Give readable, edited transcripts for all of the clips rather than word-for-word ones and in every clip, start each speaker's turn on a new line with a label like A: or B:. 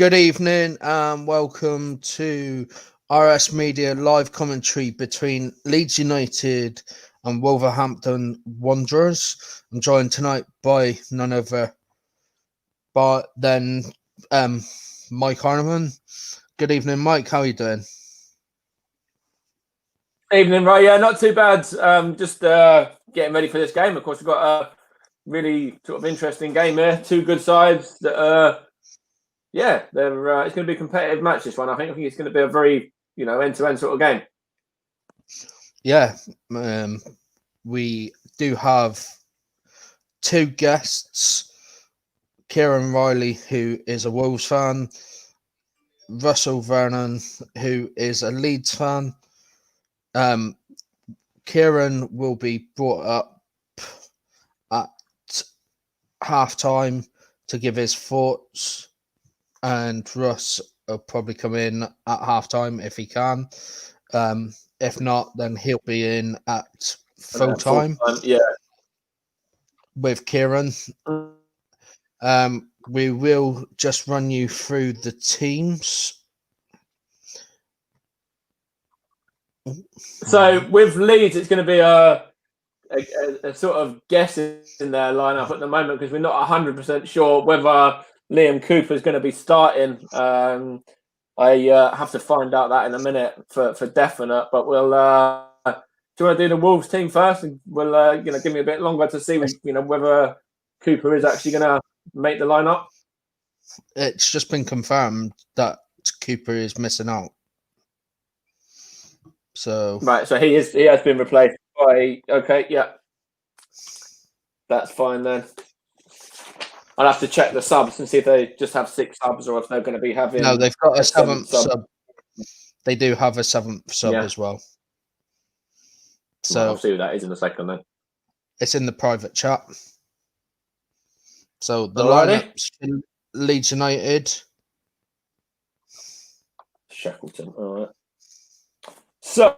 A: Good evening and welcome to RS Media live commentary between Leeds United and Wolverhampton Wanderers. I'm joined tonight by none other than Mike Harneman. Good evening, Mike. How are you doing?
B: Evening, Ray. Yeah, not too bad. Just getting ready for this game. Of course, we've got a really sort of interesting game here. Two good sides that it's going to be a competitive match, this one. I think it's going to be a very, end-to-end sort of game.
A: Yeah, we do have two guests, Kieran Riley, who is a Wolves fan, Russell Vernon, who is a Leeds fan. Kieran will be brought up at half-time to give his thoughts, and Russ will probably come in at half-time if he can. If not, then he'll be in at full-time.
B: Yeah.
A: With Kieran. We will just run you through the teams.
B: So with Leeds, it's going to be a sort of guess in their lineup at the moment because we're not 100% sure whether Liam Cooper is going to be starting. I have to find out that in a minute for definite. But we'll. Do you want to do the Wolves team first, and we'll give me a bit longer to see whether Cooper is actually going to make the lineup?
A: It's just been confirmed that Cooper is missing out. So
B: he has been replaced by. Okay, yeah, that's fine then. I'll have to check the subs and see if they just have 6 subs or if they're going to be having.
A: No, they've got a 7th sub. They do have a 7th sub as well. So
B: I'll see who that is in a second then.
A: It's in the private chat. So the lineup's in Leeds United.
B: Shackleton, all right. So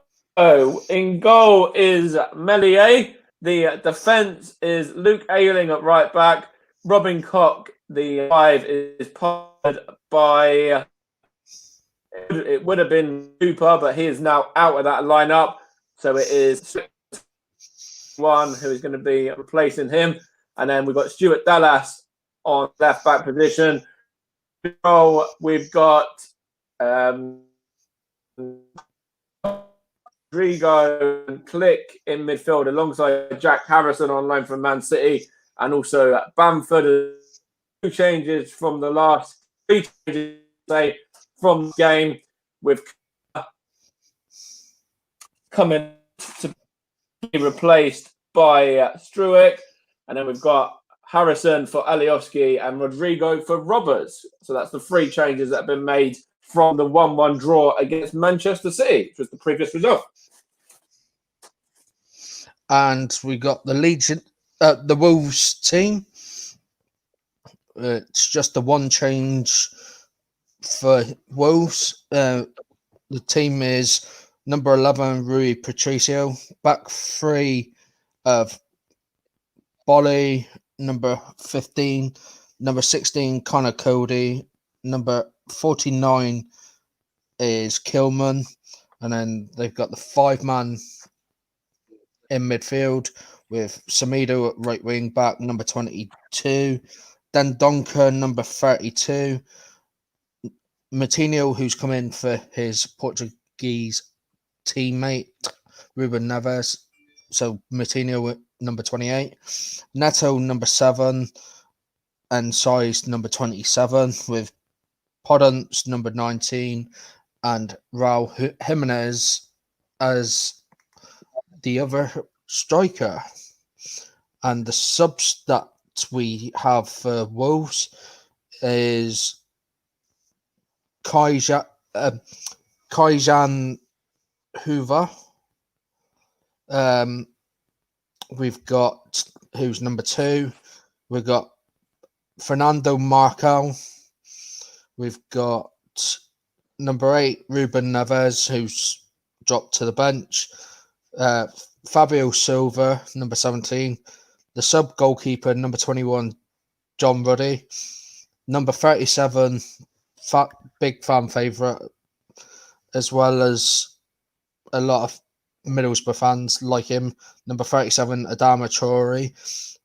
B: in goal is Meslier. The defence is Luke Ayling at right back. Robin Koch, the 5, is partnered by. It would have been Cooper, but he is now out of that lineup. So it is one who is going to be replacing him. And then we've got Stuart Dallas on left back position. We've got Rodrigo and Click in midfield alongside Jack Harrison on loan from Man City. And also Bamford. 2 changes from the last 3 changes from the game with coming to be replaced by Struick. And then we've got Harrison for Alioski and Rodrigo for Roberts. So that's the 3 changes that have been made from the 1-1 draw against Manchester City, which was the previous result.
A: And we got the Wolves team. It's just the 1 change for Wolves. The team is number 11, Rui Patricio. Back 3 of Bolly. Number 15. Number 16, Connor Cody. Number 49 is Kilman. And then they've got the 5-man in midfield with Samido at right wing back, number 22. Then Donker, number 32. Matinho, who's come in for his Portuguese teammate, Ruben Neves. So Matinho at number 28. Neto, number 7. And Size, number 27. With Podence, number 19. And Raul Jimenez as the other striker. And the subs that we have for Wolves is Kaijan Hoover. We've got who's number 2. We've got Fernando Marcal. We've got number 8, Ruben Neves, who's dropped to the bench. Fabio Silva, number 17. The sub goalkeeper, number 21, John Ruddy. Number 37 big fan favourite, as well as a lot of Middlesbrough fans like him. Number 37, Adama Traore.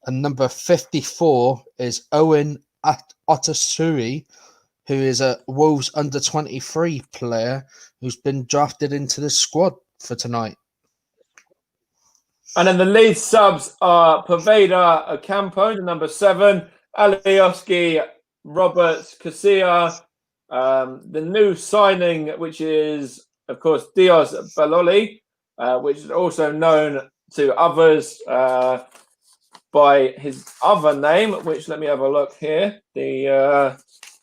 A: And number 54 is Owen Otasui, who is a Wolves under-23 player who's been drafted into the squad for tonight.
B: And then the Leeds subs are Poveda Ocampo, the number 7, Alioski, Roberts, Casilla, the new signing, which is, of course, Diaz Baloli, which is also known to others by his other name, which let me have a look here.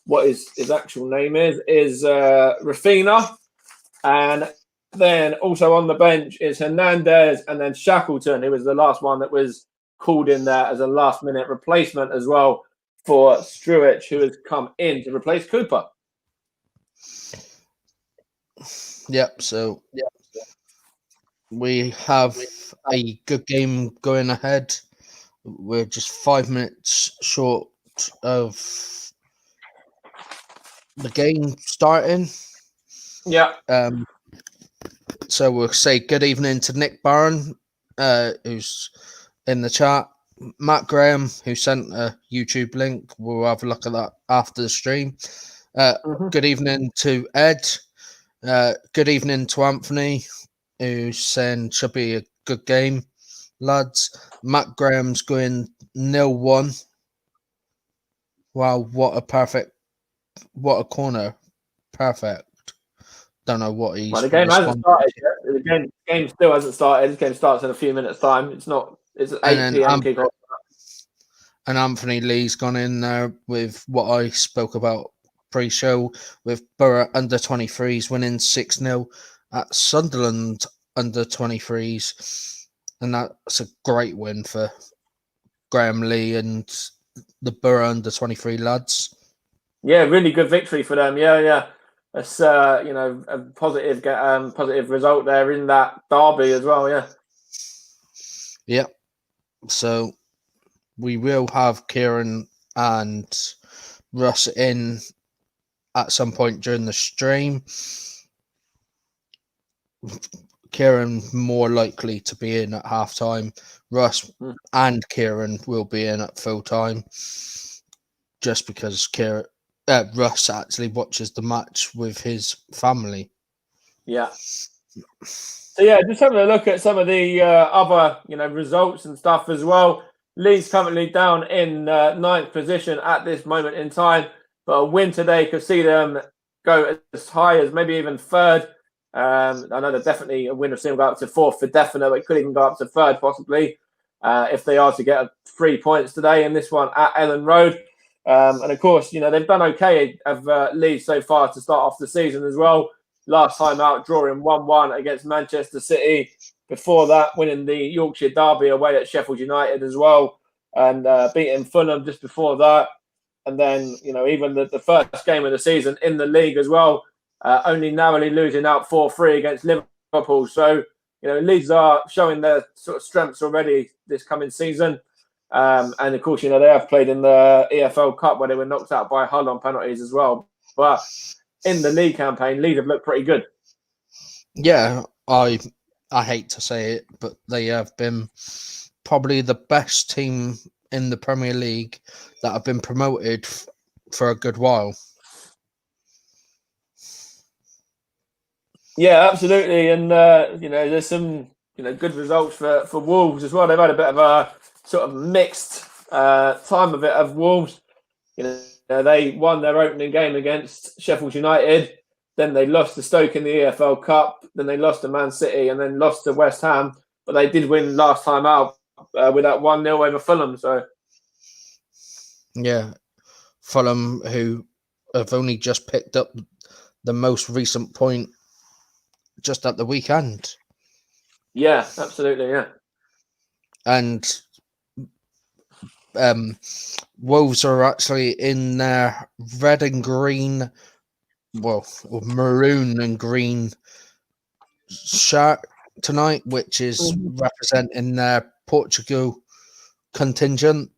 B: What his actual name is Rafina. And then also on the bench is Hernandez and then Shackleton, who was the last one that was called in there as a last-minute replacement as well for Struich, who has come in to replace Cooper.
A: Yep, so we have a good game going ahead. We're just 5 minutes short of the game starting.
B: Yeah.
A: So we'll say good evening to Nick Barron, who's in the chat. Matt Graham, who sent a YouTube link. We'll have a look at that after the stream. Good evening to Ed. Good evening to Anthony, who's saying should be a good game, lads. Matt Graham's going 0-1. Wow, what a corner. Perfect. Don't know what he's.
B: Well, the game hasn't started yet. The game still hasn't started. The game starts in a few minutes' time. It's 8 p.m. kickoff.
A: And Anthony Lee's gone in there with what I spoke about pre-show, with Borough under-23s winning 6-0 at Sunderland under-23s. And that's a great win for Graham Lee and the Borough under-23 lads.
B: Yeah, really good victory for them. Yeah. That's a positive result there in that derby as well. Yeah.
A: Yep. So we will have Kieran and Russ in at some point during the stream. Kieran more likely to be in at halftime. Russ and Kieran will be in at full time, just because Russ actually watches the match with his family.
B: Yeah. So yeah, just having a look at some of the other results and stuff as well. Leeds currently down in 9th position at this moment in time, but a win today could see them go as high as maybe even 3rd. I know they're definitely a win of seeing go up to 4th for definite. It could even go up to 3rd possibly if they are to get 3 points today in this one at Ellen Road. And of course, they've done okay of Leeds so far to start off the season as well. Last time out, drawing 1-1 against Manchester City. Before that, winning the Yorkshire Derby away at Sheffield United as well, and beating Fulham just before that. And then, even the first game of the season in the league as well, only narrowly losing out 4-3 against Liverpool. So, Leeds are showing their sort of strengths already this coming season. And of course, they have played in the EFL Cup where they were knocked out by Hull on penalties as well. But in the league campaign, Leeds have looked pretty good.
A: Yeah, I hate to say it, but they have been probably the best team in the Premier League that have been promoted for a good while.
B: Yeah, absolutely. And, there's some, good results for Wolves as well. They've had a bit of a sort of mixed time of it of Wolves. They won their opening game against Sheffield United. Then they lost to Stoke in the EFL Cup. Then they lost to Man City and then lost to West Ham. But they did win last time out with that 1-0 over Fulham. So,
A: yeah, Fulham, who have only just picked up the most recent point just at the weekend.
B: Yeah, absolutely, yeah.
A: And Wolves are actually in their red and green, or maroon and green shirt tonight, which is representing their Portugal contingent.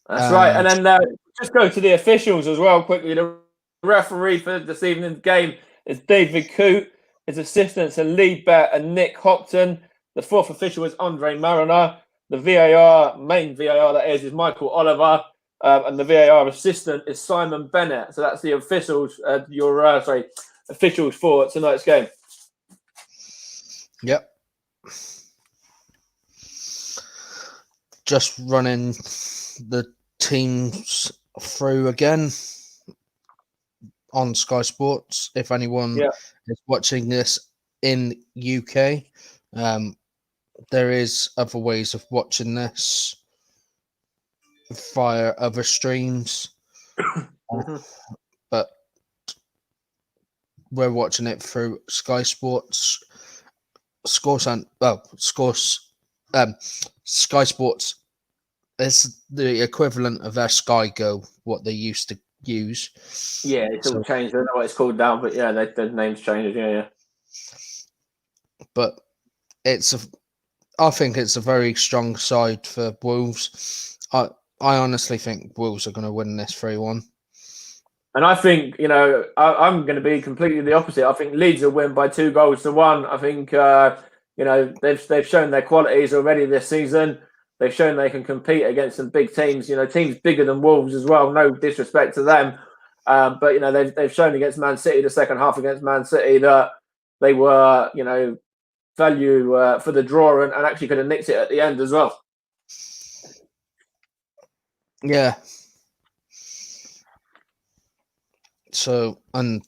B: That's right. And then just go to the officials as well quickly. The referee for this evening's game is David Coote. His assistants are Lee Bett and Nick Hopton. The fourth official is Andre Mariner. The main VAR that is Michael Oliver. And the VAR assistant is Simon Bennett. So that's the officials, officials for tonight's game.
A: Yep. Just running the teams through again on Sky Sports. If anyone is watching this in UK, there is other ways of watching this via other streams, but we're watching it through Sky Sports. Sky Sports is the equivalent of their Sky Go, what they used to use.
B: Yeah, it's all changed. I don't know what it's called now, but yeah, the name's changed. Yeah.
A: But I think it's a very strong side for Wolves. I honestly think Wolves are going to win this 3-1.
B: And I think, I'm going to be completely the opposite. I think Leeds will win by 2-1. I think, they've shown their qualities already this season. They've shown they can compete against some big teams, teams bigger than Wolves as well. No disrespect to them. But, they've shown against Man City, the second half against Man City, that they were, value for the draw and actually could have nicked it at the end as well.
A: Yeah. So, and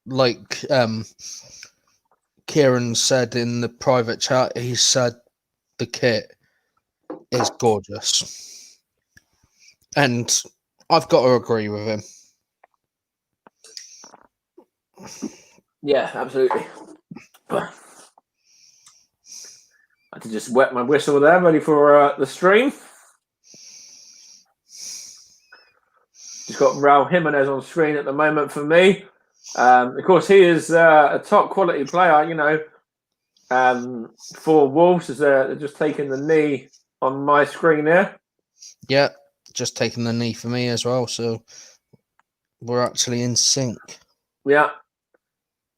A: like Kieran said in the private chat, he said the kit is gorgeous. And I've got to agree with him.
B: Yeah, absolutely. I had to just wet my whistle there, ready for the stream. Just got Raul Jimenez on screen at the moment for me. Of course, he is a top quality player, for Wolves. They're just taking the knee on my screen here.
A: Yeah, just taking the knee for me as well. So we're actually in sync.
B: Yeah.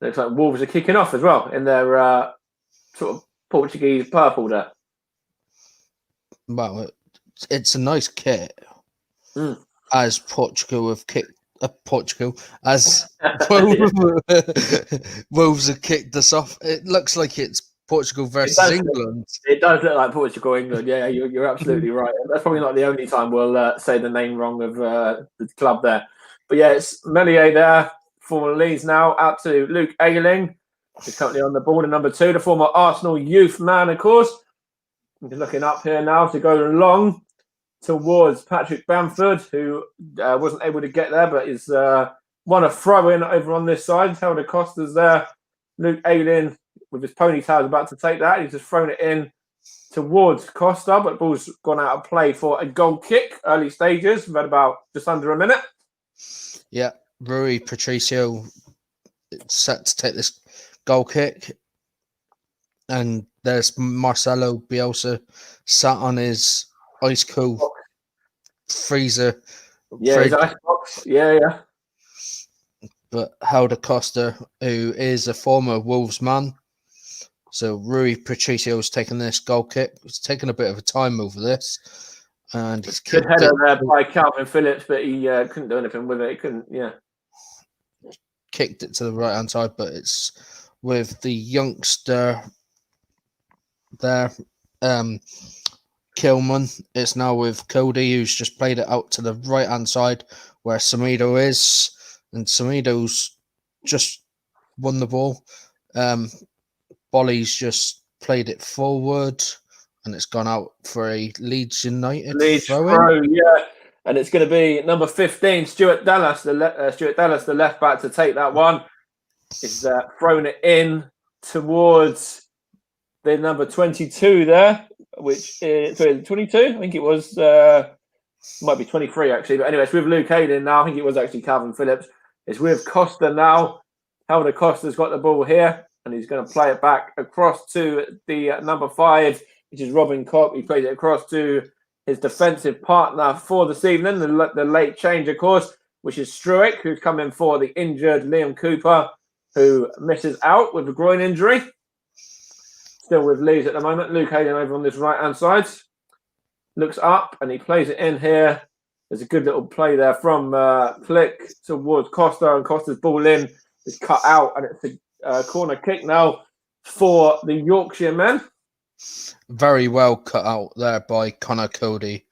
B: Looks like Wolves are kicking off as well in their sort of Portuguese purple there.
A: Well, it's a nice kit. As Portugal have kicked as Wolves have kicked us off. It looks like it's Portugal versus England.
B: It does look like Portugal, England. Yeah, you're absolutely right. That's probably not the only time we'll say the name wrong of the club there. But yeah, it's Meslier there, former Leeds now, out to Luke Ayling, who's currently on the ball in number 2, the former Arsenal youth man, of course. I'm just looking up here now to go long towards Patrick Bamford, who wasn't able to get there, but is won a throw-in over on this side. Helder Costa's there. Luke Ayling with his ponytail is about to take that. He's just thrown it in towards Costa, but the ball's gone out of play for a goal kick. Early stages. We've had about just under a minute.
A: Yeah, Rui Patricio set to take this goal kick. And there's Marcelo Bielsa sat on his ice cool freezer.
B: Yeah, his ice box. Yeah.
A: But Helder Costa, who is a former Wolves man. So Rui Patricio's taken this goal kick. It's taken a bit of a time over this. And he's
B: good header there by Calvin Phillips, but he couldn't do anything with it. He couldn't,
A: kicked it to the right-hand side, but it's with the youngster there, Kilman. It's now with Cody, who's just played it out to the right-hand side where Semedo is. And Semedo's just won the ball. Bolly's just played it forward, and it's gone out for a Leeds United throw.
B: Yeah. And it's going to be number 15, Stuart Dallas, the left back, to take that one. He's thrown it in towards the number 22 there, which is 22. I think it was, might be 23 actually. But anyway, it's with Luke Ayling now. I think it was actually Calvin Phillips. It's with Costa now. Helder Costa's got the ball here, and he's going to play it back across to the number 5, which is Robin Koch. He plays it across to his defensive partner for this evening, the late change, of course, which is Struick, who's come in for the injured Liam Cooper, who misses out with a groin injury. Still with Leeds at the moment. Luke Hayden over on this right-hand side. Looks up and he plays it in here. There's a good little play there from Flick towards Costa, and Costa's ball in is cut out, and it's a corner kick now for the Yorkshire men.
A: Very well cut out there by Connor Cody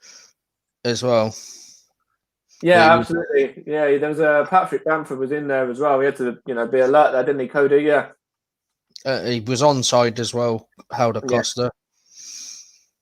A: as well.
B: Yeah, absolutely. Yeah, there was Patrick Bamford was in there as well. He had to, be alert there, didn't he, Cody? Yeah.
A: He was onside as well, Helder Costa.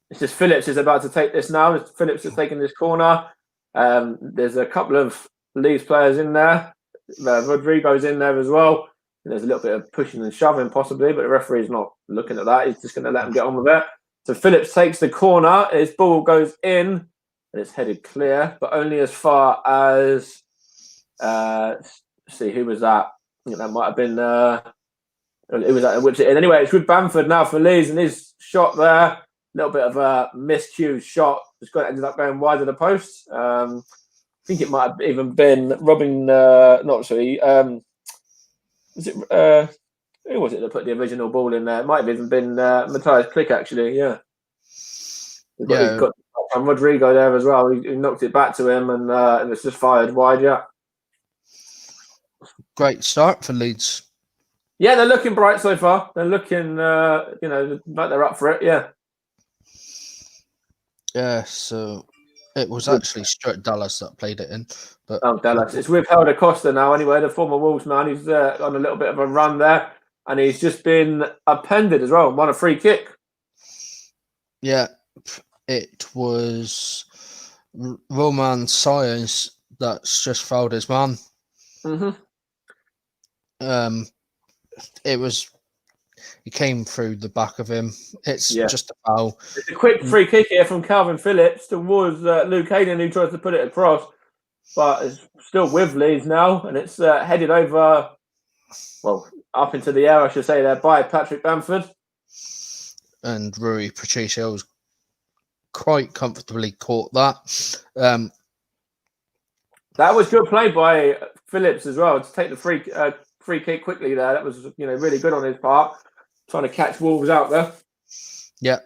B: It's just Phillips is about to take this now. Phillips is taking this corner. There's a couple of Leeds players in there. Rodrigo's in there as well. And there's a little bit of pushing and shoving possibly, but the referee's not looking at that. He's just going to let him get on with it. So Phillips takes the corner. His ball goes in, and it's headed clear, but only as far as see who was that? I think that might have been it was that whips it in. Anyway, it's with Bamford now for Leeds, and his shot there, a little bit of a miscued shot, just ended up going wide of the post. I think it might have even been Robin. Was it who was it that put the original ball in there? It might have even been Matthias Klick, actually. Yeah. He's got Rodrigo there as well. He knocked it back to him, and it's just fired wide. Yeah.
A: Great start for Leeds.
B: Yeah, they're looking bright so far. They're looking, like they're up for it. Yeah. Yeah.
A: So it was actually Stuart Dallas that played it in. But
B: Dallas. It's with Helder Costa now. Anyway, the former Wolves man. He's on a little bit of a run there, and he's just been appended as well. Won a free kick.
A: Yeah, it was Roman Sires that's just fouled his man. He came through the back of him. It's just a foul.
B: It's a quick free kick here from Calvin Phillips towards Luke Hayden, who tries to put it across, but it's still with Leeds now, and it's headed over, up into the air, I should say, there by Patrick Bamford.
A: And Rui Patricio's quite comfortably caught that.
B: That was good play by Phillips as well to take the free kick quickly there. That was really good on his part, trying to catch Wolves out there.
A: Yeah,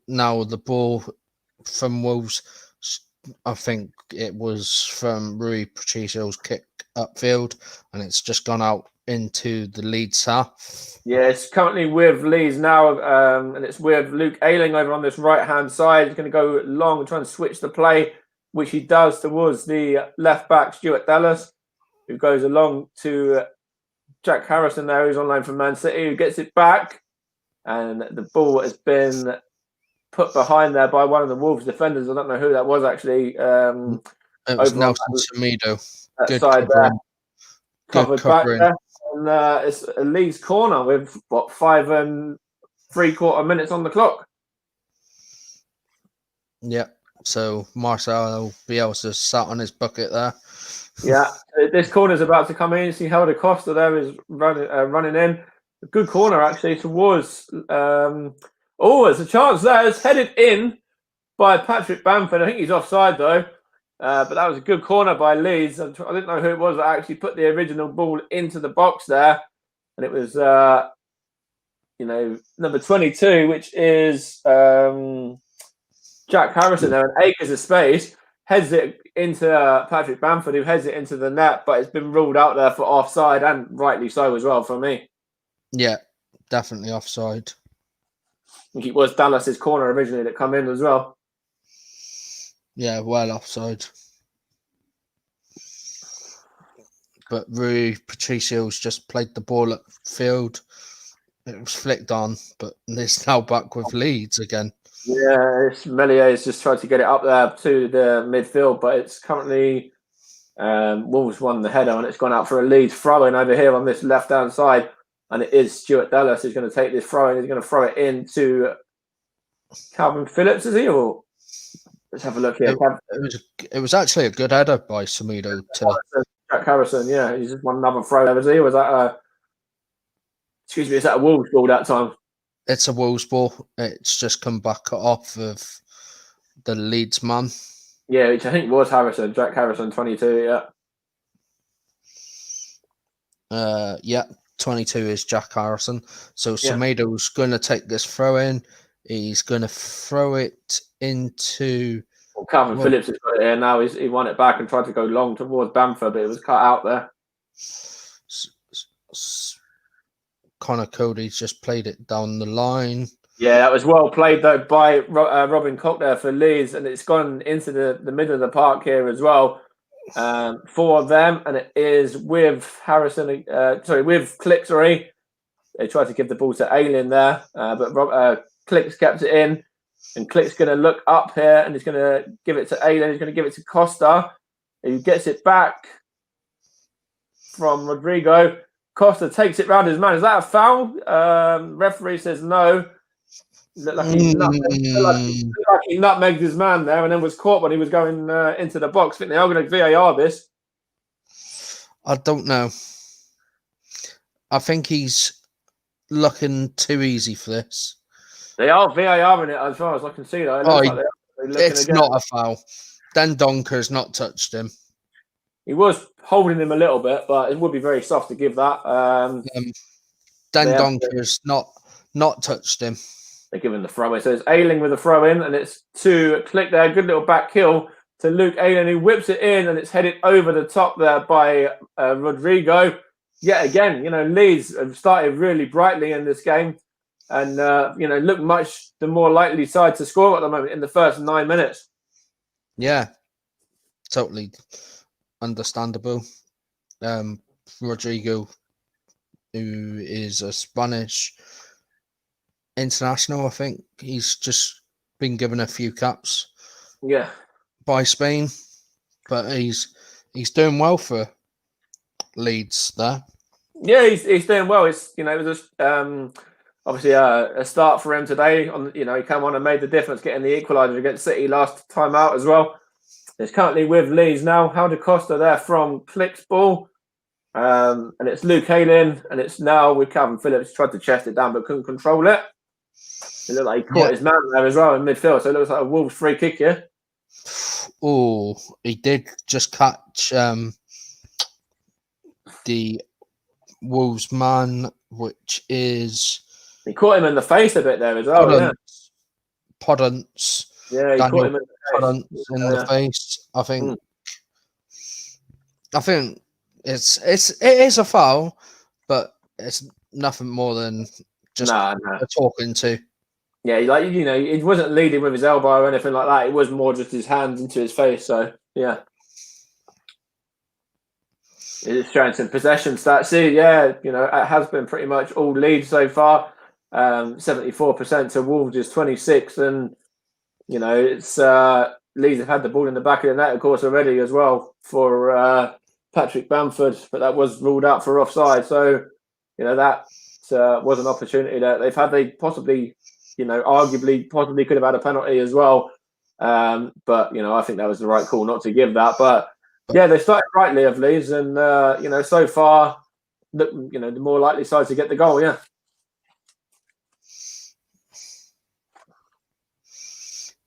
A: now the ball from Wolves, I think it was from Rui Patricio's kick upfield, and it's just gone out into the Leeds half. Yeah,
B: it's currently with Leeds now, and it's with Luke Ayling over on this right-hand side. He's going to go long and try and switch the play, which he does towards the left-back, Stuart Dallas, who goes along to Jack Harrison there, who's on loan from Man City, who gets it back, and the ball has been put behind there by one of the Wolves defenders. I don't know who that was, actually.
A: It was Nelson Semedo.
B: Good side there. Covered back there. And it's a Leeds corner with, 5 3/4 minutes on the clock.
A: Yeah, so Marcelo Bielsa sat on his bucket there.
B: Yeah, this corner's about to come in. You see Helder Costa there is running in. A good corner, actually, towards... there's a chance there. It's headed in by Patrick Bamford. I think he's offside, though. But that was a good corner by Leeds. I didn't know who it was that actually put the original ball into the box there. And it was, number 22, which is Jack Harrison there. An acres of space. Heads it into Patrick Bamford, who heads it into the net. But it's been ruled out there for offside, and rightly so as well for me.
A: Yeah, definitely offside.
B: I think it was Dallas's corner originally that come in as well.
A: Yeah, well offside. But Rui Patricio's just played the ball at field. It was flicked on, but it's now back with Leeds again.
B: Yeah, Melié's just tried to get it up there to the midfield, but it's currently Wolves won the header, and it's gone out for a Leeds throw-in over here on this left-hand side. And it is Stuart Dallas who's going to take this throw-in. He's going to throw it into Calvin Phillips, is he? Or let's have a look here.
A: It was actually a good header by Semedo to
B: Jack Harrison. Yeah, he's just won another throw there, is he? Or was that is that a Wolves ball that time?
A: It's a Wolves ball. It's just come back off of the Leeds man.
B: Yeah, which I think was Harrison, Jack Harrison, 22.
A: Yeah, 22 is Jack Harrison. So
B: Yeah.
A: Semedo's going to take this throw in. He's going to throw it into.
B: Well, Calvin Phillips has got it here now. He won it back and tried to go long towards Bamford, but it was cut out there.
A: Connor Cody's just played it down the line.
B: Yeah, that was well played though by Robin Koch there for Leeds, and it's gone into the middle of the park here as well. For them, and it is with Harrison. With Click. Sorry, they tried to give the ball to Aylin there, but Click's kept it in, and Click's going to look up here, and he's going to give it to Aylin. He's going to give it to Costa, who gets it back from Rodrigo. Costa takes it round his man. Is that a foul? Referee says no. Looked like he nutmegged his man there, and then was caught when he was going into the box. I think they are going to VAR this.
A: I don't know. I think he's looking too easy for this.
B: They are VAR in it as far as I can see. Though.
A: It's not a foul. Dan Donker's not touched him.
B: He was holding him a little bit, but it would be very soft to give that.
A: Dan Donker's not touched him.
B: They're giving the throw in. So it's Ayling with a throw in, and it's to Click there. Good little back kill to Luke Ayling, who whips it in, and it's headed over the top there by Rodrigo. Yet again, Leeds have started really brightly in this game, and look much the more likely side to score at the moment in the first 9 minutes.
A: Yeah, totally understandable. Rodrigo, who is a Spanish international, I think he's just been given a few caps.
B: Yeah,
A: by Spain, but he's doing well for Leeds there.
B: Yeah, he's doing well. It was obviously a start for him today. He came on and made the difference, getting the equaliser against City last time out as well. It's currently with Leeds now. Helder Costa there from Click's ball. And it's Luke Ayling, and it's now with Calvin Phillips. Tried to chest it down but couldn't control it. It looked like he caught his man there as well in midfield, so it looks like a Wolves free kick here.
A: Oh, he did just catch the Wolves man, which is...
B: He caught him in the face a bit there as well,
A: Podence.
B: Yeah, he caught him
A: in the face. I think it is a foul, but it's nothing more than just a talking to.
B: Yeah, he wasn't leading with his elbow or anything like that. It was more just his hands into his face. So yeah, it's showing some possession stats. See, it has been pretty much all Leeds so far. 74% to Wolves is 26, and it's Leeds have had the ball in the back of the net, of course, already as well for Patrick Bamford, but that was ruled out for offside. So that was an opportunity that they've had. They possibly, arguably could have had a penalty as well. But I think that was the right call not to give that. But yeah, they started rightly of Leeds, and so far, the more likely side to get the goal. Yeah.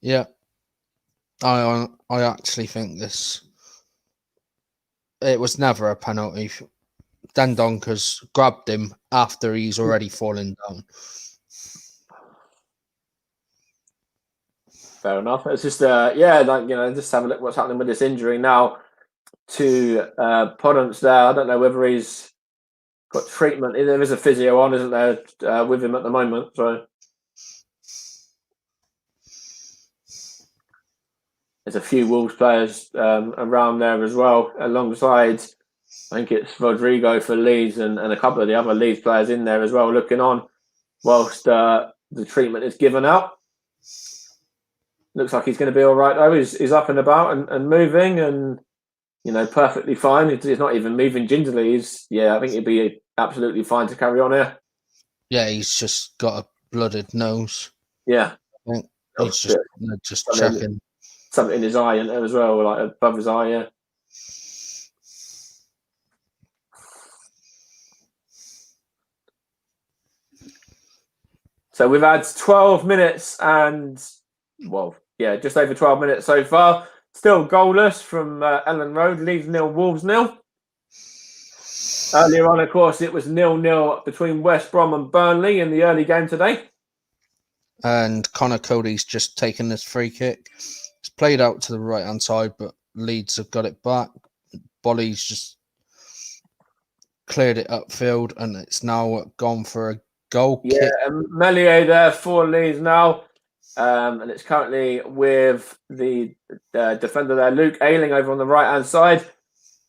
A: Yeah, I actually think it was never a penalty. Dan Donkers grabbed him after he's already fallen down.
B: Fair enough. It's just just have a look what's happening with this injury now to Podence there. I don't know whether he's got treatment. There is a physio on, isn't there, with him at the moment? So there's a few Wolves players around there as well, alongside, I think it's Rodrigo for Leeds and a couple of the other Leeds players in there as well, looking on whilst the treatment is given out. Looks like he's going to be all right, though. He's up and about and moving and, perfectly fine. He's not even moving gingerly. I think he'd be absolutely fine to carry on here.
A: Yeah, he's just got a blooded nose.
B: Yeah.
A: I think he's just checking.
B: Something in his eye in there as well, like above his eye, yeah. So we've had 12 minutes and, just over 12 minutes so far. Still goalless from Ellen Road. Leeds 0, Wolves 0. Earlier on, of course, it was 0-0 between West Brom and Burnley in the early game today.
A: And Connor Cody's just taken this free kick. It's played out to the right-hand side, but Leeds have got it back. Bolly's just cleared it upfield, and it's now gone for a goal kick.
B: And Melier there for Leeds now. And it's currently with the defender there, Luke Ayling, over on the right-hand side.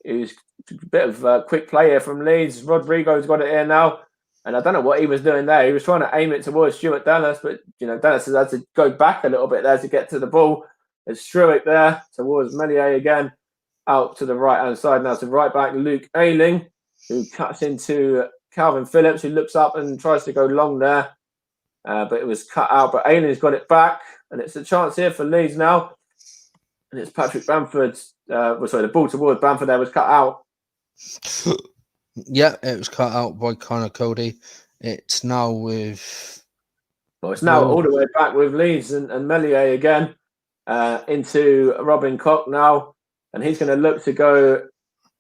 B: Who's a bit of a quick play here from Leeds. Rodrigo's got it here now. And I don't know what he was doing there. He was trying to aim it towards Stuart Dennis, but Dennis has had to go back a little bit there to get to the ball. It's Struick there towards Melier again, out to the right-hand side now to right back Luke Ayling, who cuts into Calvin Phillips, who looks up and tries to go long there. But it was cut out. But Ayling's got it back, and it's a chance here for Leeds now. And it's Patrick Bamford. The ball towards Bamford there was cut out.
A: Yeah, it was cut out by Connor Cody. It's now with...
B: Well, it's now all the way back with Leeds and Melier again into Robin Koch now. And he's going to look to go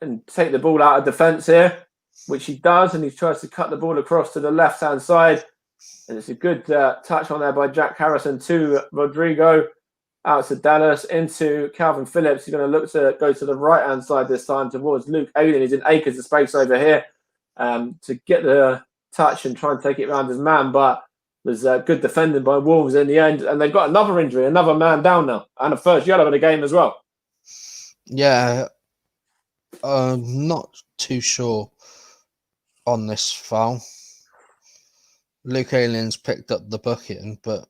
B: and take the ball out of defence here, which he does. And he tries to cut the ball across to the left-hand side. And it's a good touch on there by Jack Harrison to Rodrigo. Out to Dallas, into Calvin Phillips. He's going to look to go to the right-hand side this time towards Luke Ayling. He's in acres of space over here to get the touch and try and take it around his man. But there's good defending by Wolves in the end. And they've got another injury, another man down now. And a first yellow in the game as well.
A: Yeah, I'm not too sure on this foul. Luke Ayling's picked up the booking, but...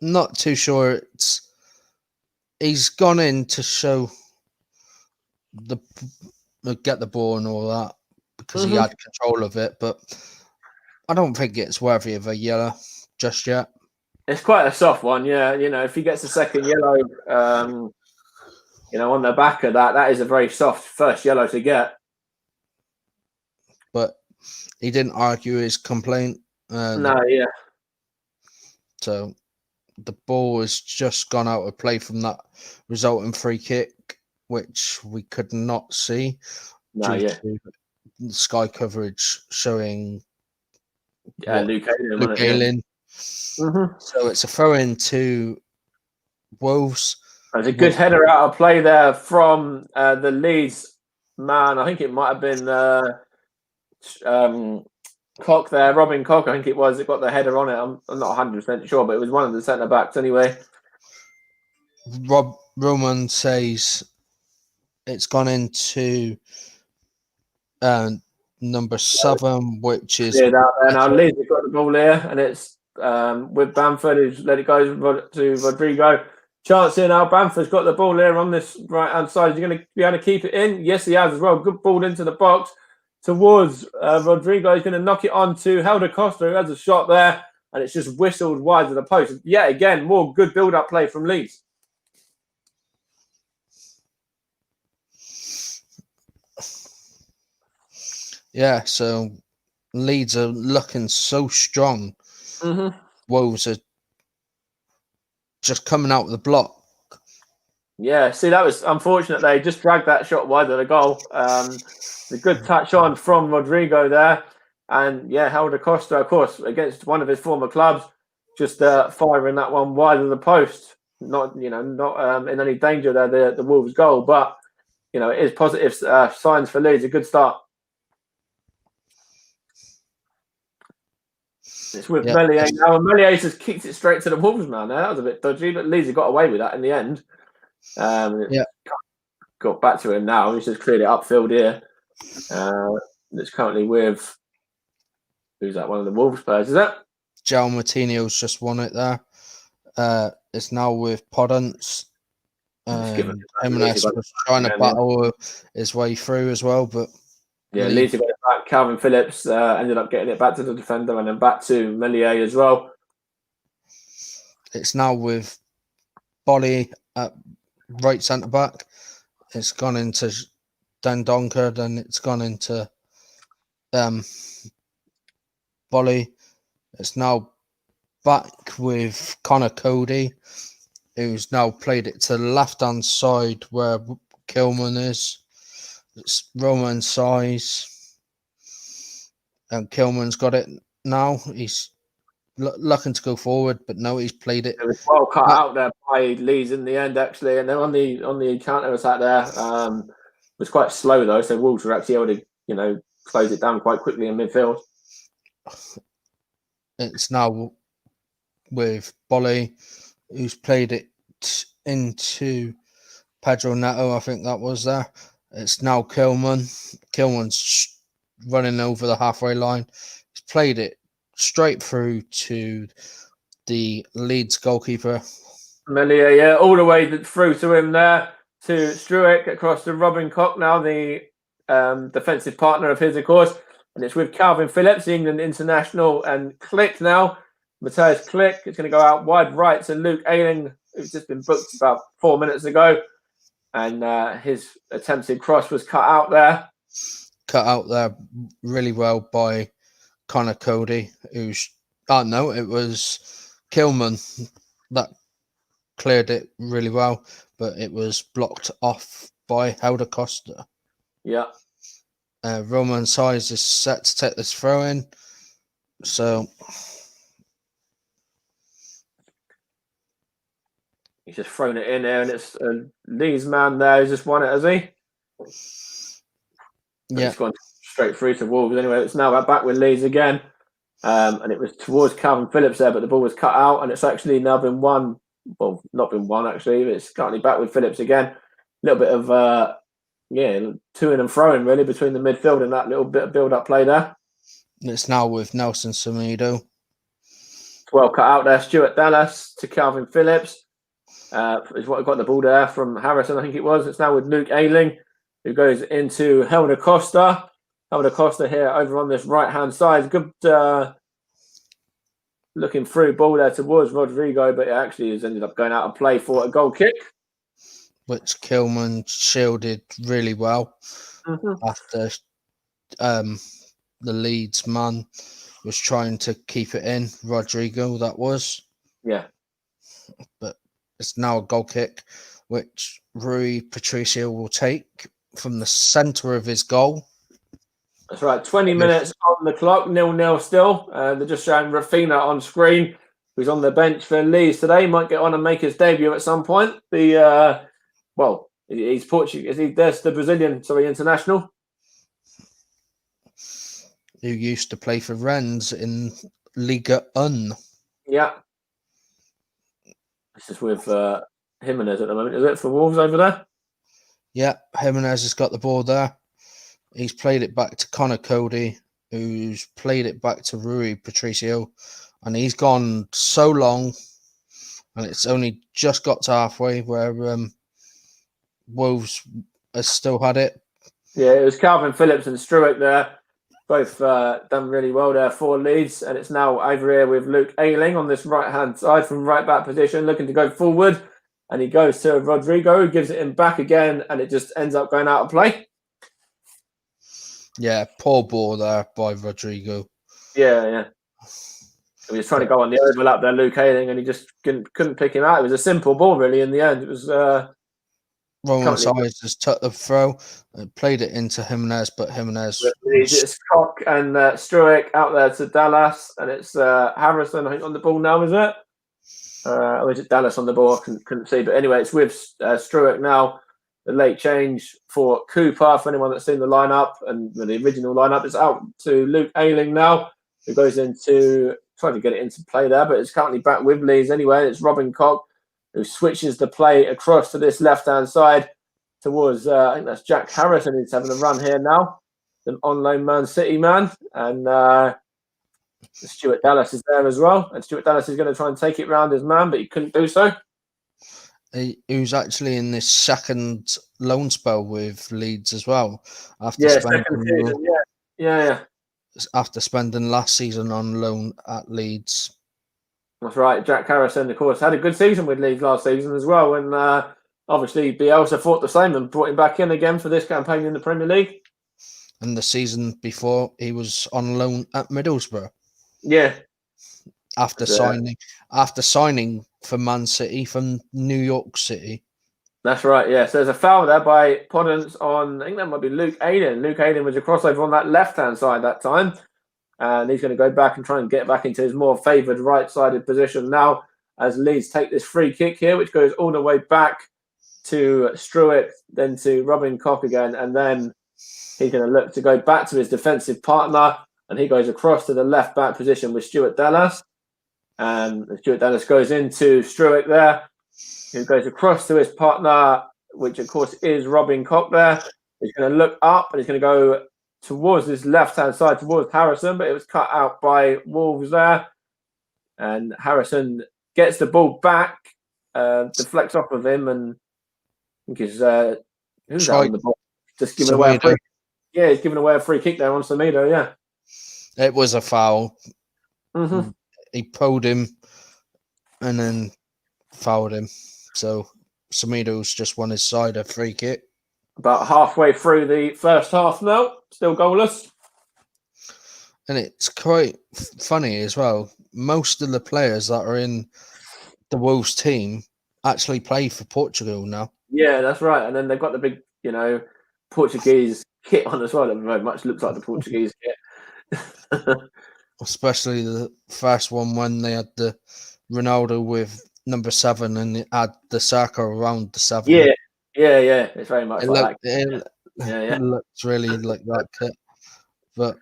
A: not too sure. He's gone in to show get the ball and all that because he had control of it, but I don't think it's worthy of a yellow just yet.
B: It's quite a soft one, yeah. If he gets a second yellow, on the back of that is a very soft first yellow to get.
A: But he didn't argue his complaint.
B: No, yeah.
A: So the ball has just gone out of play from that resulting free kick, which we could not see due to Sky coverage showing
B: Luke
A: Ayling. So it's a throw-in to Wolves.
B: There's a good header out of play there from the Leeds man. I think it might have been Koch there, Robin Koch, I think it was. It got the header on it. I'm not 100% sure, but it was one of the centre backs anyway.
A: Rob Roman says it's gone into number 7, which is
B: now Leeds have got the ball here, and it's with Bamford who's let it go to Rodrigo. Chance here now. Bamford's got the ball here on this right hand side. Is he going to be able to keep it in? Yes, he has as well. Good ball into the box towards Rodrigo. He's going to knock it on to Helder Costa, who has a shot there, and it's just whistled wide of the post. Yet again, more good build-up play from Leeds.
A: Yeah, so Leeds are looking so strong. Wolves are just coming out with the block.
B: Yeah, see, that was unfortunate. They just dragged that shot wide of the goal. A good touch on from Rodrigo there. And yeah, Helder Costa, of course, against one of his former clubs, just firing that one wide of the post. Not in any danger there, the Wolves goal. But, it is positive signs for Leeds. A good start. It's with Melier now. And Melier just kicked it straight to the Wolves man. That was a bit dodgy, but Leeds have got away with that in the end. Got back to him now. He's just cleared it upfield here. It's currently with who's that? One of the Wolves players, is that?
A: João Martinho's just won it there. It's now with Podence. Jimenez was trying to battle his way through as well, but
B: Leeds got it back. Calvin Phillips ended up getting it back to the defender and then back to Melier as well.
A: It's now with Bolly at right centre back. It's gone into Dendonker, then it's gone into Bolly. It's now back with Connor Cody, who's now played it to the left-hand side where Kilman is. It's Roman size, and Kilman's got it now. He's looking to go forward, but no, he's played it.
B: It was well cut out there by Leeds in the end, actually, and then on the counter attack there, was quite slow though. So Wolves were actually able to, close it down quite quickly in midfield.
A: It's now with Bolly, who's played it into Pedro Neto. I think that was there. It's now Kilman. Kilman's running over the halfway line. He's played it straight through to the Leeds goalkeeper.
B: Melia, yeah, all the way through to him there, to Struick across to Robin Koch, now the defensive partner of his, of course. And it's with Calvin Phillips, the England international, and Click now. Matthias Click. It's going to go out wide right to Luke Ayling, who's just been booked about 4 minutes ago. And his attempted cross was cut out there.
A: Cut out there really well by Connor Cody, it was Kilman that cleared it really well, but it was blocked off by Helder Costa.
B: Yeah.
A: Roman Size is set to take this throw in. So
B: he's just thrown it in there, and it's Lee's man there who's just won it, has he?
A: Yeah.
B: It's gone straight through to Wolves. Anyway, it's now back with Leeds again. And it was towards Calvin Phillips there, but the ball was cut out, and it's actually now been won. Well, not been won, actually. But it's currently back with Phillips again. A little bit of, to-in and fro-in, really, between the midfield and that little bit of build-up play there.
A: It's now with Nelson Semedo.
B: It's well cut out there. Stuart Dallas to Calvin Phillips. Is what got the ball there from Harrison, I think it was. It's now with Luke Ayling, who goes into Helder Costa. Helder Costa here over on this right-hand side. Good looking through ball there towards Rodrigo, but it actually has ended up going out of play for a goal kick.
A: Which Kilman shielded really well after the Leeds man was trying to keep it in. Rodrigo, that was.
B: Yeah.
A: But it's now a goal kick, which Rui Patricio will take from the centre of his goal.
B: That's right. 20 minutes on the clock, 0-0 still. They're just showing Rafina on screen, who's on the bench for Leeds today. Might get on and make his debut at some point. He's Portuguese. There's the Brazilian, international.
A: Who used to play for Rennes in Liga 1.
B: Yeah. This is with Jimenez at the moment, is it, for Wolves over there?
A: Yeah, Jimenez has got the ball there. He's played it back to Connor Cody, who's played it back to Rui Patricio. And he's gone so long, and it's only just got to halfway where Wolves has still had it.
B: Yeah, it was Calvin Phillips and Struick there. Both done really well there for Leeds. And it's now over here with Luke Ayling on this right-hand side from right-back position, looking to go forward. And he goes to Rodrigo, who gives it him back again, and it just ends up going out of play.
A: Yeah, poor ball there by Rodrigo.
B: Yeah. He was trying to go on the overlap there, Luke Ayling, and he just couldn't pick him out. It was a simple ball, really, in the end. It was...
A: Roman Size just took the throw and played it into Jimenez, but Jimenez...
B: It's Koch and Struick out there to Dallas, and it's Harrison, I think, on the ball now, is it? Or is it Dallas on the ball? I couldn't see. But anyway, it's with Struick now. The late change for Cooper, for anyone that's seen the lineup, and the original lineup is out to Luke Ayling now, who goes into... trying to get it into play there, but it's currently back with Leeds anyway. It's Robin Koch, who switches the play across to this left-hand side towards, I think that's Jack Harrison, who's having a run here now, the on-loan Man City man. And Stuart Dallas is there as well. And Stuart Dallas is going to try and take it round his man, but he couldn't do so.
A: He was actually in this second loan spell with Leeds as well. After spending last season on loan at Leeds.
B: That's right. Jack Harrison, of course, had a good season with Leeds last season as well. And obviously, Bielsa thought the same and brought him back in again for this campaign in the Premier League.
A: And the season before, he was on loan at Middlesbrough.
B: Yeah.
A: after signing for Man City from New York City.
B: That's right, yeah. So there's a foul there by Podence on, I think that might be Luke Ayling. Luke Ayling was a crossover on that left-hand side that time. And he's going to go back and try and get back into his more favoured right-sided position now as Leeds take this free kick here, which goes all the way back to Struick, then to Robin Koch again. And then he's going to look to go back to his defensive partner. And he goes across to the left-back position with Stuart Dallas. And Stuart Dallas goes into Struick there, who goes across to his partner, which of course is Robin Koch there. He's going to look up and he's going to go towards this left-hand side, towards Harrison, but it was cut out by Wolves there. And Harrison gets the ball back, deflects off of him, and I think he's who's out on the ball? Just giving away a free. Yeah, he's giving away a free kick there on Semedo. Yeah,
A: it was a foul. Mm-hmm. He pulled him and then fouled him. So Semedo's just won his side a free kick.
B: About halfway through the first half now, still goalless.
A: And it's quite funny as well. Most of the players that are in the Wolves team actually play for Portugal now.
B: Yeah, that's right. And then they've got the big, Portuguese kit on as well. That very much looks like the Portuguese kit.
A: Especially the first one when they had the Ronaldo with number 7 and it had the circle around the 7.
B: Yeah. It's very much like that.
A: It looks really like that kit. But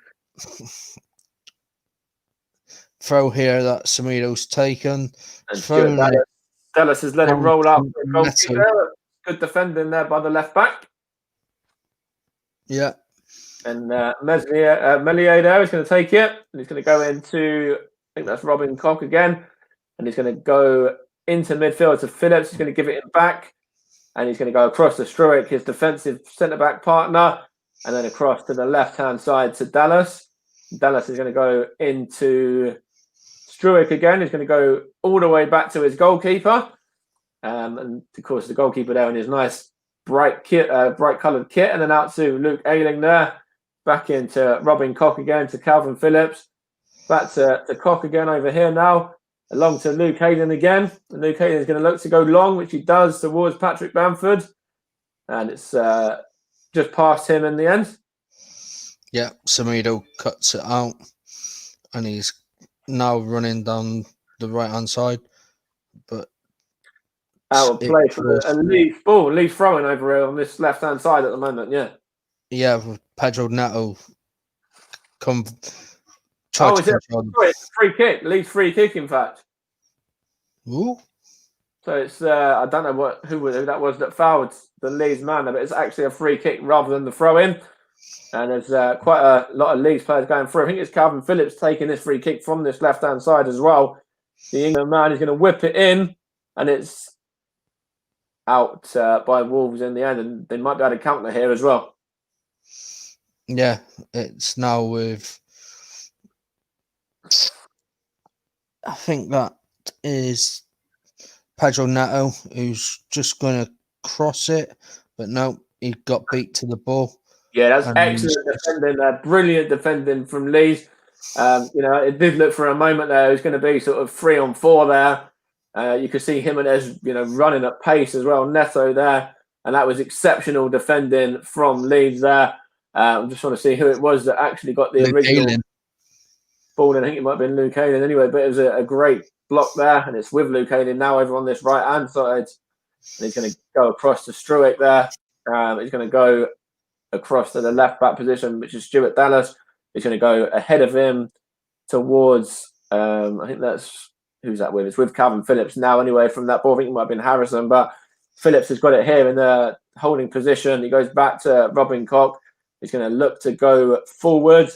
A: throw here that Semedo's taken.
B: Dallas has let him roll up. Good defending there by the left back.
A: Yeah.
B: And Melier there is going to take it. And he's going to go into, I think that's Robin Koch again. And he's going to go into midfield to Phillips. He's going to give it back. And he's going to go across to Struick, his defensive centre-back partner. And then across to the left-hand side to Dallas. Dallas is going to go into Struick again. He's going to go all the way back to his goalkeeper. And, of course, the goalkeeper there in his nice bright coloured kit. And then out to Luke Ayling there. Back into Robin Koch again, to Calvin Phillips. Back to Koch again over here now. Along to Luke Hayden again. And Luke Hayden is going to look to go long, which he does towards Patrick Bamford. And it's just past him in the end.
A: Yeah, Semedo cuts it out. And he's now running down the right-hand side. But
B: out of play for a Leeds ball. Leeds throwing over here on this left-hand side at the moment, yeah.
A: Yeah, with Pedro Neto
B: it's a free kick. Leeds free kick, in fact.
A: Ooh.
B: So it's I don't know who that was that fouled the Leeds man, but it's actually a free kick rather than the throw-in. And there's quite a lot of Leeds players going through. I think it's Calvin Phillips taking this free kick from this left-hand side as well. The England man is going to whip it in, and it's out by Wolves in the end, and they might be able to counter here as well.
A: Yeah, it's now with... I think that is Pedro Neto, who's just going to cross it, but no, he got beat to the ball.
B: Yeah, that's excellent defending there. Brilliant defending from Leeds. It did look for a moment there. It was going to be sort of 3-on-4 there. You could see Jimenez, running at pace as well. Neto there, and that was exceptional defending from Leeds there. I just want to see who it was that actually got the original ball. And I think it might have been Luke Ayling anyway, but it was a great block there, and it's with Luke Ayling now over on this right-hand side. And he's going to go across to Struick there. He's going to go across to the left-back position, which is Stuart Dallas. He's going to go ahead of him towards, I think that's, who's that with? It's with Calvin Phillips now anyway from that ball. I think it might have been Harrison, but Phillips has got it here in the holding position. He goes back to Robin Koch. He's going to look to go forward,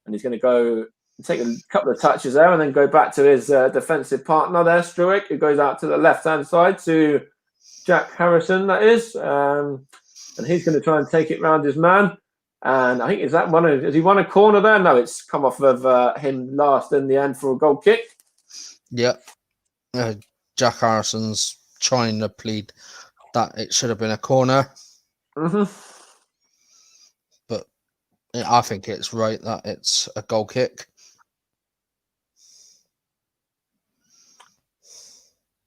B: and he's going to go take a couple of touches there and then go back to his defensive partner there, Struick, who goes out to the left-hand side to Jack Harrison, that is. And he's going to try and take it round his man. And I think, has he won a corner there? No, it's come off of him last in the end for a goal kick.
A: Yep. Jack Harrison's trying to plead that it should have been a corner.
B: Mm-hmm.
A: But I think it's right that it's a goal kick.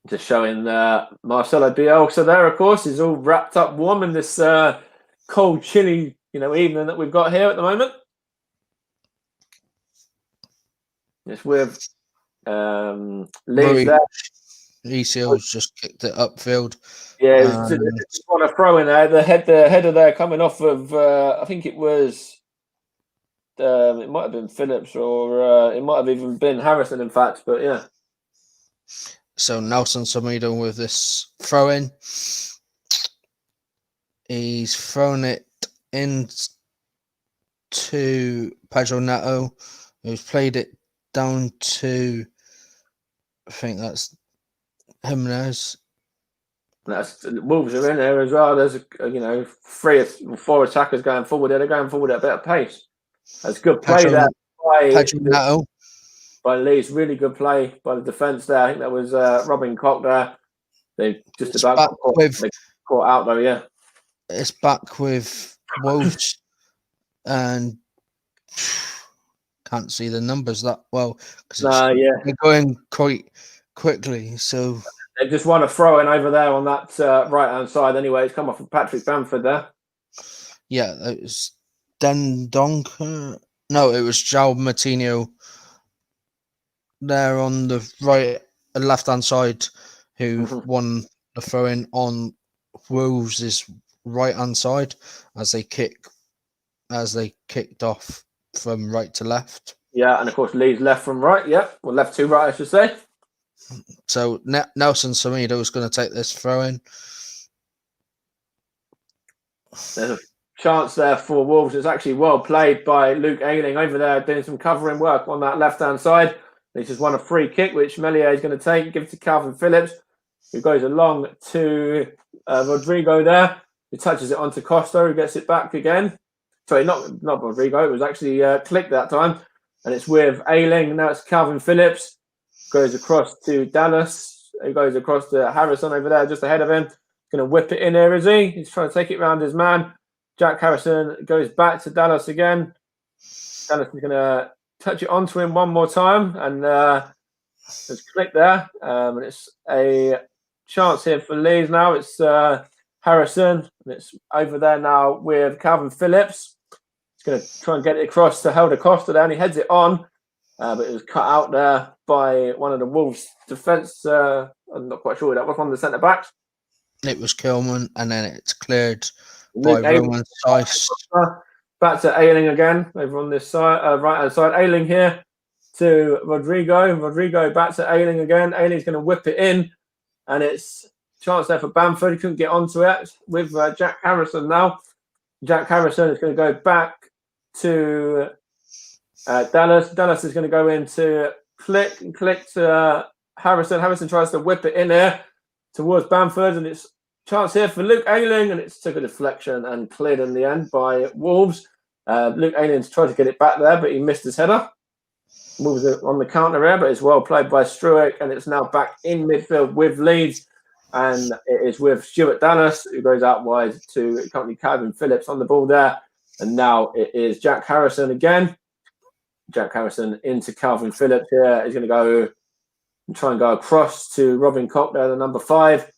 B: Just showing Marcelo Bielsa there, of course, is all wrapped up warm in this cold, chilly, evening that we've got here at the moment. It's with Leeds there.
A: ECL's just kicked it upfield.
B: Yeah, just on a throw in there. The header there coming off of I think it was it might have been Phillips or it might have even been Harrison, in fact. But yeah.
A: So Nelson Semedo with this throw in. He's thrown it into Pedro Neto, who's played it down to, I think that's Jimenez.
B: That's Wolves are in there as well. There's 3 or 4 attackers going forward. They're going forward at a better pace. That's good play there by Leeds. Really good play by the defence there. I think that was Robin Koch there. They just about caught out though. Yeah,
A: it's back with Wolves, and can't see the numbers that well because they're going quite quickly. So
B: they just want to throw in over there on that right hand side. Anyway, it's come off of Patrick Bamford there.
A: Yeah, it was Dendonk. No, it was João Martinho there on the left hand side who won the throw in on Wolves' right hand side as they kicked off from right to left.
B: Yeah, and of course Leeds left from right. Yeah, well, left to right, I should say.
A: So Nelson Semedo is going to take this throw in.
B: There's a chance there for Wolves. It's actually well played by Luke Ayling over there, doing some covering work on that left hand side. He just won a free kick, which Meslier is going to take, give it to Calvin Phillips, who goes along to Rodrigo there. He touches it onto Costa, who gets it back again. Sorry, not Rodrigo. It was actually Click that time. And it's with Ayling. Now it's Calvin Phillips. Goes across to Dallas. He goes across to Harrison over there, just ahead of him. He's going to whip it in there, is he? He's trying to take it round his man. Jack Harrison goes back to Dallas again. Dallas is going to touch it onto him one more time. And there's Click there. And it's a chance here for Leeds now. It's Harrison. And it's over there now with Calvin Phillips. He's going to try and get it across to Helder Costa there. And he heads it on. But it was cut out there by one of the Wolves' defence. I'm not quite sure who that was, one of the centre backs.
A: It was Kilman, and then it's cleared by Roman Seiss.
B: Back to Ayling again, over on this side, right hand side. Ayling here to Rodrigo. Rodrigo back to Ayling again. Ayling's going to whip it in, and it's a chance there for Bamford. He couldn't get onto it with Jack Harrison now. Jack Harrison is going to go back to Dallas. Dallas is going to go into Click to Harrison. Harrison tries to whip it in there towards Bamford, and it's a chance here for Luke Ayling, and it's took a deflection and cleared in the end by Wolves. Luke Ayling's tried to get it back there, but he missed his header. Moves it on the counter there, but it's well played by Struick, and it's now back in midfield with Leeds, and it is with Stuart Dallas, who goes out wide to currently Calvin Phillips on the ball there, and now it is Jack Harrison again. Jack Harrison into Calvin Phillips here. He's going to go and try and go across to Robin Koch there, the number 5.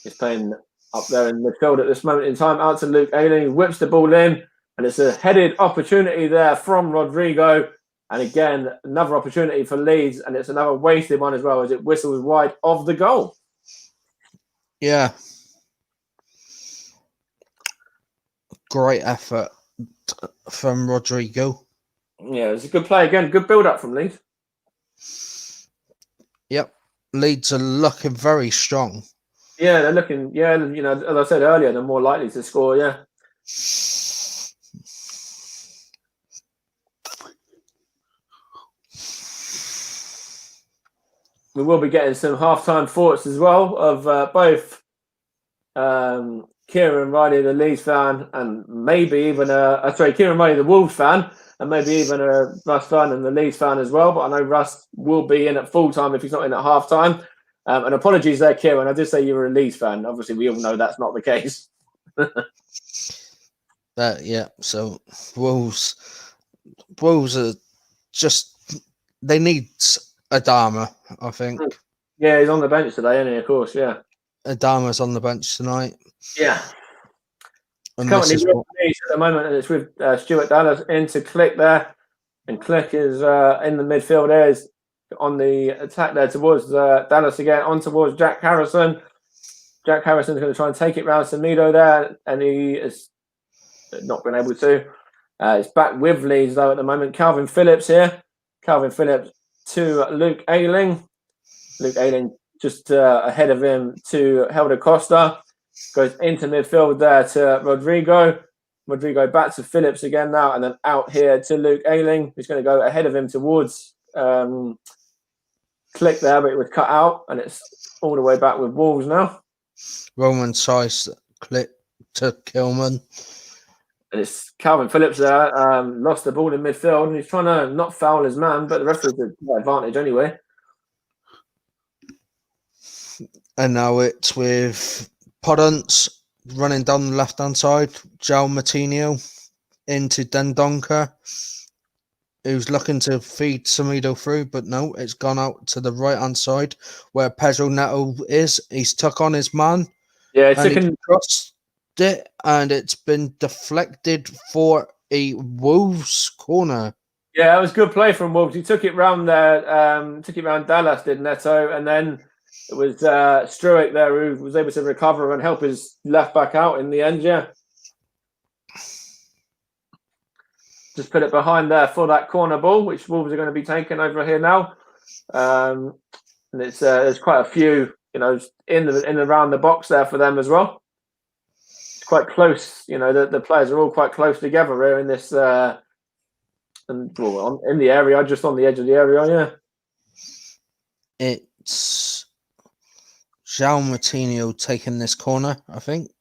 B: He's playing up there in midfield at this moment in time. Out to Luke Ayling. He whips the ball in, and it's a headed opportunity there from Rodrigo. And again, another opportunity for Leeds, and it's another wasted one as well as it whistles wide of the goal.
A: Yeah. Great effort from Rodrigo.
B: Yeah, it's a good play again. Good build-up from Leeds.
A: Yep. Leeds are looking very strong.
B: Yeah, they're looking, as I said earlier, they're more likely to score, yeah. We will be getting some half-time thoughts as well of both Kieran Riley, the Leeds fan, and maybe even Kieran Riley, the Wolves fan, and maybe even a Russ fan and the Leeds fan as well. But I know Russ will be in at full time if he's not in at half time. And apologies there, Kieran. I did say you were a Leeds fan. Obviously, we all know that's not the case.
A: Yeah. So Wolves are just, they need Adama, I think.
B: Yeah, he's on the bench today, isn't he? Of course, yeah.
A: Adama's on the bench tonight.
B: Yeah.
A: And
B: Currently
A: this is
B: with
A: what
B: Leeds at the moment, and it's with Stuart Dallas into Click there. And Click is in the midfield there, is on the attack there towards Dallas again, on towards Jack Harrison. Jack Harrison's going to try and take it round Semedo there, and he has not been able to. It's back with Leeds though at the moment. Calvin Phillips here. Calvin Phillips to Luke Ayling. Luke Ayling just ahead of him to Helder Costa. Goes into midfield there to Rodrigo. Rodrigo back to Phillips again now, and then out here to Luke Ayling, who's going to go ahead of him towards Click there, but it was cut out, and it's all the way back with Wolves now.
A: Roman Size Click to Kilman.
B: And it's Calvin Phillips there, lost the ball in midfield, and he's trying to not foul his man, but the referee's got advantage anyway.
A: And now it's with Podence running down the left-hand side. João Matinho into Dendoncker, who's looking to feed Semedo through, but no, it's gone out to the right-hand side where Pedro Neto is. He's took on his man.
B: Yeah,
A: he crossed it, and it's been deflected for a Wolves corner.
B: Yeah, it was good play from Wolves. He took it round there, took it round Dallas, did Neto, and then it was Struick there who was able to recover and help his left back out in the end. Yeah, just put it behind there for that corner ball, which Wolves are going to be taking over here now. And it's there's quite a few, in and around the box there for them as well. It's quite close. The players are all quite close together here in this, in the area, just on the edge of the area. Yeah,
A: it's João Matinho taking this corner, I think.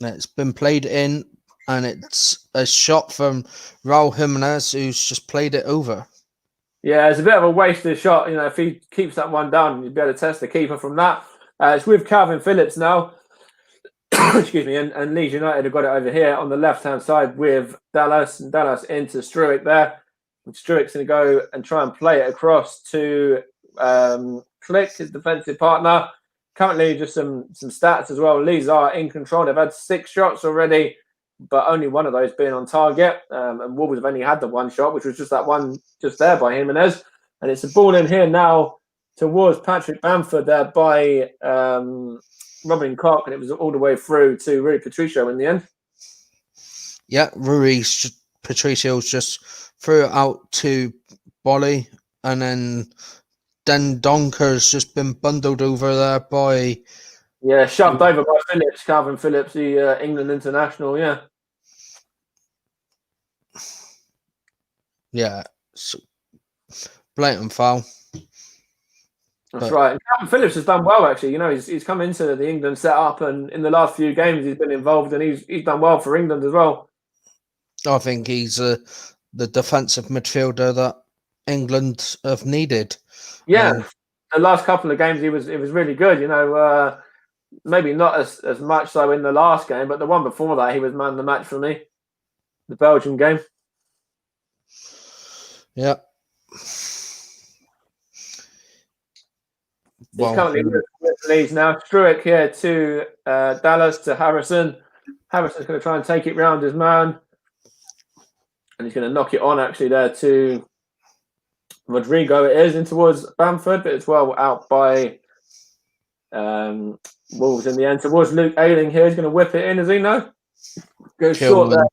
A: It's been played in, and it's a shot from Raul Jimenez, who's just played it over.
B: Yeah, it's a bit of a wasted shot. If he keeps that one down, you'd be able to test the keeper from that. It's with Calvin Phillips now. Excuse me, and Leeds United have got it over here on the left-hand side with Dallas, and Dallas into Struick there. And Struick's going to go and try and play it across to Click, his defensive partner. Currently, just some stats as well. Leeds are in control. They've had 6 shots already, but only one of those being on target. And Wolves have only had the one shot, which was just that one just there by Jimenez. And it's a ball in here now towards Patrick Bamford there by Robin Koch, and it was all the way through to Rui Patricio in the end.
A: Yeah, Patricio's just threw it out to Bolly, and then Donker's just been bundled over there by...
B: Yeah, shoved over by Phillips, Calvin Phillips, the England international, yeah.
A: Yeah, blatant foul.
B: That's right. And Calvin Phillips has done well, actually. He's come into the England setup, and in the last few games he's been involved, and he's done well for England as well. I
A: think he's the defensive midfielder that England have needed.
B: Yeah, the last couple of games it was really good. Maybe not as much so in the last game, but the one before that he was man of the match for me. The Belgian game.
A: Yeah.
B: He's currently with Leeds now. Struick here to Dallas, to Harrison. Harrison's going to try and take it round his man. And he's going to knock it on actually there to Rodrigo. It is in towards Bamford, but it's well out by Wolves in the end. Towards Luke Ayling here. He's going to whip it in, is he? No? Goes short there.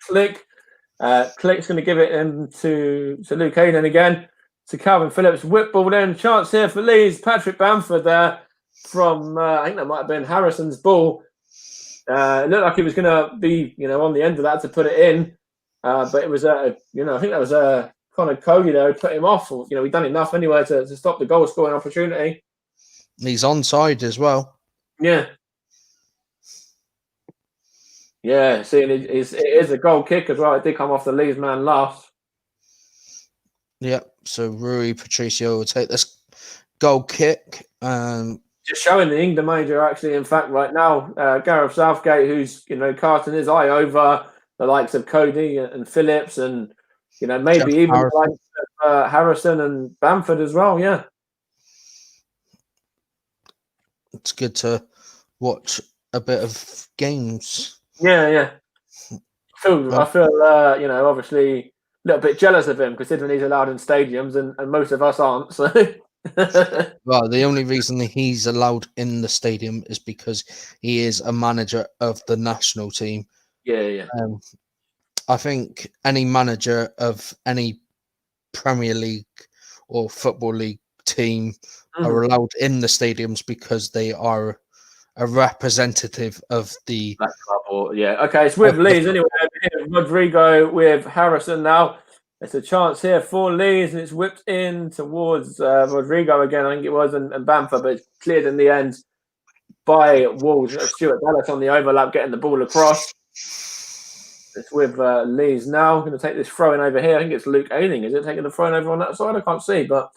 B: Click. Click's going to give it in to Luke Ayling again. To Calvin Phillips, whip ball in. Chance here for Leeds. Patrick Bamford there from, I think that might have been Harrison's ball. It looked like he was going to be, on the end of that to put it in. But it was, I think that was Conor Cody there who put him off. He'd done enough anyway to stop the goal scoring opportunity.
A: He's onside as well.
B: Yeah. Yeah, see, it is a goal kick as well. It did come off the Leeds man last.
A: Yep. So Rui Patricio will take this goal kick.
B: Just showing the England manager actually, in fact, right now, Gareth Southgate, who's casting his eye over the likes of Cody and Phillips and maybe
A: Jeff
B: even
A: Harrison.
B: like Harrison and Bamford as well. Yeah.
A: It's good to watch a bit of games.
B: Yeah. I feel obviously a little bit jealous of him considering he's allowed in stadiums and most of us aren't. So.
A: Well, the only reason he's allowed in the stadium is because he is a manager of the national team.
B: Yeah.
A: I think any manager of any Premier League or Football League team are allowed in the stadiums because they are a representative of the.
B: That couple, yeah. Okay, it's with Leeds anyway. Rodrigo with Harrison now. It's a chance here for Leeds, and it's whipped in towards Rodrigo again, I think it was, and Bamford, but it's cleared in the end by Wolves. Stuart Dallas on the overlap, getting the ball across. It's with Leeds now. I'm going to take this throw in over here. I think it's Luke Ayling. Is it taking the throw in over on that side? I can't see, but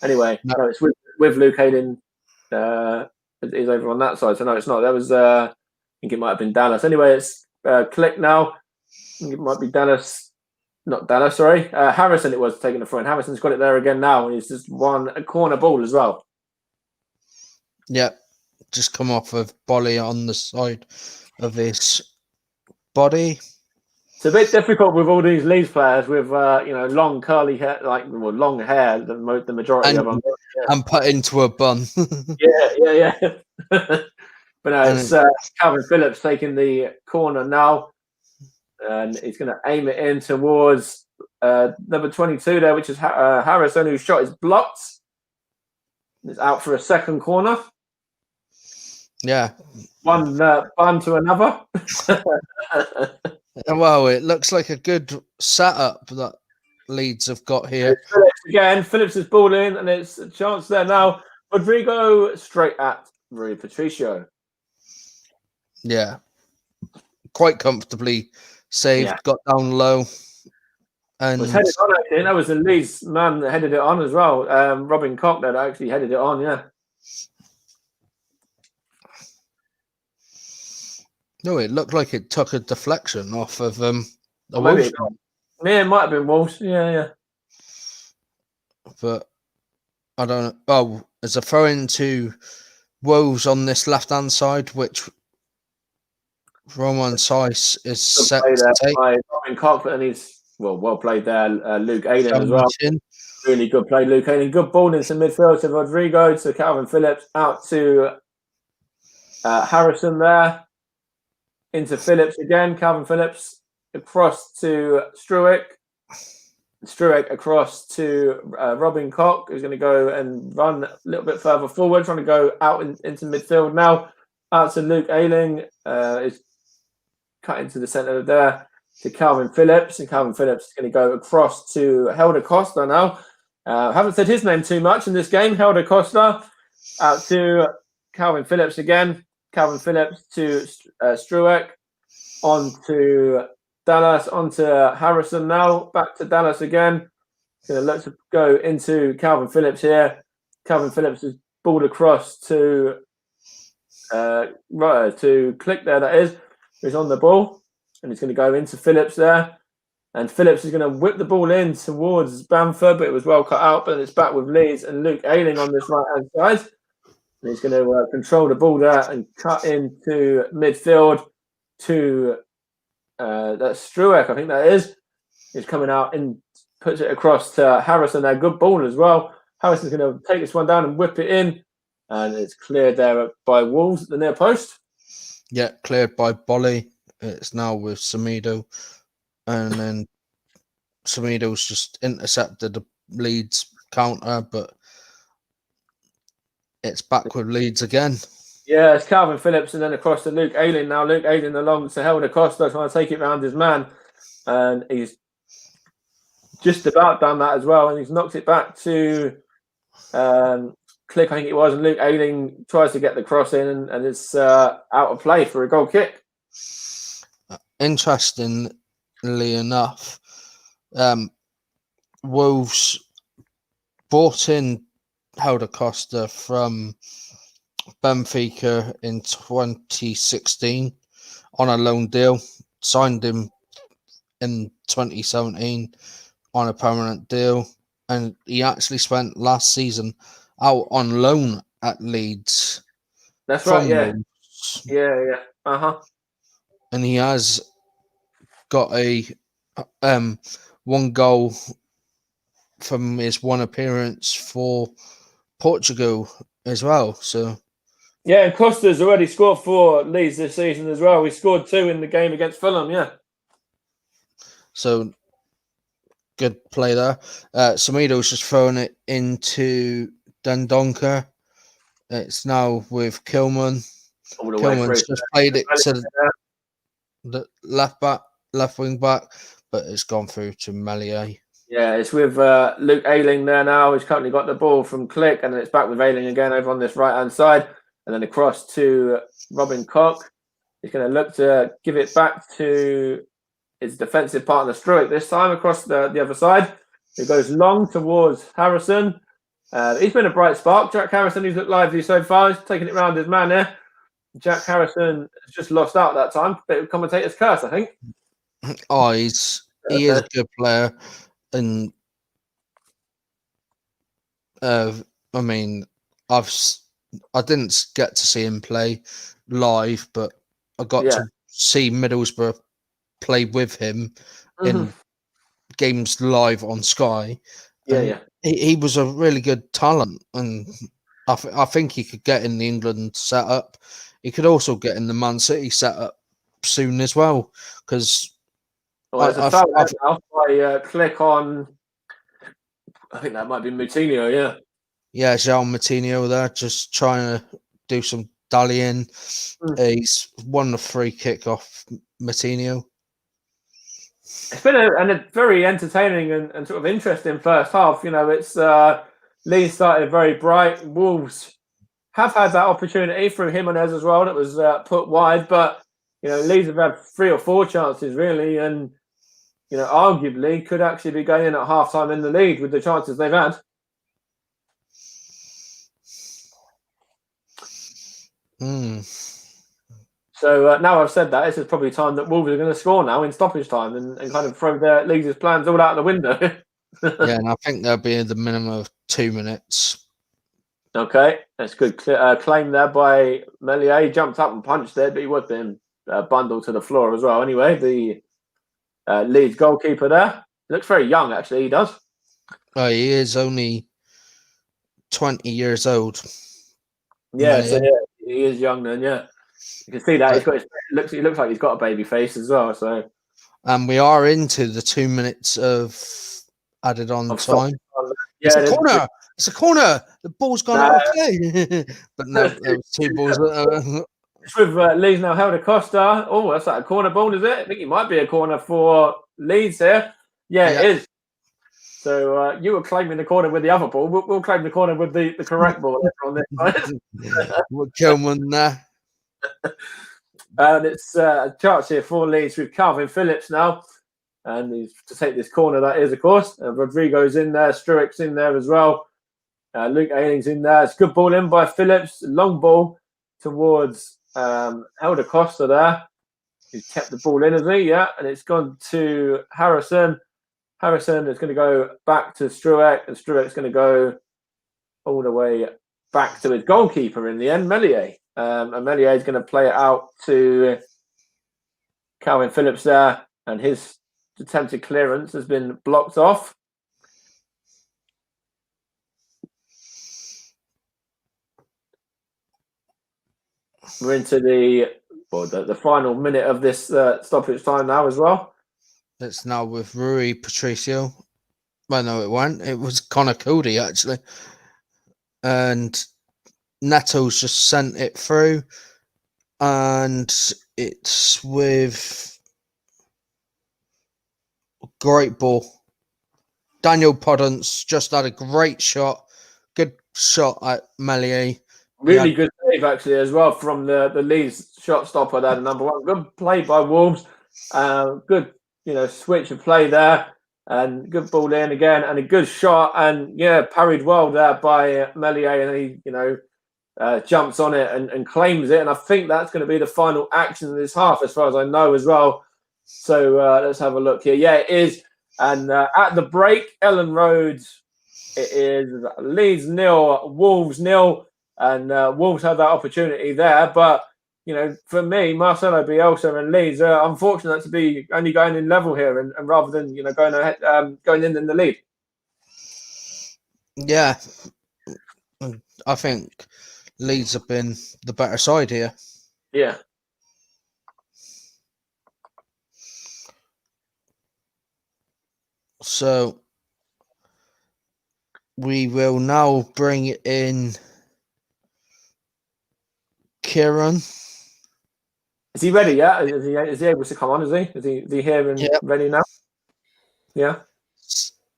B: anyway, no, it's with Luke Ayling. Is over on that side, so no, it's not. That was I think it might have been Dallas. Anyway, it's Click now. I think it might be Dallas, not Dallas. Sorry, Harrison. It was taking the front. Harrison's got it there again now, and he's just won a corner ball as well.
A: Yeah, just come off of Bolly on the side of his body.
B: It's a bit difficult with all these Leeds players with long curly hair, long hair. The majority of them,
A: and put into a bun.
B: yeah. But no, it's Calvin Phillips taking the corner now, and he's going to aim it in towards number 22 there, which is Harrison, whose shot is blocked. It's out for a second corner.
A: Yeah.
B: One bun to another.
A: Well, it looks like a good setup that Leeds have got here.
B: Phillips again. Phillips is ball in, and it's a chance there now. Rodrigo straight at Rui Patricio.
A: Yeah. Quite comfortably saved, got down low. And
B: was headed on, actually. That was the Leeds man that headed it on as well. Robin Koch that actually headed it on, yeah.
A: No, it looked like it took a deflection off of the
B: Wolves. Yeah, it might have been Wolves. Yeah.
A: But I don't know. Oh, there's a throw into Wolves on this left-hand side, which Roman Saiss is set to take.
B: Robin Koch, and he's well played there. Luke Ayling as well. Really good play, Luke Ayling. Good ball into midfield to Rodrigo, to Calvin Phillips, out to Harrison there. Into Phillips again. Calvin Phillips across to Struick. Struick across to Robin Koch, who's going to go and run a little bit further forward, trying to go out into midfield now. Out to Luke Ayling. Is cut into the centre there to Calvin Phillips. And Calvin Phillips is going to go across to Helder Costa now. Haven't said his name too much in this game. Helder Costa out to Calvin Phillips again. Calvin Phillips to Struick, on to Dallas, on to Harrison now, back to Dallas again. Going to look to go into Calvin Phillips here. Calvin Phillips is balled across to Click there, that is. He's on the ball, and he's going to go into Phillips there. And Phillips is going to whip the ball in towards Bamford, but it was well cut out. But it's back with Leeds and Luke Ayling on this right-hand side. And he's going to control the ball there and cut into midfield to that's Struick, I think that is. He's coming out and puts it across to Harrison there. Good ball as well. Harrison's going to take this one down and whip it in. And it's cleared there by Wolves at the near post.
A: Yeah, cleared by Bolly. It's now with Semedo. And then Semedo's just intercepted the Leeds counter, but it's back with Leeds again.
B: Yeah, it's Calvin Phillips and then across to Luke Ayling. Now Luke Ayling along to Helder Costa trying to take it round his man. And he's just about done that as well. And he's knocked it back to Click, I think it was. And Luke Ayling tries to get the cross in and it's out of play for a goal kick.
A: Interestingly enough, Wolves brought in Helder Costa from Benfica in 2016 on a loan deal, signed him in 2017 on a permanent deal, and he actually spent last season out on loan at Leeds.
B: That's right. Yeah.
A: Wolves.
B: Yeah.
A: And he has got a 1 goal from his 1 appearance for Portugal as well. So
B: yeah, and Costa's already scored for Leeds this season as well. We scored 2 in the game against Fulham. Yeah.
A: So good play there. Semedo's just throwing it into Dendoncker. It's now with Kilman.
B: All the way through.
A: Kilman's just played it to the left wing back, but it's gone through to Melier.
B: Yeah, it's with Luke Ayling there now. He's currently got the ball from Click, and then it's back with Ayling again over on this right-hand side, and then across to Robin Koch. He's going to look to give it back to his defensive partner Struick this time across the other side. It goes long towards Harrison. He's been a bright spark. Jack Harrison, he's looked lively so far. He's taking it round his man there. Jack Harrison has just lost out that time. Bit of commentator's curse, I think.
A: Oh, he is a good player. And I mean, I didn't get to see him play live, but I got to see Middlesbrough play with him in games live on Sky. He was a really good talent, and I think he could get in the England setup. He could also get in the Man City setup soon as well, because
B: there's a foul now by Click on. I think that might be Moutinho.
A: Yeah, João Moutinho there, just trying to do some dallying. He's won the free kick off Moutinho.
B: It's been a very entertaining and sort of interesting first half. You know, it's Leeds started very bright. Wolves have had that opportunity through Jimenez as well that was put wide, but you know, Leeds have had 3 or 4 chances really, and you know, arguably could actually be going in at half-time in the lead with the chances they've had. So now I've said that, this is probably time that Wolves are going to score now in stoppage time and kind of throw their Leeds' plans all out the window.
A: Yeah, and I think there'll be the minimum of 2 minutes.
B: Okay, that's good claim there by Melier. He jumped up and punched there, but he was being bundled to the floor as well. Anyway, the Leeds goalkeeper there looks very young, actually. He does.
A: Oh, he is only 20 years old.
B: Yeah, so he is young then. Yeah, you can see that he's got. He looks like he's got a baby face as well. So,
A: and we are into the 2 minutes of added on time. Yeah, it's a corner. It's a corner. The ball's gone out of play. But no, there was 2 balls.
B: It's with Leeds now. Helder Costa. Oh, that's like a corner ball, is it? I think it might be a corner for Leeds here. Yeah, it is. So you were claiming the corner with the other ball. We'll claim the corner with the correct ball on this side.
A: We'll kill one there.
B: And it's a chance here for Leeds with Calvin Phillips now. And he's to take this corner, that is, of course. Rodrigo's in there. Struick's in there as well. Luke Ayling's in there. It's a good ball in by Phillips. Long ball towards Helder Costa there. He's kept the ball in, hasn't he? Yeah. And it's gone to Harrison. Harrison is going to go back to Struick. And Struick's going to go all the way back to his goalkeeper in the end, Melier. And Melier is going to play it out to Calvin Phillips there. And his attempted clearance has been blocked off. We're into the final minute of this stoppage time now as well.
A: It's now with Rui Patricio. Well, no, it wasn't. It was Connor Cody, actually. And Neto's just sent it through. And it's with great ball. Daniel Podence just had a great shot. Good shot at Melier.
B: Really good save, actually, as well, from the Leeds shot stopper there, the number 1. Good play by Wolves. Good, switch of play there. And good ball in again. And a good shot. And, parried well there by Melier. And he, jumps on it and claims it. And I think that's going to be the final action of this half, as far as I know as well. So let's have a look here. Yeah, it is. And at the break, Ellen Road, it is Leeds 0, Wolves 0. And Wolves had that opportunity there. But, for me, Marcelo Bielsa and Leeds are unfortunate to be only going in level here and rather than, going ahead, going in the lead.
A: Yeah. I think Leeds have been the better side here.
B: Yeah.
A: So we will now bring in Kieran.
B: Is he ready yet? Is he able to come on? Is he? Is he here and ready now? Yeah.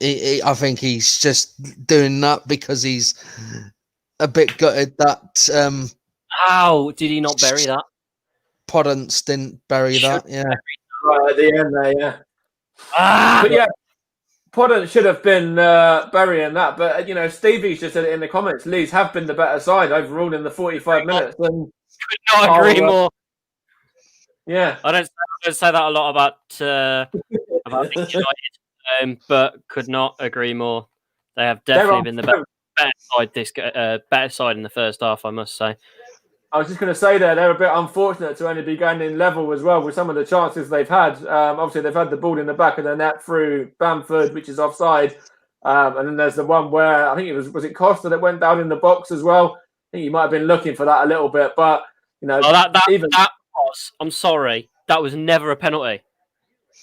A: I think he's just doing that because he's a bit gutted that.
C: How did he not bury that?
A: Podence didn't bury that. Yeah.
B: Right at the end there. Yeah.
C: But
B: yeah. Podence should have been burying that, but Stevie's just said it in the comments. Leeds have been the better side overall in the 45 minutes. And
C: could not agree more.
B: Yeah,
C: I don't say that a lot about Leeds United, but could not agree more. They have definitely been the better side in the first half, I must say.
B: I was just going to say they're a bit unfortunate to only be going in level as well with some of the chances they've had. Obviously, they've had the ball in the back of the net through Bamford, which is offside. And then there's the one where I think was it Costa that went down in the box as well. I think you might have been looking for that a little bit, but
C: that was. I'm sorry, that was never a penalty.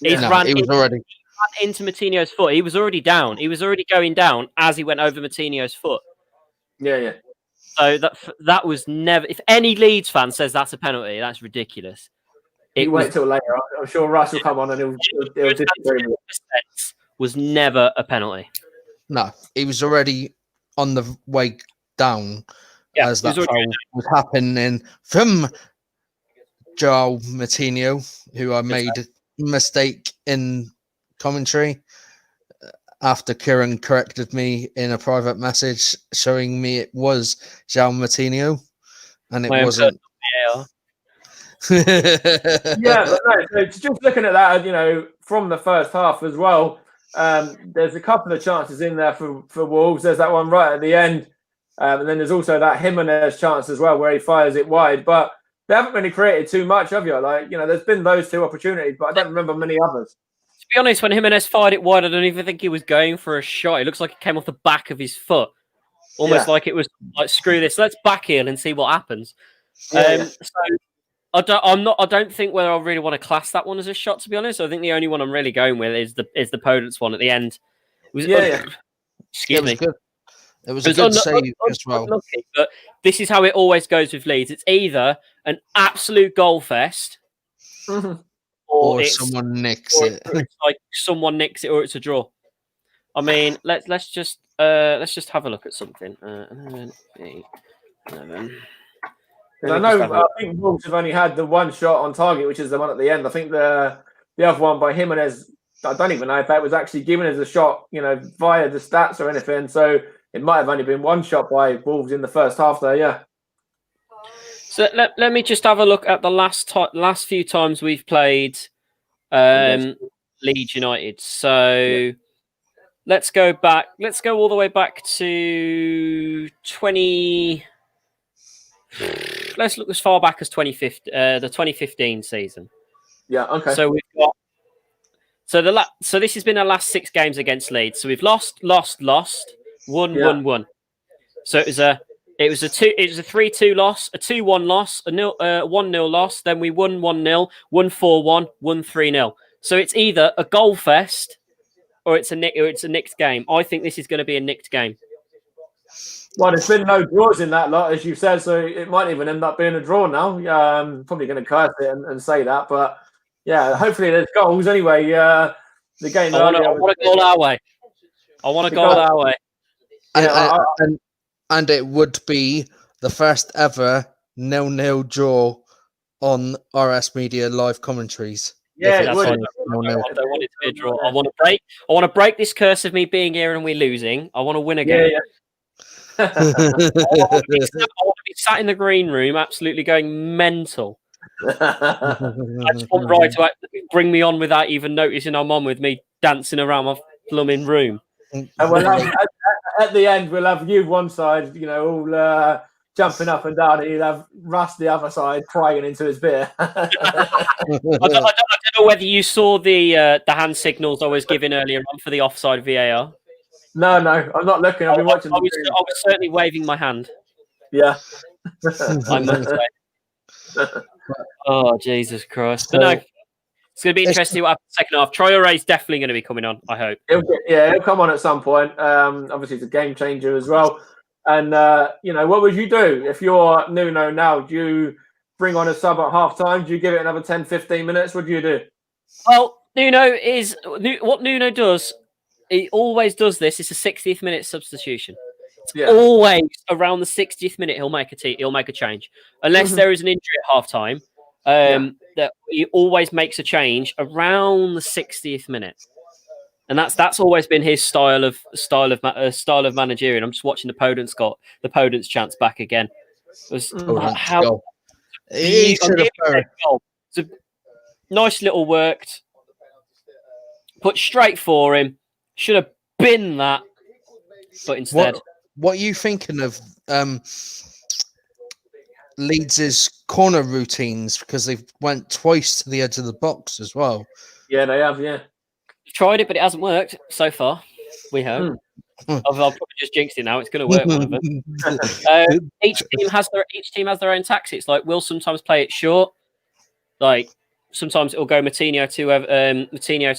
A: He ran
C: into Moutinho's foot. He was already down. He was already going down as he went over Moutinho's foot.
B: Yeah.
C: So that was never. If any Leeds fan says that's a penalty, that's ridiculous.
B: Wait till later. I'm sure Russ will come on and he'll disagree with
C: it. Was never a penalty.
A: No, he was already on the way down as that foul was happening from João Moutinho, who I made a mistake in commentary after Kieran corrected me in a private message showing me it was João Moutinho and it wasn't.
B: Yeah, but no, so just looking at that, from the first half as well, there's a couple of chances in there for Wolves. There's that one right at the end. And then there's also that Jimenez chance as well where he fires it wide. But they haven't really created too much, have you? There's been those two opportunities, but I don't remember many others.
C: To be honest, when Jimenez fired it wide, I don't even think he was going for a shot. It looks like it came off the back of his foot. Almost like it was like, screw this, let's backheel and see what happens. So I don't think whether I really want to class that one as a shot, to be honest. I think the only one I'm really going with is the Podence one at the end. Excuse me.
A: Good. It was a good save as well.
C: Unlucky, but this is how it always goes with Leeds. It's either an absolute goal fest,
A: or someone nicks it.
C: It's like someone nicks it, or it's a draw. I mean, let's just have a look at something. 11.
B: I think Wolves have only had the one shot on target, which is the one at the end. I think the other one by Jimenez, I don't even know if that was actually given as a shot, via the stats or anything. So it might have only been one shot by Wolves in the first half there, yeah.
C: So let me just have a look at the last few times we've played Leeds United. So let's go back. Let's go all the way back to 20. Let's look as far back as 2015, the 2015 season.
B: Yeah. Okay.
C: So we've got. So this has been our last 6 games against Leeds. So we've lost, won. So it was a 3-2 loss, a 2-1 loss, a 1-0 loss. Then we won 1-0, won 4-1, won 3-0. So it's either a goal fest or it's a nicked game. I think this is going to be a nicked game.
B: Well, there's been no draws in that lot, as you said, so it might even end up being a draw now. Probably going to curse it and say that, but yeah, hopefully there's goals anyway. The game.
C: I want to go our way. I want to go our way.
A: And it would be the first ever 0-0 draw on RS Media live commentaries.
B: Yeah,
C: I don't want it to be a draw. I want to break this curse of me being here and we losing. I want to win again.
B: Yeah.
C: I want to be sat in the green room, absolutely going mental I just want Rye to bring me on without even noticing I'm on with me dancing around my blooming room.
B: And we'll have, at the end, we'll have you one side, all jumping up and down, and you'll have Russ the other side crying into his beer.
C: I don't know whether you saw the hand signals I was giving earlier on for the offside VAR.
B: No, I'm not looking. I've been watching.
C: I was certainly waving my hand.
B: Yeah.
C: I must say. Oh, Jesus Christ. But no, it's going to be interesting what happens in the second half. Traore is definitely going to be coming on, I hope.
B: He'll come on at some point. Obviously, it's a game changer as well. And, what would you do if you're Nuno now? Do you bring on a sub at half time? Do you give it another 10, 15 minutes? What do you do?
C: Well, what Nuno does, he always does this. It's a 60th minute substitution. Always around the 60th minute, he'll make a change, unless there is an injury at half time. That he always makes a change around the 60th minute, and that's always been his style of managerial. I'm just watching the Podence chants back again. It was how it's a nice little worked, put straight for him. Should have been that, but instead.
A: What are you thinking of Leeds' corner routines? Because they've went twice to the edge of the box as well.
B: Yeah, they have. Yeah,
C: tried it, but it hasn't worked so far. We hope. I'll probably just jinxed it now. It's going to work. One of them. Each team has their own tactics. Like we'll sometimes play it short. Like sometimes it'll go Matinho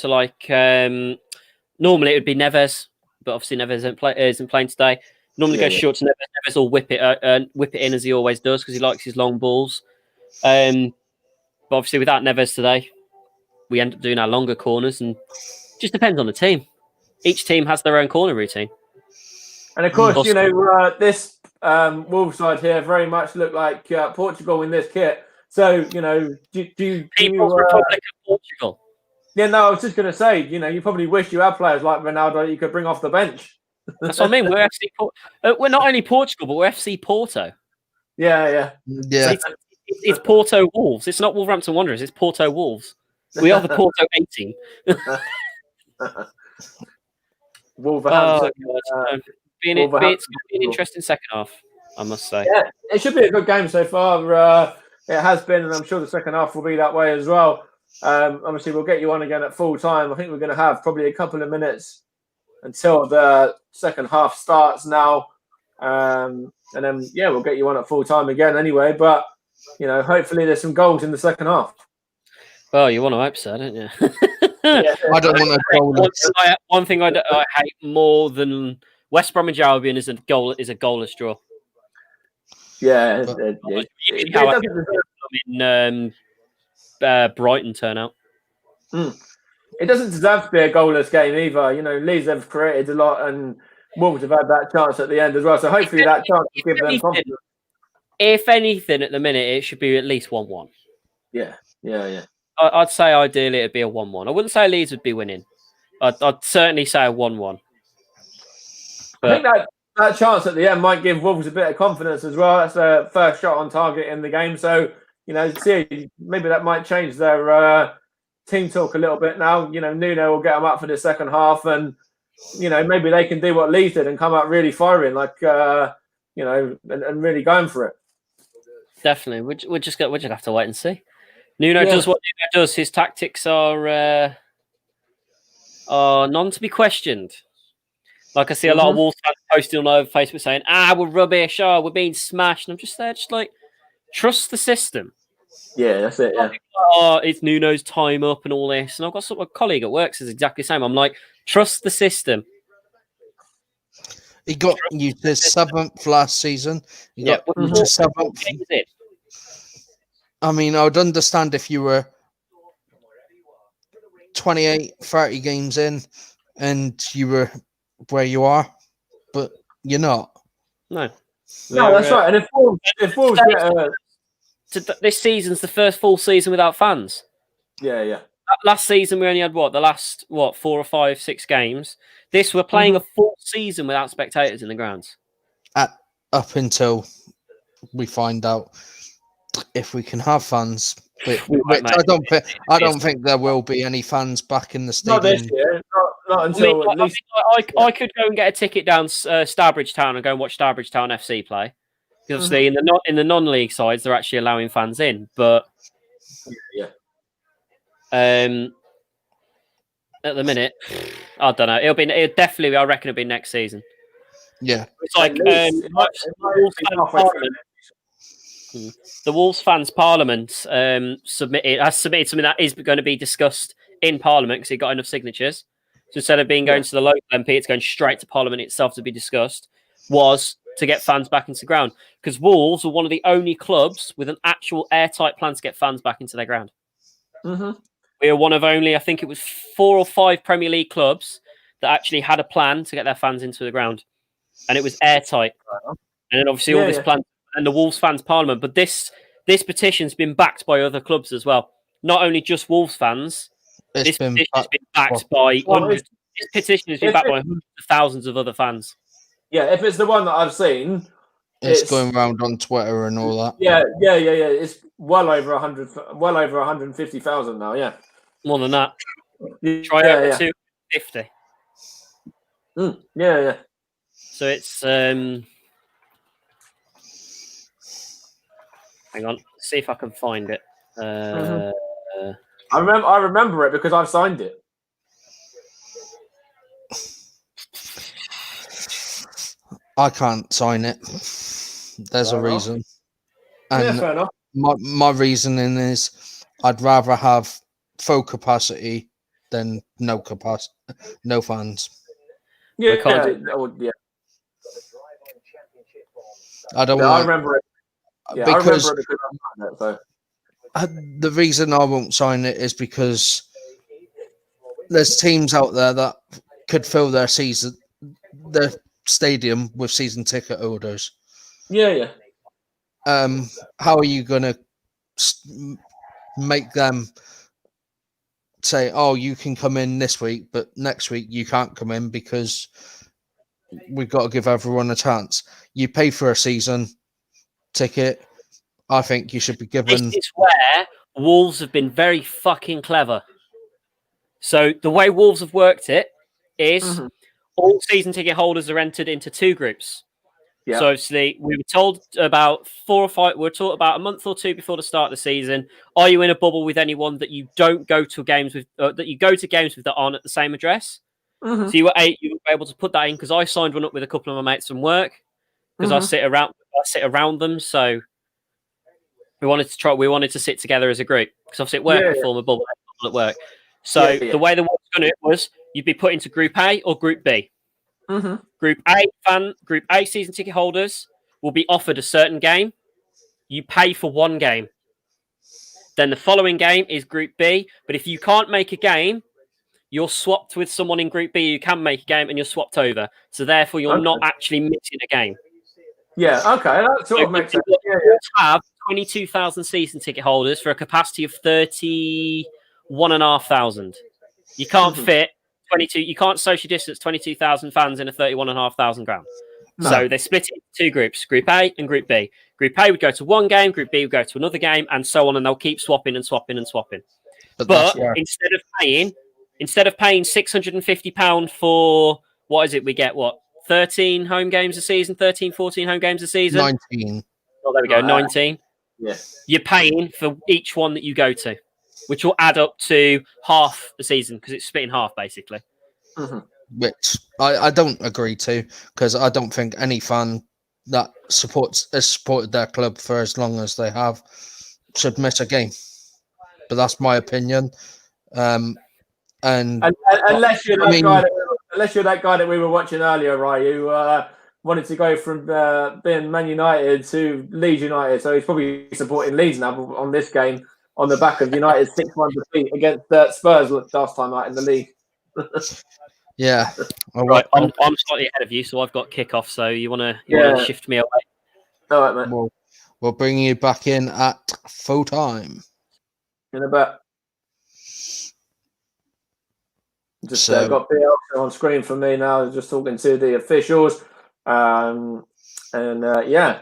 C: to like. Normally it would be Neves, but obviously Neves isn't playing today. Normally goes short to Neves. Neves will whip it in as he always does because he likes his long balls. But obviously without Neves today, we end up doing our longer corners, and just depends on the team. Each team has their own corner routine. And
B: of course, this Wolves side here very much look like Portugal in this kit. So, do
C: People's Republic of Portugal.
B: Yeah, no, I was just going to say, you probably wish you had players like Ronaldo you could bring off the bench.
C: That's what I mean. We're not only Portugal, but we're FC Porto.
B: Yeah.
C: It's Porto Wolves. It's not Wolverhampton Wanderers. It's Porto Wolves. We are the Porto 18.
B: Wolverhampton.
C: It's going to be an interesting second half, I must say.
B: Yeah, it should be a good game so far. It has been, and I'm sure the second half will be that way as well. Obviously, we'll get you on again at full time. I think we're going to have probably a couple of minutes until the second half starts now. And then, we'll get you on at full time again anyway. But, hopefully there's some goals in the second half.
C: Well, you want to hope so, don't you?
A: I don't want to goal.
C: One thing I hate more than West Bromwich Albion is a goalless draw.
B: Yeah.
C: Brighton turnout.
B: It doesn't deserve to be a goalless game either. Leeds have created a lot, and Wolves have had that chance at the end as well. So hopefully that chance will give them confidence.
C: If anything, at the minute, it should be at least 1-1.
B: Yeah.
C: I'd say ideally it'd be a 1-1. I wouldn't say Leeds would be winning. I'd certainly say a 1-1.
B: I think that chance at the end might give Wolves a bit of confidence as well. That's their first shot on target in the game. So, see, maybe that might change their team talk a little bit now. Nuno will get them up for the second half, and maybe they can do what Leeds did and come out really firing, and really going for it.
C: Definitely, we'll just have to wait and see. Nuno does what Nuno does. His tactics are none to be questioned. Like I see a lot of Wolves fans posting all over Facebook saying, we're rubbish, we're being smashed. And I'm just there, just like, trust the system.
B: Yeah, that's it, yeah.
C: It's Nuno's time up and all this. And I've got a colleague at work says exactly the same. I'm like, trust the system.
A: He got you to 7th last season. He got you to 7th. I mean, I would understand if you were 28, 30 games in and you were where you are, but you're not.
B: No, that's right. And if Wolves
C: this season's the first full season without fans.
B: Yeah.
C: Last season we only had the last 4 or 5, 6 games. This we're playing a full season without spectators in the grounds.
A: Up until we find out if we can have fans. Which
C: mate.
A: I don't think there will be any fans back in the
B: Not this
A: stadium.
B: year. Not until at least.
C: I could go and get a ticket down Starbridge Town and go and watch Starbridge Town FC play. Because obviously in the non-league sides they're actually allowing fans in, but
B: Yeah.
C: At the minute, I don't know. It'll definitely. I reckon it'll be next season.
A: Yeah,
C: It's like the Wolves fans Parliament has submitted something that is going to be discussed in Parliament because it got enough signatures. So instead of going to the local MP, it's going straight to Parliament itself to be discussed. Was to get fans back into the ground because Wolves were one of the only clubs with an actual airtight plan to get fans back into their ground. We are one of only, I think it was 4 or 5 Premier League clubs that actually had a plan to get their fans into the ground, and it was airtight. And then obviously all this plan and the Wolves fans Parliament, but this petition's been backed by other clubs as well. Not only just Wolves fans. This petition has been backed by hundreds. This petition has been backed by hundreds of thousands of other fans.
B: Yeah, if it's the one that I've seen,
A: it's going around on Twitter and all that.
B: Yeah. It's well over 150,000 now. Yeah,
C: more than that. Try over 250.
B: Yeah.
C: So it's hang on, see if I can find it.
B: I remember it because I've signed it.
A: I can't sign it. There's a reason. And
B: fair enough.
A: My reasoning is I'd rather have full capacity than no fans.
B: Yeah.
A: I don't want.
B: I remember it. Yeah,
A: because
B: I remember it because I signed it. So
A: the reason I won't sign it is because there's teams out there that could fill their stadium with season ticket holders.
B: Yeah.
A: How are you going to make them say, "Oh, you can come in this week, but next week you can't come in because we've got to give everyone a chance"? You pay for a season ticket. I think you should be given.
C: This is where Wolves have been very fucking clever. So the way Wolves have worked it is all season ticket holders are entered into 2 groups. Yeah. So obviously we were told about 4 or 5. We were taught about a month or 2 before the start of the season. Are you in a bubble with anyone that you don't go to games with? That you go to games with that aren't at the same address? So you were able to put that in because I signed one up with a couple of my mates from work because I sit around them. So we wanted to sit together as a group because obviously at work we form a bubble at work. So the way the Wolves done it was you'd be put into Group A or Group B. Group A season ticket holders will be offered a certain game. You pay for one game. Then the following game is Group B. But if you can't make a game, you're swapped with someone in Group B who can make a game, and you're swapped over. So therefore, you're not actually missing a game.
B: Yeah. Okay. That sort of makes sense.
C: You have 22,000 season ticket holders for a capacity of 31,500. You can't fit 22. You can't social distance 22,000 fans in a 31,500 ground. No. So they split it into 2 groups: Group A and Group B. Group A would go to one game, Group B would go to another game, and so on, and they'll keep swapping and swapping and swapping. But instead of paying £650 for what is it? We get 13 home games a season, 13, 14 home games a season.
A: 19.
C: Oh, there we go, 19.
B: Yeah.
C: You're paying for each one that you go to, which will add up to half the season because it's split in half, basically.
A: Which I don't agree to, because I don't think any fan that has supported their club for as long as they have should miss a game. But that's my opinion. And
B: unless you're that guy that we were watching earlier, right? Who wanted to go from being Man United to Leeds United, so he's probably supporting Leeds now on this game on the back of United's 6-1 defeat against Spurs last time out in the league.
A: Yeah.
C: Right, I'm slightly ahead of you, so I've got kickoff. So you want to shift me away?
B: All right, mate.
A: We'll bring you back in at full time.
B: In a bit. Just got PL on screen for me now. Just talking to the officials, yeah.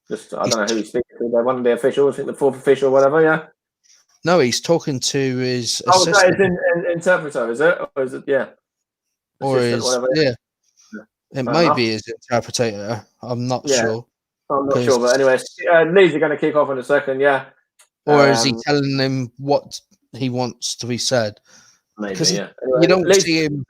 B: Just I don't know who he's speaking to. One of the officials, I think the fourth official, or whatever. Yeah.
A: No, he's talking to his
B: Oh,
A: assistant.
B: that is interpreter, is it? Or is it? Yeah.
A: Or
B: Assistant,
A: his,
B: whatever.
A: yeah. It
B: Fair
A: may
B: enough.
A: be his interpreter. I'm not
B: Yeah.
A: sure.
B: I'm not sure, but anyway, Leeds are going to kick off in a second. Yeah.
A: Or is he telling him what he wants to be said?
B: Maybe,
A: Because
B: yeah. Anyway,
A: you don't see him.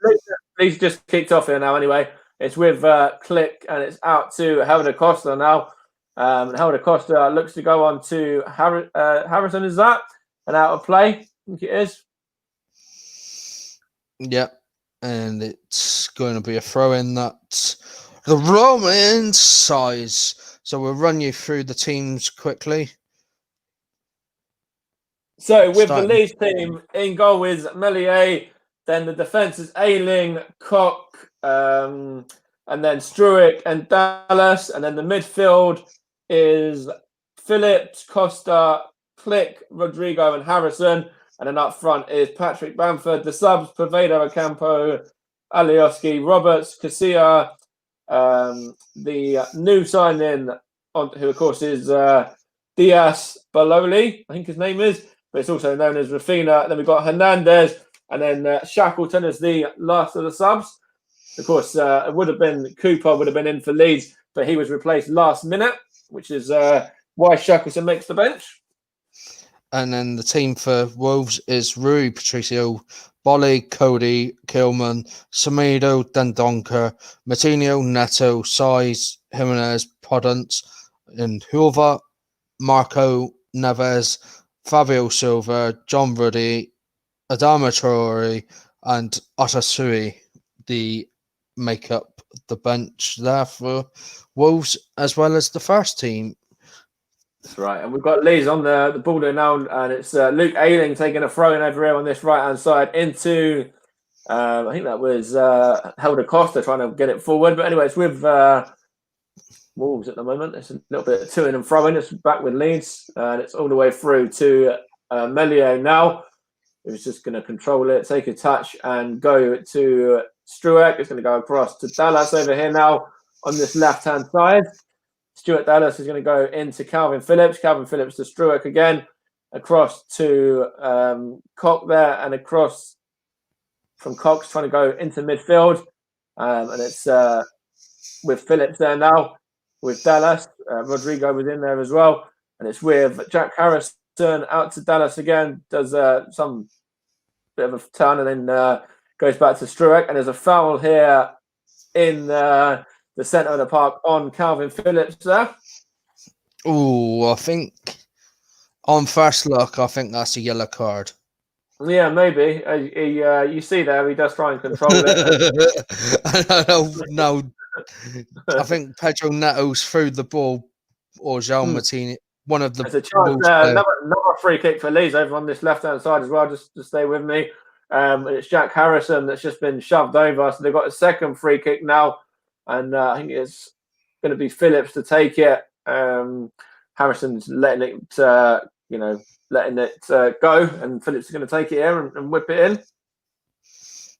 B: Leeds just kicked off here now. Anyway, it's with Click, and it's out to Helder Costa now. Helder Costa looks to go on to Harrison. Is that an out of play? I think it is.
A: Yeah, and it's going to be a throw in that the Roman size. So we'll run you through the teams quickly.
B: So with the Leeds team, in goal is Melier, then the defence is Ayling, Koch, and then Struick and Dallas, and then the midfield is Phillips, Costa, Click, Rodrigo and Harrison, and then up front is Patrick Bamford, the subs, Poveda, Ocampo, Alioski, Roberts, Casilla, the new signing, who of course is Diaz Baloli, I think his name is, but it's also known as Rafina. Then we've got Hernandez, and then Shackleton as the last of the subs. Of course, it would have been Cooper would have been in for Leeds, but he was replaced last minute, which is why Shackleton makes the bench.
A: And then the team for Wolves is Rui Patricio, Bolly, Cody, Kilman, Semedo, Dendonker, Martino, Neto, Size, Jimenez, Podence, and Hulva, Marco Neves, Fabio Silva, John Ruddy, Adama Traore, and Otasui, the make up the bench there for Wolves, as well as the first team.
B: That's right, and we've got Leeds on the border now, and it's Luke Ayling taking a throw in over here on this right-hand side into, I think that was Helder Costa trying to get it forward. But anyway, it's with Wolves at the moment. It's a little bit of to-in and throw-in. It's back with Leeds, and it's all the way through to Melier now, who's just going to control it, take a touch, and go to Struick. It's going to go across to Dallas over here now on this left-hand side. Stuart Dallas is going to go into Calvin Phillips. Calvin Phillips to Struick again, across to Koch there, and across from Cox trying to go into midfield. And it's with Phillips there now, with Dallas. Rodrigo was in there as well. And it's with Jack Harrison out to Dallas again, does some bit of a turn and then goes back to Struick. And there's a foul here in the centre of the park on Calvin Phillips there.
A: Oh, I think on first look, I think that's a yellow card.
B: Yeah, maybe. You see there, he does try and control it.
A: No, I think Pedro Neto's threw the ball, or João Martini, one of the.
B: There's a chance another free kick for Leeds over on this left-hand side as well, just to stay with me. It's Jack Harrison that's just been shoved over, so they've got a second free kick now. And I think it's going to be Phillips to take it. Harrison's letting it, letting it go, and Phillips is going to take it here and whip it in.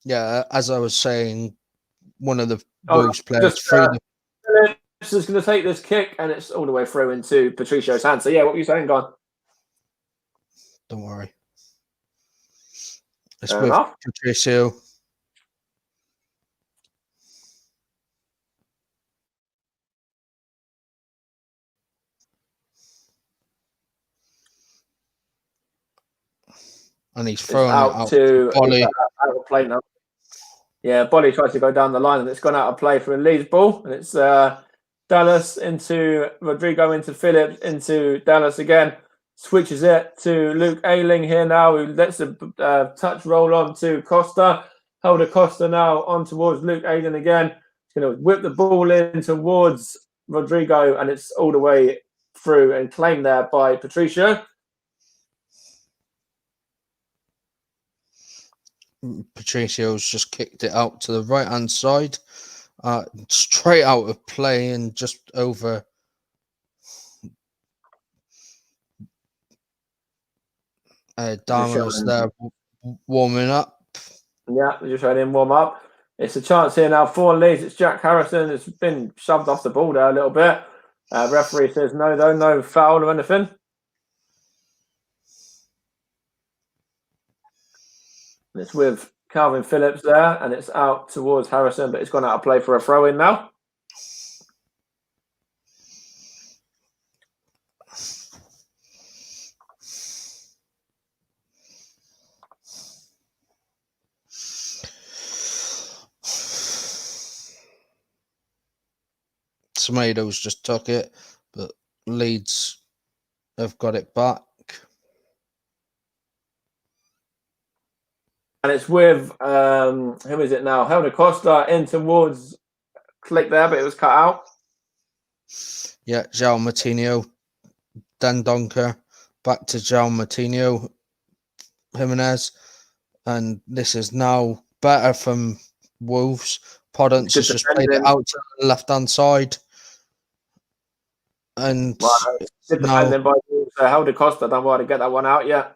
A: Yeah, as I was saying, one of the Wolves players
B: Phillips is going to take this kick, and it's all the way through into Patricio's hand. So yeah, what were you saying, Gon?
A: Don't worry. It's with Patricio. And he's throwing out to Bolly.
B: Out of play now. Yeah, Bolly tries to go down the line, and it's gone out of play for a Leeds ball. And it's Dallas into Rodrigo, into Phillips, into Dallas again. Switches it to Luke Ayling here now, who lets a touch roll on to Costa. Helder Costa now on towards Luke Ayling again. He's going to whip the ball in towards Rodrigo, and it's all the way through and claimed there by Patricio.
A: Patricio's just kicked it out to the right-hand side, straight out of play and just over. Dama's there warming up.
B: Yeah, we just heard him warm up. It's a chance here now for Leeds. It's Jack Harrison. It's been shoved off the ball there a little bit. Referee says no, though, no foul or anything. And it's with Calvin Phillips there, and it's out towards Harrison, but it's gone out of play for a throw-in now.
A: Tomatoes just took it, but Leeds have got it back.
B: And it's with, who is it now? Helder Costa in towards Click there, but it was cut out.
A: Yeah, João Martinho, Dendoncker, back to João Martinho, Jimenez, and this is now better from Wolves. Podence has just played it out to the left-hand side. And
B: good defending by Wolves. Helder Costa, don't worry to get that one out yet.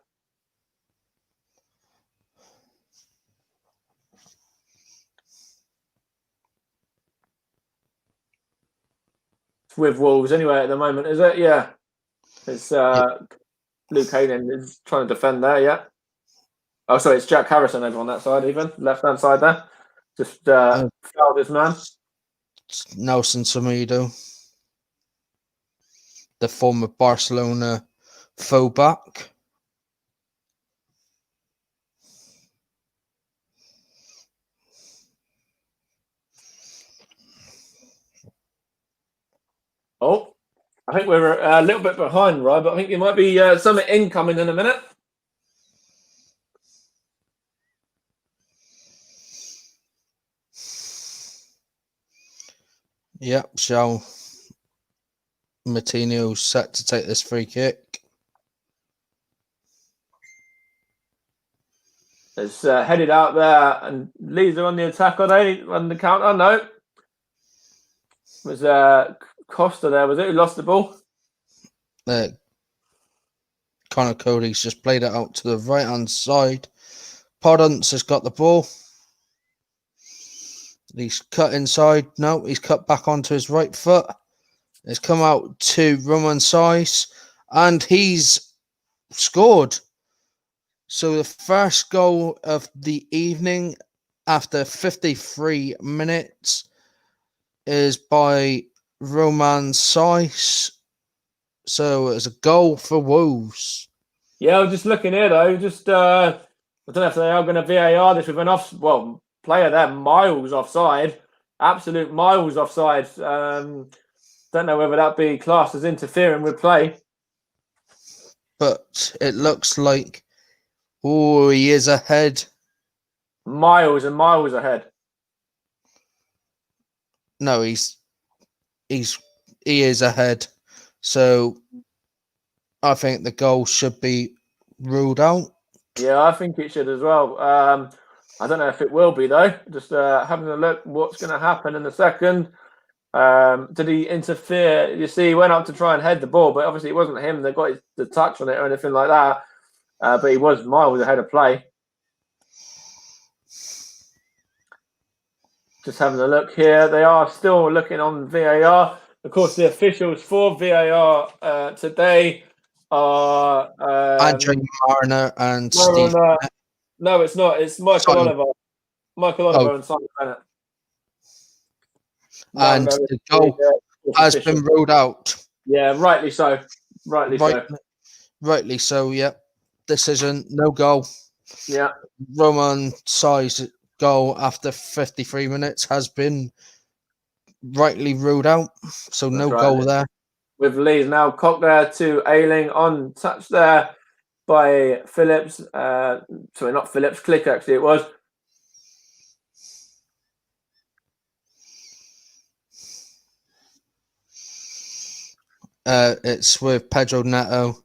B: With Wolves anyway at the moment, is it? Yeah. It's Luke Hayden is trying to defend there, yeah. Oh, sorry, it's Jack Harrison over on that side, even left-hand side there. Just fouled his man.
A: Nelson Semedo, the former Barcelona fullback.
B: Oh, I think we're a little bit behind, right? But I think there might be something incoming in a minute.
A: Yep, João Martinho set to take this free kick.
B: It's headed out there, and Leeds are on the attack, are they? On the counter? No. It was Costa there, was it, who lost the ball?
A: Connor Cody's just played it out to the right-hand side. Podence has got the ball. He's cut inside. No, he's cut back onto his right foot. It's come out to Roman Size, and he's scored. So the first goal of the evening after 53 minutes is by Roman Size. So it's a goal for Wolves.
B: Yeah, I was just looking here though. Just I don't know if they are going to VAR this with an player there miles offside, absolute miles offside. Don't know whether that be classed as interfering with play.
A: But it looks like, he is ahead.
B: Miles and miles ahead.
A: No, he is ahead. So I think the goal should be ruled out.
B: Yeah, I think it should as well. I don't know if it will be though. Just having a look what's going to happen in a second. Did he interfere? You see, he went up to try and head the ball, but obviously it wasn't him that got the touch on it or anything like that. But he was miles ahead of play. Just having a look here. They are still looking on VAR. Of course, the officials for VAR today are
A: Andre Mariner and Steve.
B: No, it's not. It's Michael Oliver. Michael Oliver and Simon Bennett.
A: And the goal has been ruled out.
B: Yeah, rightly so. Rightly
A: so, yeah. Decision, no goal.
B: Yeah.
A: Roman Size goal after 53 minutes has been rightly ruled out. So that's no goal there.
B: With Leeds now cocked there to Ayling on touch there by Phillips. Sorry, not Phillips, Click actually it was.
A: It's with Pedro Neto.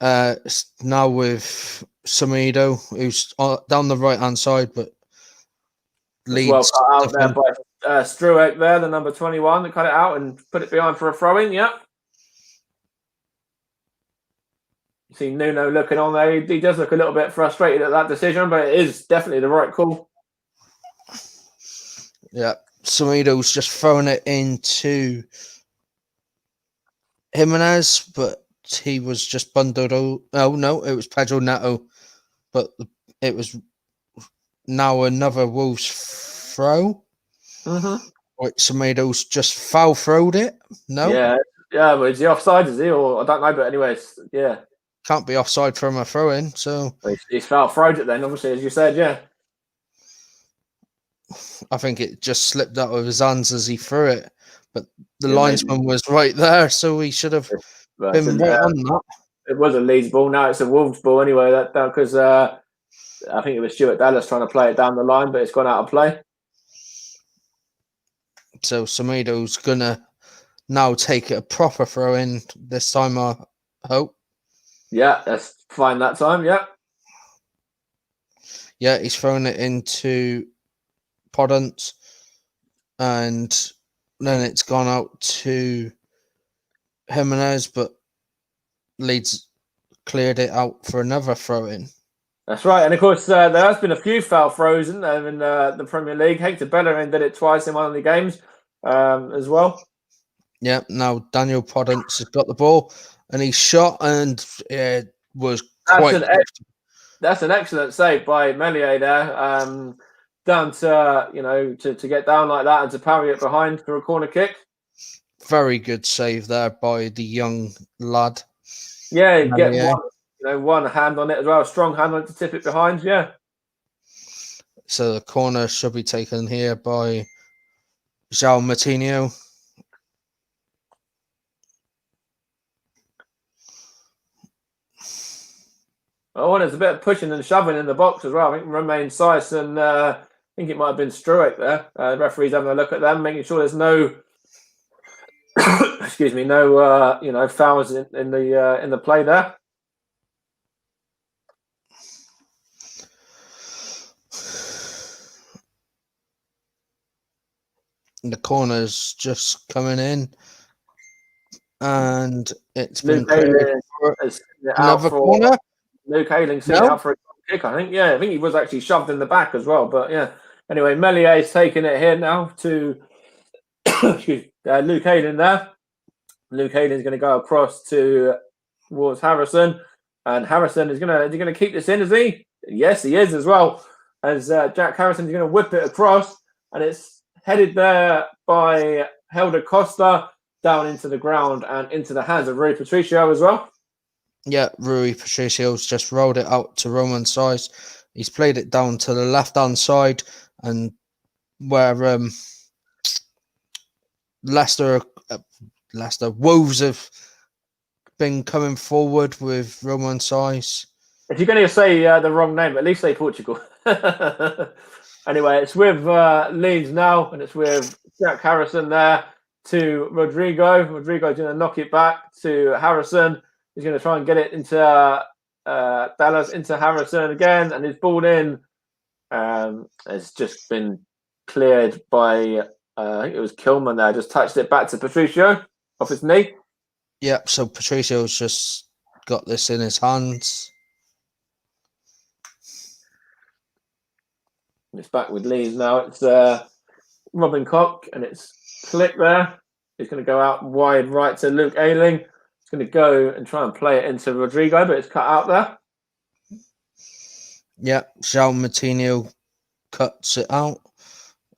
A: It's now with Semedo, who's down the right-hand side, but Leeds.
B: Well cut out there by Struek there, the number 21, that cut it out and put it behind for a throw-in, yeah. You see Nuno looking on there. He does look a little bit frustrated at that decision, but it is definitely the right call.
A: Yeah, Semedo's just throwing it into Jimenez, but he was just bundled. Oh no, it was Pedro Neto, but it was now another Wolves throw.
B: Mm-hmm.
A: Which Semedo's just foul throwed it. No,
B: Yeah, but is he offside? Is he, or I don't know? But anyways, yeah,
A: can't be offside from a throw in. So
B: he's foul throwed it then. Obviously, as you said, yeah.
A: I think it just slipped out of his hands as he threw it. But the
B: Yeah,
A: linesman was right there, so he should have been right on that.
B: It was a Leeds ball. Now it's a Wolves ball anyway. That because I think it was Stuart Dallas trying to play it down the line, but it's gone out of play.
A: So Semedo's gonna now take a proper throw in this time, I hope.
B: Yeah, that's fine that time. Yeah.
A: Yeah, he's thrown it into Podence, and then it's gone out to Jimenez, but Leeds cleared it out for another throw in.
B: That's right, and of course there has been a few foul throws in the Premier League. Hector Bellerin did it twice in one of the games as well.
A: Yeah, now Daniel Podence has got the ball and he shot, and it was quite.
B: That's an excellent save by Meslier there. Down to to get down like that and to parry it behind for a corner kick.
A: Very good save there by the young lad.
B: Yeah, get one hand on it as well, a strong hand on it to tip it behind. Yeah.
A: So the corner should be taken here by João Martinho.
B: Oh, and there's a bit of pushing and shoving in the box as well. I think Romain Saiss and I think it might have been Struick there. The referee's having a look at them, making sure there's no excuse me, no fouls in the play there.
A: The corner's just coming in, and it's
B: Luke
A: been cleared for another corner.
B: Luke Ayling sent it out for a kick, I think. Yeah, I think he was actually shoved in the back as well. But yeah, anyway, Mellier's taking it here now to Luke Ayling there. Luke Ayling's going to go across towards Harrison, and Harrison is going to keep this in, is he? Yes, he is as well. As Jack Harrison is going to whip it across, and it's headed there by Helder Costa down into the ground and into the hands of Rui Patricio as well.
A: Yeah, Rui Patricio's just rolled it out to Romain Saiss. He's played it down to the left-hand side, and where Leicester Wolves have been coming forward with Romain Saiss.
B: If you're going to say the wrong name, at least say Portugal. Anyway, it's with Leeds now, and it's with Jack Harrison there to Rodrigo. Rodrigo's going to knock it back to Harrison. He's going to try and get it into Dallas, into Harrison again, and his ball in has just been cleared by, I think it was Kilman there, just touched it back to Patricio off his knee.
A: Yep, so Patricio's just got this in his hands.
B: It's back with Leeds now. It's Robin Koch, and it's Click there. He's going to go out wide right to Luke Ayling. He's going to go and try and play it into Rodrigo, but it's cut out there.
A: Yeah, João Martinho cuts it out.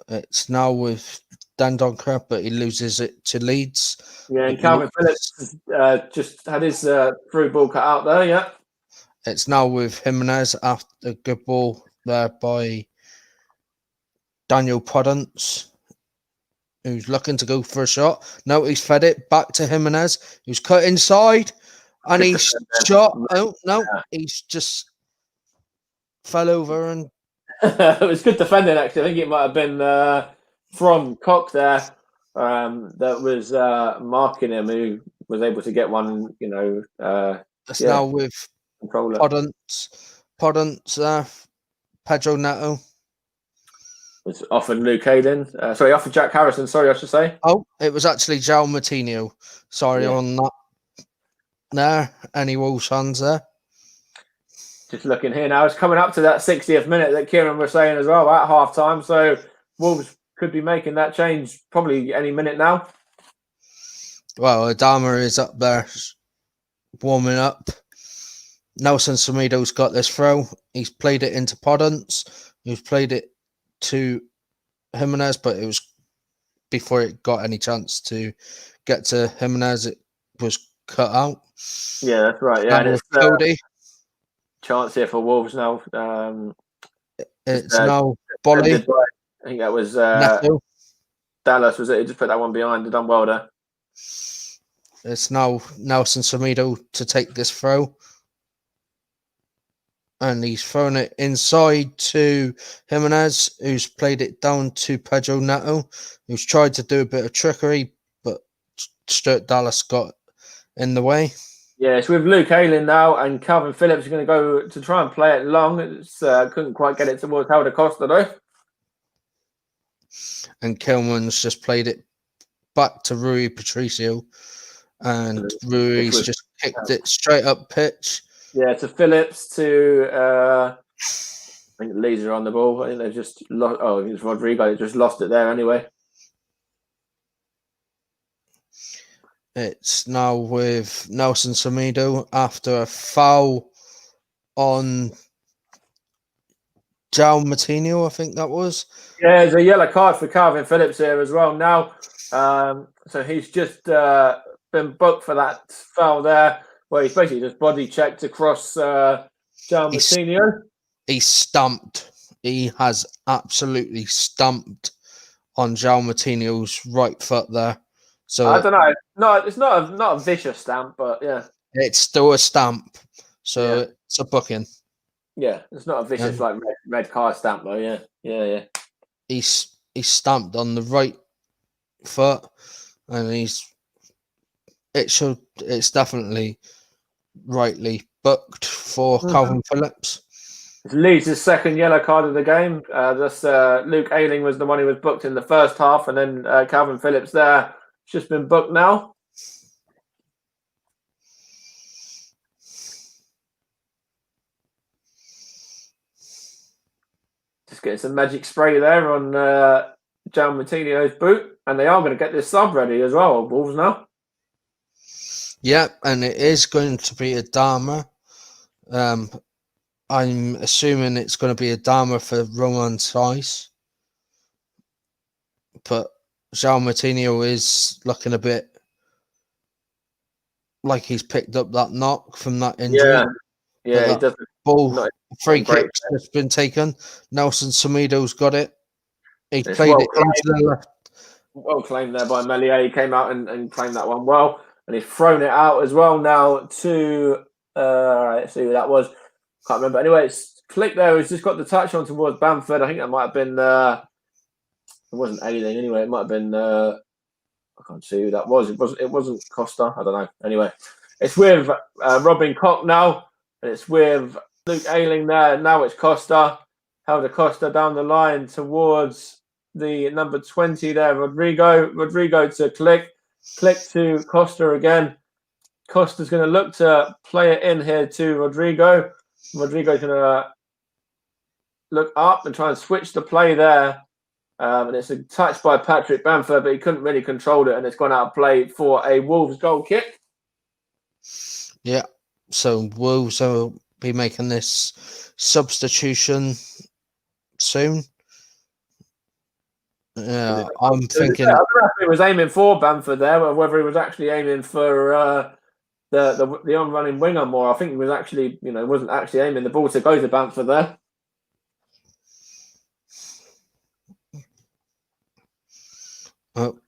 A: It's now with Dan Donker, but he loses it to Leeds.
B: Yeah, and Calvin Phillips just had his through ball cut out there, yeah.
A: It's now with Jimenez after a good ball there by Daniel Podence, who's looking to go for a shot. No, he's fed it back to Jimenez, who's cut inside, and he's shot. Oh, no, he's just fell over. And
B: it was good defending, actually. I think it might have been from Koch there that was marking him, who was able to get one,
A: That's now with Podence, Pedro Neto.
B: It's offered Luke Ayling. Offered Jack Harrison. Sorry, I should say.
A: Oh, it was actually João Martinho. Sorry on that. There, any Wolves fans there?
B: Just looking here now. It's coming up to that 60th minute that Kieran was saying as well at half time. So Wolves could be making that change probably any minute now.
A: Well, Adama is up there warming up. Nelson Semedo's got this throw. He's played it into Podence, who's played it to Jimenez, but it was before it got any chance to get to Jimenez, it was cut out.
B: Yeah, that's right. Yeah, and
A: Now
B: it's
A: Cody.
B: Chance here for Wolves now.
A: It's now Bolly.
B: I think that was
A: Neto.
B: Dallas, was it? He just put that one behind. He done well there.
A: It's now Nelson Semedo to take this throw. And he's thrown it inside to Jimenez, who's played it down to Pedro Neto, who's tried to do a bit of trickery, but Stuart Dallas got in the way.
B: Yeah, it's with Luke Ayling now, and Calvin Phillips is going to go to try and play it long. It's couldn't quite get it towards Helder Costa, though.
A: And Kilman's just played it back to Rui Patricio, and Rui's just kicked it straight up pitch.
B: Yeah, to Phillips, to I think Leeds are on the ball. I think they've just lost. Oh, it's Rodrigo. They just lost it there anyway.
A: It's now with Nelson Semedo after a foul on João Matinho, I think that was.
B: Yeah, there's a yellow card for Calvin Phillips here as well now. So he's just been booked for that foul there, where he's basically just body checked across João Matinho.
A: He stumped. He has absolutely stumped on João Matinho's right foot there. So
B: I don't know. No, it's not a vicious stamp, but yeah,
A: it's still a stamp. So
B: yeah.
A: It's a booking.
B: Yeah, it's not a vicious like red card stamp though. Yeah.
A: He's stamped on the right foot, and it's definitely rightly booked for Calvin Phillips.
B: It's Leeds' second yellow card of the game. Luke Ayling was the one who was booked in the first half, and then Calvin Phillips there. Just been booked now. Just getting some magic spray there on João Matinho's boot, and they are going to get this sub ready as well, Wolves now.
A: Yeah, and it is going to be a Dharma. I'm assuming it's going to be a Dharma for Roman size, but João Matinho is looking a bit like he's picked up that knock from that injury.
B: Yeah, he doesn't.
A: Ball free kick has been taken. Nelson Semedo's got it. He played it into the left.
B: Well claimed there by Melier. He came out and claimed that one well, and he's thrown it out as well now to. Let's see who that was. Can't remember. Anyway, it's Click there. He's just got the touch on towards Bamford. I think that might have been. It wasn't Ayling anyway. It might have been. I can't see who that was. It wasn't Costa. I don't know. Anyway, it's with Robin Koch now, and it's with Luke Ayling there. Now it's Costa. Helder Costa down the line towards the number 20 there. Rodrigo to Click to Costa again. Costa's going to look to play it in here to Rodrigo. Rodrigo's going to look up and try and switch the play there. And it's a touch by Patrick Bamford, but he couldn't really control it, and it's gone out of play for a Wolves goal kick.
A: Yeah, so Wolves will be making this substitution soon. Yeah, I'm thinking.
B: I don't know if he was aiming for Bamford there, or whether he was actually aiming for the on-running winger more. I think he was actually, wasn't actually aiming the ball to go to Bamford there.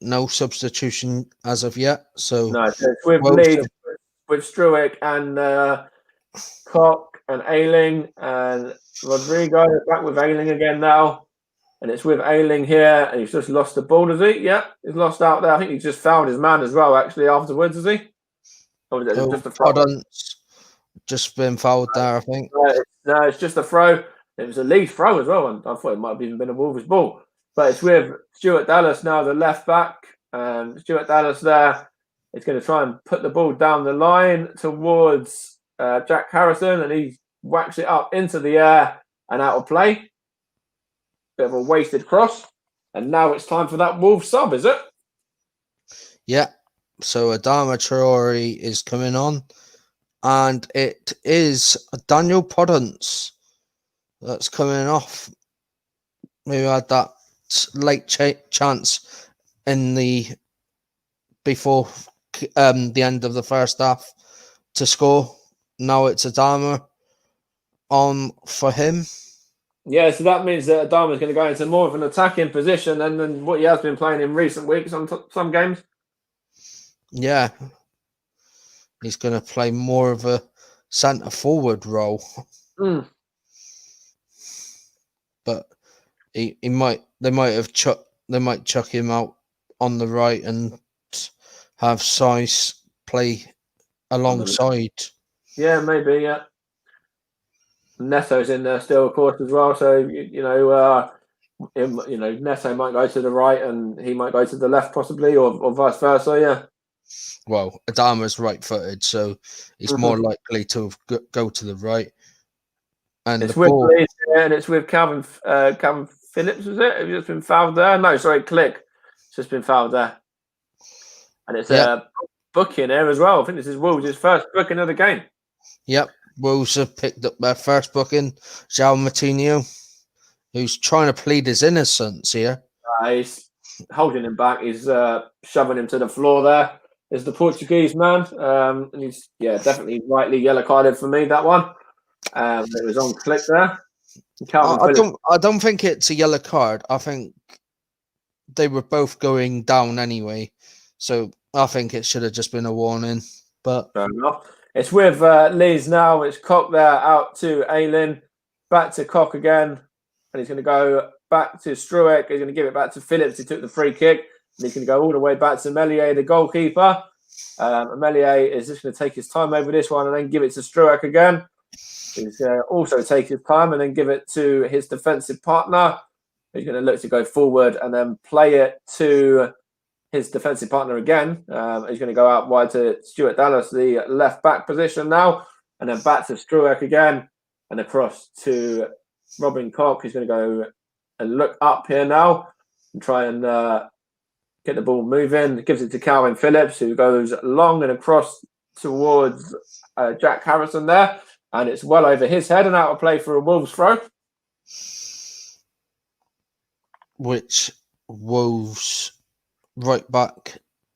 A: No substitution as of yet. So
B: no, it's with Leeds, with Struick and Koch and Ayling and Rodrigo. Back with Ayling again now, and it's with Ayling here, and he's just lost the ball. Does he? Yeah, he's lost out there. I think he just fouled his man as well. Actually, afterwards, is he? Or is it just a throw?
A: Just been fouled there, I think.
B: No, it's just a throw. It was a Leeds throw as well, and I thought it might have even been a Wolves ball. But it's with Stuart Dallas now, the left back. Stuart Dallas there is going to try and put the ball down the line towards Jack Harrison, and he whacks it up into the air and out of play. Bit of a wasted cross. And now it's time for that Wolves sub, is it?
A: Yeah. So Adama Traore is coming on, and it is Daniel Podence that's coming off. We had that late chance in the before the end of the first half to score. Now it's Adama on for him.
B: Yeah, so that means that Adama is going to go into more of an attacking position than what he has been playing in recent weeks on some games.
A: Yeah, he's going to play more of a centre forward role. But they might chuck him out on the right and have Size play alongside.
B: Yeah, maybe. Yeah, Neto's in there still, of course, as well. So Neto might go to the right and he might go to the left, possibly, or vice versa. Yeah.
A: Well, Adama's right-footed, so he's more likely to go to the right. And
B: it's
A: the
B: with
A: ball,
B: Leeds, and it's with Calvin Phillips. Was it? Have you just been fouled there? No, sorry, Click. It's just been fouled there, and it's a booking there as well. I think this is Wolves' first booking of the game.
A: Yep, Wolves have picked up their first booking, João Moutinho, who's trying to plead his innocence here.
B: He's holding him back. He's shoving him to the floor there. Is the Portuguese man, and he's definitely rightly yellow carded for me. That one, it was on Click there.
A: I don't think it's a yellow card. I think they were both going down anyway, so I think it should have just been a warning. But
B: fair enough. It's with Leeds now. It's Koch there out to Aylin, back to Koch again, and he's going to go back to Struijk. He's going to give it back to Phillips. He took the free kick. And he's going to go all the way back to Meslier, the goalkeeper. Meslier is just going to take his time over this one and then give it to Struijk again. He's going to also take his time and then give it to his defensive partner. He's going to look to go forward and then play it to his defensive partner again. He's going to go out wide to Stuart Dallas, the left back position now, and then back to Struijk again and across to Robin Koch. He's going to go and look up here now and try and get the ball moving. Gives it to Calvin Phillips, who goes long and across towards Jack Harrison there, and it's well over his head and out of play for a Wolves throw.
A: Which Wolves right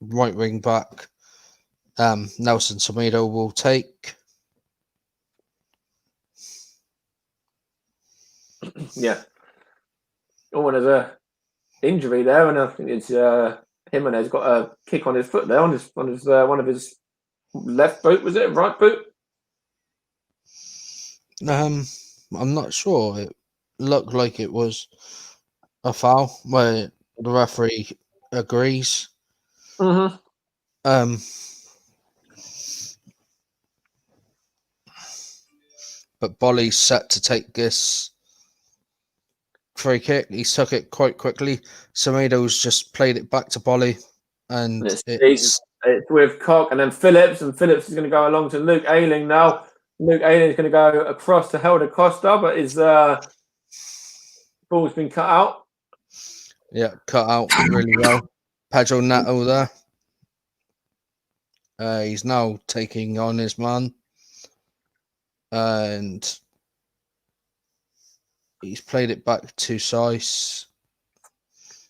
A: wing back, Nelson Semedo will take.
B: Yeah. Oh, and there's a injury there, and I think it's Jimenez got a kick on his foot there, on his one of his left boot. Was it right boot?
A: I'm not sure. It looked like it was a foul where the referee agrees.
B: Mm-hmm.
A: But Bolly's set to take this free kick. He took it quite quickly. Semedo's just played it back to Bolly, and it's
B: with Koch and then Phillips, and Phillips is going to go along to Luke Ayling now. Luke Ayling is going to go across to Helder Costa, but his ball's been cut out.
A: Yeah, cut out really well. Pedro Neto there. He's now taking on his man. And he's played it back to Sice.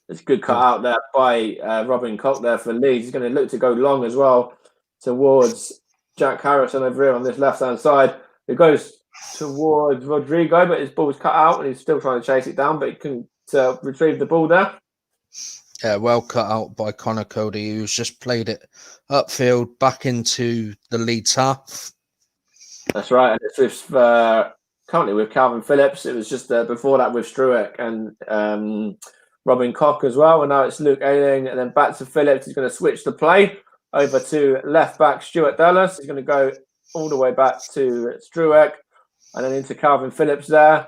B: It's a good cut out there by Robin Koch there for Leeds. He's going to look to go long as well towards Jack Harrison over here on this left-hand side. It goes towards Rodrigo, but his ball's cut out and he's still trying to chase it down, but he couldn't retrieve the ball there.
A: Yeah, well cut out by Connor Cody, who's just played it upfield back into the Leeds half.
B: That's right, and it's with currently with Calvin Phillips. It was just before that with Struijk and Robin Koch as well, and now it's Luke Ayling, and then back to Phillips. He's going to switch the play over to left back Stuart Dallas. He's going to go all the way back to Struijk and then into Calvin Phillips there.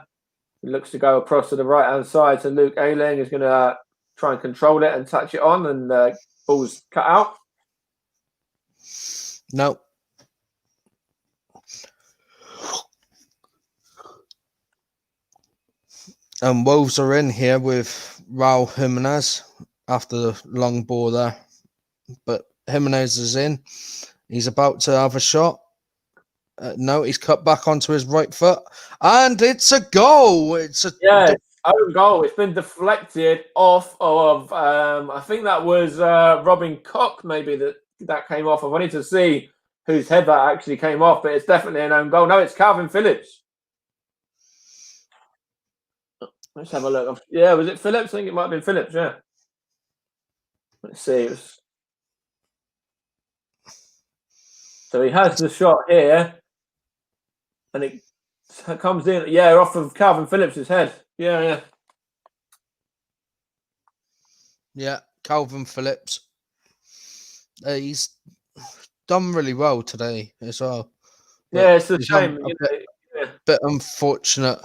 B: He looks to go across to the right hand side to Luke Ayling. He's going to try and control it and touch it on, and ball's cut out.
A: No. And Wolves are in here with Raul Jimenez after the long ball there. But Jimenez is in. He's about to have a shot. No, he's cut back onto his right foot, and it's a goal. It's
B: own goal. It's been deflected off of. I think that was Robin Koch. Maybe that came off. I wanted to see whose head that actually came off, but it's definitely an own goal. No, it's Calvin Phillips. Let's have a look. Yeah, was it Phillips? I think it might have been Phillips. Yeah. Let's see. So he has the shot here, and it comes in. Yeah, off of Calvin Phillips' head. Yeah.
A: Yeah, Calvin Phillips. He's done really well today as well.
B: Yeah, it's a shame.
A: Bit unfortunate.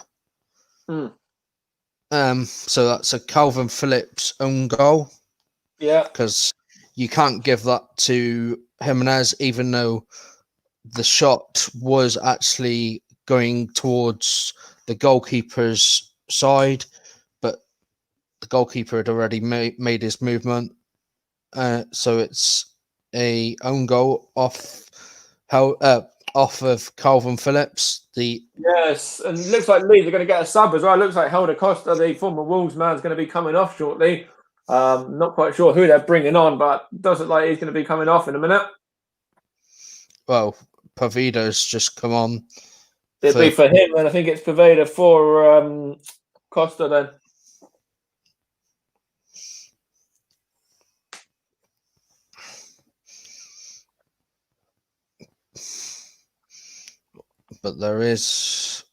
A: So that's a Calvin Phillips own goal.
B: Yeah.
A: Because you can't give that to Jimenez, even though the shot was actually going towards the goalkeeper's side, but the goalkeeper had already made his movement. So it's a own goal off of Calvin Phillips.
B: Yes, and it looks like Leeds are going to get a sub as well. It looks like Helder Costa, the former Wolves man, is going to be coming off shortly. Not quite sure who they're bringing on, but it does look like he's going to be coming off in a minute.
A: Well, Pavida's just come on.
B: It'll be for him, and I think it's Pavida for Costa then.
A: But there is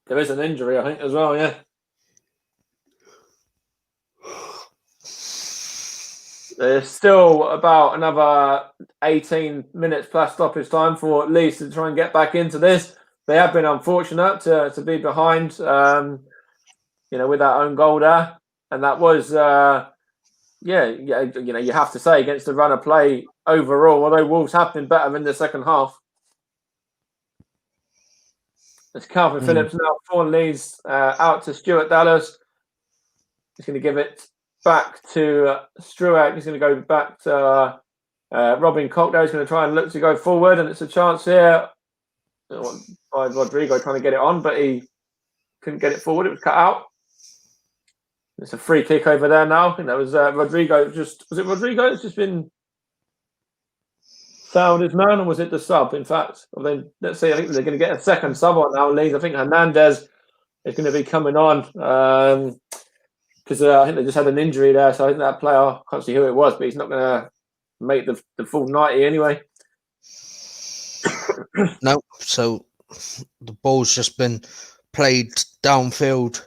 B: an injury, I think, as well, yeah. There's still about another 18 minutes plus stoppage time for Leeds to try and get back into this. They have been unfortunate to be behind, with that own goal there. And that was, you have to say, against the run of play overall, although Wolves have been better in the second half. It's Calvin Phillips now for Leeds, out to Stuart Dallas. He's going to give it back to Struak. He's going to go back to Robin Koch. He's going to try and look to go forward, and it's a chance here by Rodrigo trying to get it on, but he couldn't get it forward. It was cut out. It's a free kick over there now. I think that was Rodrigo. Was it Rodrigo that's just been fouled his man, or was it the sub? In fact, let's see. I think they're going to get a second sub on now, Leeds. I think Hernandez is going to be coming on because I think they just had an injury there. So I think that player, I can't see who it was, but he's not going to make the full 90 anyway.
A: No, so the ball's just been played downfield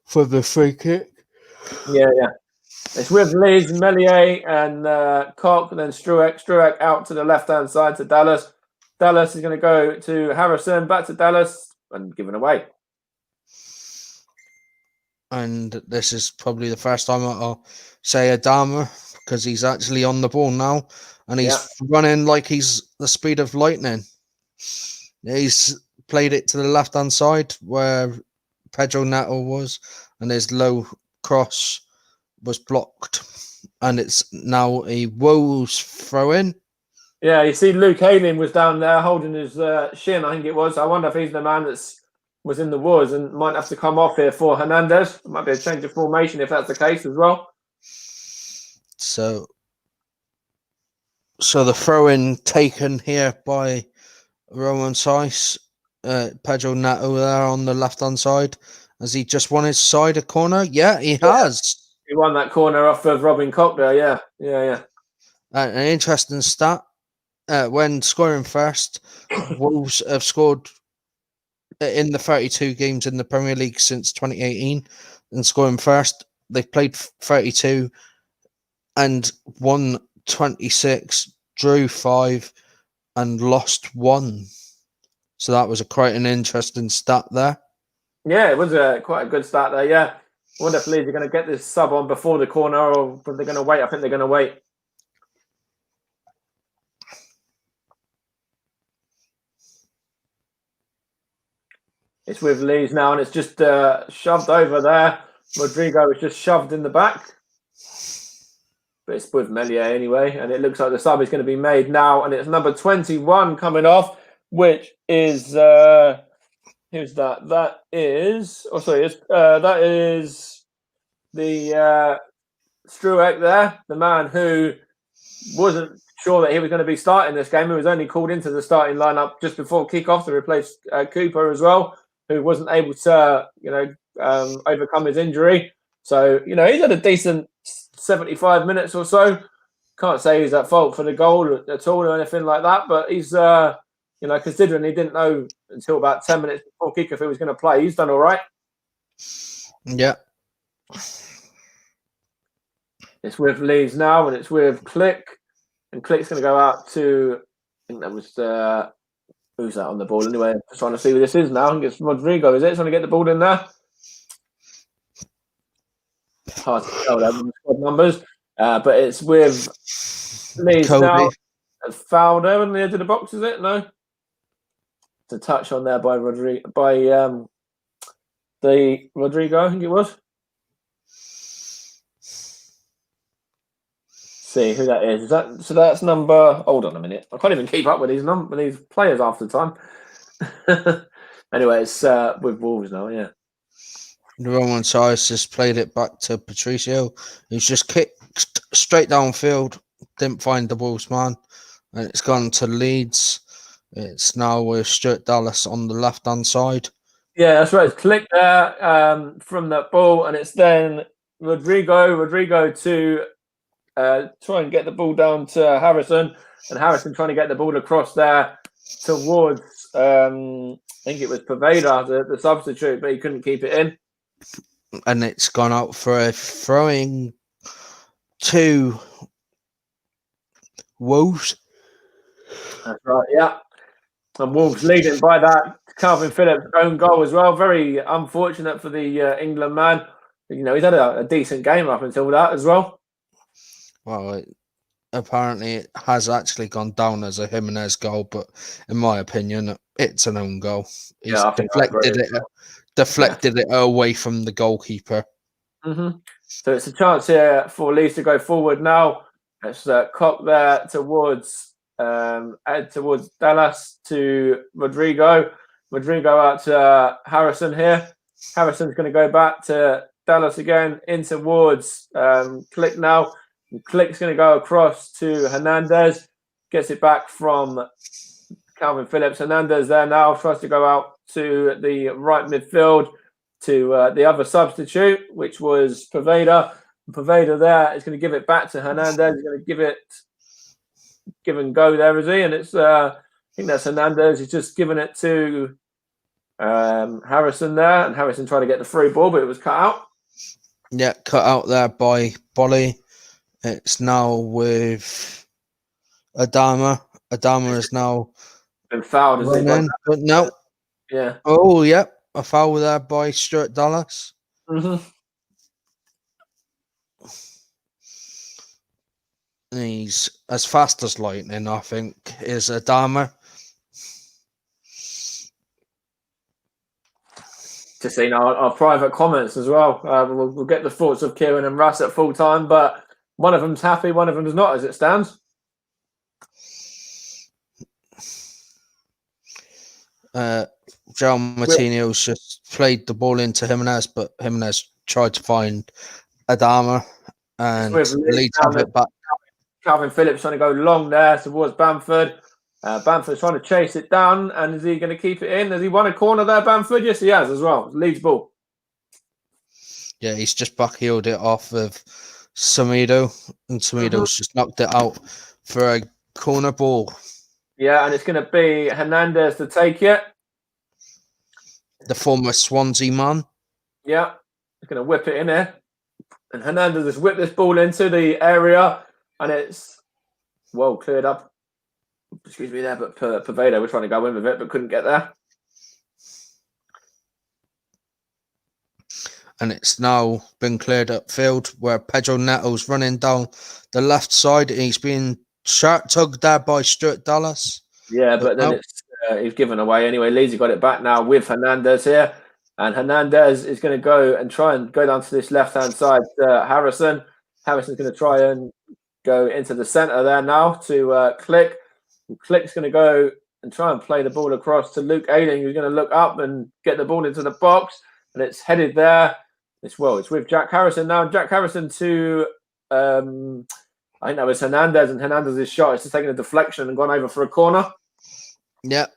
A: for the free kick.
B: Yeah. It's with Leeds, Melier and Koch, and then Struak. Struak out to the left-hand side to Dallas. Dallas is going to go to Harrison, back to Dallas, and given away.
A: And this is probably the first time I'll say Adama, because he's actually on the ball now, and he's running like he's the speed of lightning. He's played it to the left-hand side where Pedro Neto was, and his low cross was blocked, and it's now a Wolves throw-in.
B: Yeah, you see Luke Ayling was down there holding his shin, I think it was. I wonder if he's the man that was in the woods and might have to come off here for Hernandez. It might be a change of formation if that's the case as well.
A: So the throw-in taken here by Roman Saiss. Pedro Neto there on the left-hand side. Has he just won his side a corner? Yeah, he has.
B: He won that corner off of Robin Koch there, yeah.
A: An interesting stat. When scoring first, Wolves have scored in the 32 games in the Premier League since 2018. And scoring first, they've played 32 and won 26, drew 5 and lost 1. So that was quite an interesting stat there.
B: Yeah, it was quite a good start there, yeah. I wonder if Leeds are going to get this sub on before the corner, or if they're going to wait. I think they're going to wait. It's with Leeds now, and it's just shoved over there. Rodrigo is just shoved in the back. but it's with Melier anyway. And it looks like the sub is going to be made now, and it's number 21 coming off, which is who's that? That is that is the Struek there, the man who wasn't sure that he was going to be starting this game. He was only called into the starting lineup just before kickoff to replace Cooper as well, who wasn't able to, overcome his injury. So, he's had a decent 75 minutes or so. Can't say he's at fault for the goal at all or anything like that, but he's, considering he didn't know until about 10 minutes before kickoff if he was going to play, he's done all right.
A: Yeah.
B: It's with Leeds now, and it's with Click. And Click's going to go out to, I think that was, who's that on the ball anyway? Just trying to see who this is now. I think it's Rodrigo, is it? Trying to get the ball in there. Hard to tell there with the squad numbers. But it's with Leeds now. Foul there on the edge of the box, is it? No? It's a touch on there by Rodrigo, I think it was. See who that is. So that's number. Hold on a minute. I can't even keep up with these players half the time. Anyway, it's with Wolves now. Yeah.
A: Roman Size just played it back to Patricio. He's just kicked straight downfield. Didn't find the Wolves man, and it's gone to Leeds. It's now with Stuart Dallas on the left-hand side.
B: Yeah, that's right. It's Click there from that ball, and it's then Rodrigo to try and get the ball down to Harrison, and Harrison trying to get the ball across there towards, I think it was Poveda, the substitute, but he couldn't keep it in.
A: And it's gone out for a throwing to Wolves.
B: That's right, yeah. And Wolves leading by that. Calvin Phillips' own goal as well. Very unfortunate for the England man. He's had a decent game up until that as well.
A: Well, apparently it has actually gone down as a Jimenez goal, but in my opinion, it's an own goal. He's deflected it away from the goalkeeper.
B: Mm-hmm. So it's a chance here for Leeds to go forward now. It's Cock there towards Dallas to Rodrigo. Rodrigo out to Harrison here. Harrison's going to go back to Dallas again, in towards Click now. Click's going to go across to Hernandez. Gets it back from Calvin Phillips. Hernandez there now. Tries to go out to the right midfield to the other substitute, which was Poveda. Poveda there is going to give it back to Hernandez. He's going to give and go there, is he? And it's I think that's Hernandez. He's just giving it to Harrison there, and Harrison tried to get the free ball, but it was cut out.
A: Yeah, cut out there by Bolly. It's now with Adama. Adama is now
B: been fouled.
A: But no.
B: Yeah.
A: Oh, yeah. A foul there by Stuart Dallas.
B: Mm-hmm.
A: And he's as fast as lightning, I think, is Adama.
B: To see our private comments as well. We'll get the thoughts of Kieran and Russ at full time, but one of them's happy, one of them's not, as it stands.
A: João Martinez just played the ball into Jimenez, but Jimenez tried to find Adama and Leeds have it back.
B: Calvin Phillips trying to go long there towards Bamford. Bamford's trying to chase it down, and is he going to keep it in? Has he won a corner there, Bamford? Yes, he has as well. Leeds ball.
A: Yeah, he's just backheeled it off of Samido, and Samido's just knocked it out for a corner ball.
B: Yeah, and it's going to be Hernandez to take it.
A: The former Swansea man.
B: Yeah, he's going to whip it in there. And Hernandez has whipped this ball into the area, and it's well cleared up. Excuse me there, but Poveda was trying to go in with it, but couldn't get there.
A: And it's now been cleared upfield where Pedro Neto's running down the left side. He's being tugged there by Stuart Dallas.
B: Yeah, but then he's given away anyway. Leeds have got it back now with Hernandez here. And Hernandez is going to go and try and go down to this left-hand side to Harrison. Harrison's going to try and go into the centre there now to Click. And Click's going to go and try and play the ball across to Luke Ayling, who's going to look up and get the ball into the box. And it's headed there. It's with Jack Harrison now. Jack Harrison to, I think that was Hernandez, and Hernandez's shot is just taking a deflection and gone over for a corner.
A: Yep.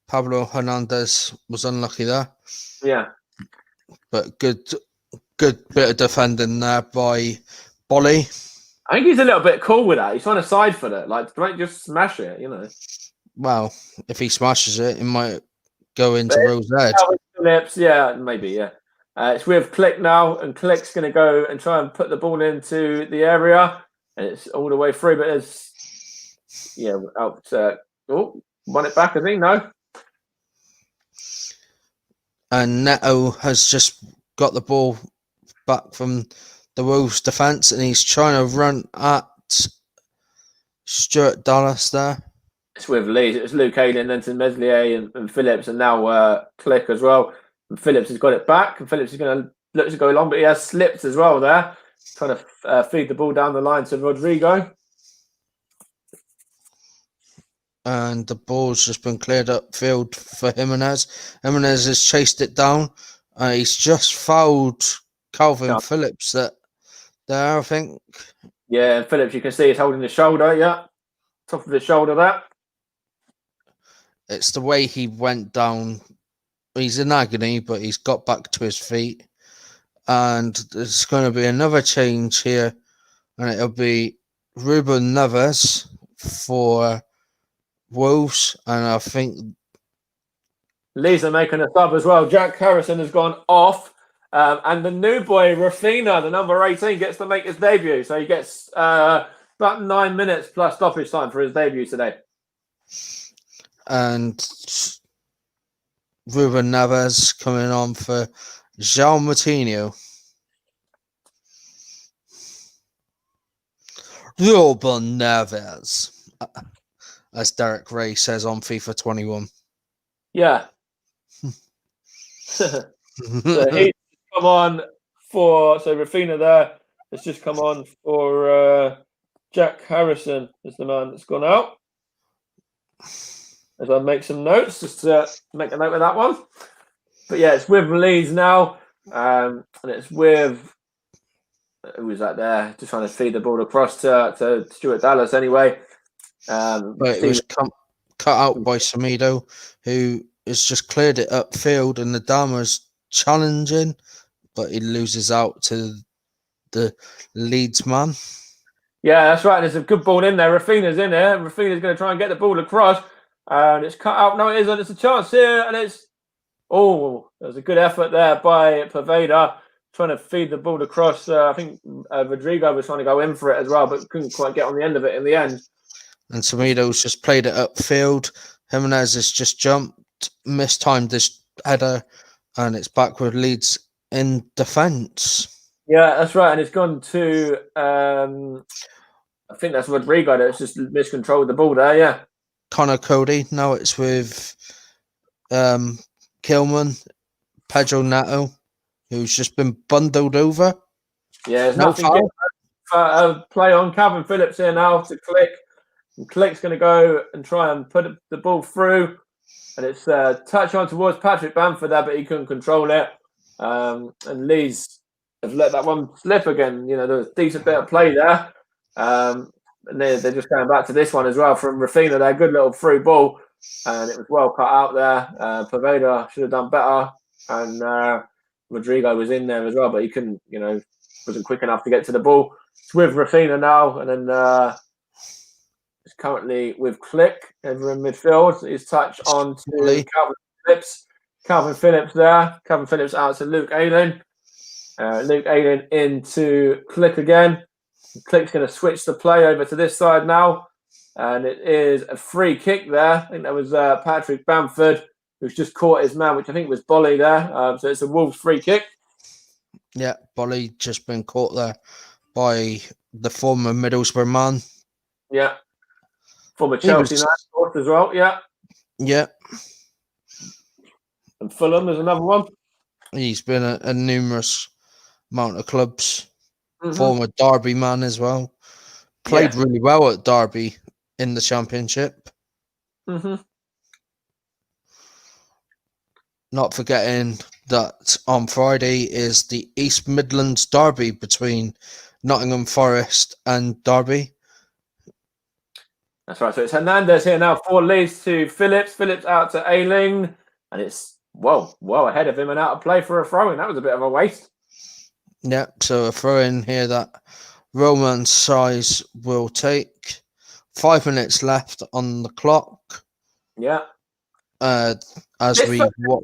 A: Pablo Hernandez was unlucky there.
B: Yeah.
A: But good bit of defending there by Bolly.
B: I think he's a little bit cool with that. He's trying to side foot it. Like, don't just smash it, you know.
A: Well, if he smashes it, it might go into Rose Edge.
B: Phillips, yeah, maybe, yeah. It's with Click now, and Click's going to go and try and put the ball into the area. And it's all the way through, but it's, out. Won it back, I think, no?
A: And Neto has just got the ball back from the Wolves defence, and he's trying to run at Stuart Dallas there.
B: It's with Leeds. It was Luke Ayling, then to Meslier and Phillips, and now Click as well. And Phillips has got it back, and Phillips is going to look to go long, but he has slipped as well there, trying to feed the ball down the line to Rodrigo.
A: And the ball's just been cleared upfield for Jimenez. Jimenez has chased it down. He's just fouled Calvin Phillips there, I think.
B: Yeah, and Phillips, you can see he's holding the shoulder, yeah. Top of the shoulder there.
A: It's the way he went down. He's in agony, but he's got back to his feet. And there's going to be another change here. And it'll be Ruben Neves for Wolves, and I think
B: Leeds are making a sub as well. Jack Harrison has gone off, and the new boy Rafina, the number 18, gets to make his debut. So he gets about 9 minutes plus stoppage time for his debut today.
A: And Ruben Neves coming on for João Moutinho. Ruben Neves, as Derek Ray says on FIFA 21.
B: Yeah. So he's come on for, so Rafina there has just come on for Jack Harrison is the man that's gone out. As I make some notes, just to make a note of that one. But yeah, it's with Leeds now, and it's with, who was that there? Just trying to feed the ball across to Stuart Dallas anyway.
A: But it was cut out by Semedo, who has just cleared it upfield, and the Dama's challenging, but he loses out to the Leeds man.
B: Yeah, that's right. There's a good ball in there. Rafina's in there. Rafina's going to try and get the ball across, and it's cut out. No, it isn't. It's a chance here, and it's there's a good effort there by Poveda, trying to feed the ball across. I think Rodrigo was trying to go in for it as well, but couldn't quite get on the end of it in the end.
A: And Semedo's just played it upfield. Jimenez has just jumped, mistimed this header, and it's back with Leeds in defence.
B: Yeah, that's right. And it's gone to, I think that's Rodrigo that's just miscontrolled the ball there, yeah.
A: Connor Cody. Now it's with Kilman, Pedro Neto, who's just been bundled over.
B: Yeah, there's nothing play on. Calvin Phillips here now to Click. And Click's going to go and try and put the ball through. And it's touch on towards Patrick Bamford there, but he couldn't control it. And Leeds have let that one slip again. You know, there was a decent bit of play there. And they're just going back to this one as well from Rafina there. Good little through ball. And it was well cut out there. Poveda should have done better. And Rodrigo was in there as well, but he couldn't, wasn't quick enough to get to the ball. It's with Rafina now. And then it's currently with Click over in midfield. His touch on to Calvin Phillips. Calvin Phillips there. Calvin Phillips out to Luke Ayling. Luke Ayling into Click again. Click's going to switch the play over to this side now. And it is a free kick there. I think that was Patrick Bamford, who's just caught his man, which I think was Bolly there. So it's a Wolves free kick.
A: Yeah, Bolly just been caught there by the former Middlesbrough man.
B: Yeah. Former Chelsea man as well, yeah.
A: Yeah.
B: And Fulham is another one.
A: He's been a numerous amount of clubs.
B: Mm-hmm.
A: Former Derby man as well. played really well at Derby in the Championship.
B: Mm-hmm.
A: Not forgetting that on Friday is the East Midlands Derby between Nottingham Forest and Derby.
B: That's right. So it's Hernandez here now for Leeds to Phillips. Phillips out to Ayling. And it's well ahead of him and out of play for a throw-in. That was a bit of a waste.
A: Yep, so a throw-in here that Roman Size will take. 5 minutes left on the clock.
B: Yeah.
A: As we watch.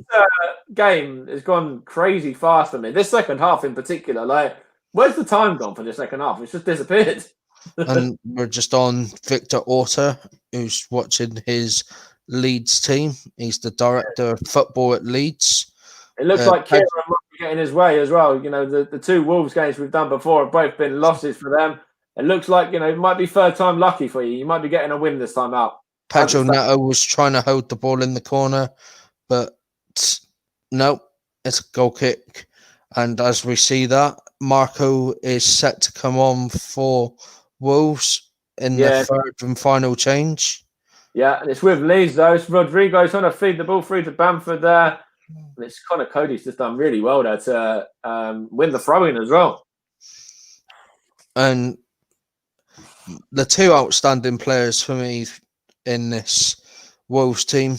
B: Game has gone crazy fast for me. This second half in particular, like, where's the time gone for the second half? It's just disappeared.
A: And we're just on Victor Orta, who's watching his Leeds team. He's the director of football at Leeds.
B: It looks like Kieran might be getting his way as well. You know, the 2 Wolves games we've done before have both been losses for them. It looks like, you know, it might be third time lucky for you. You might be getting a win this time out.
A: Pedro Neto was trying to hold the ball in the corner, but no, it's a goal kick. And as we see that, Marco is set to come on for Wolves in the third and final change.
B: Yeah, and it's with Leeds though. It's Rodrigo trying to feed the ball through to Bamford there. And it's Connor Cody's just done really well there to win the throw-in as well.
A: And the 2 outstanding players for me in this Wolves team,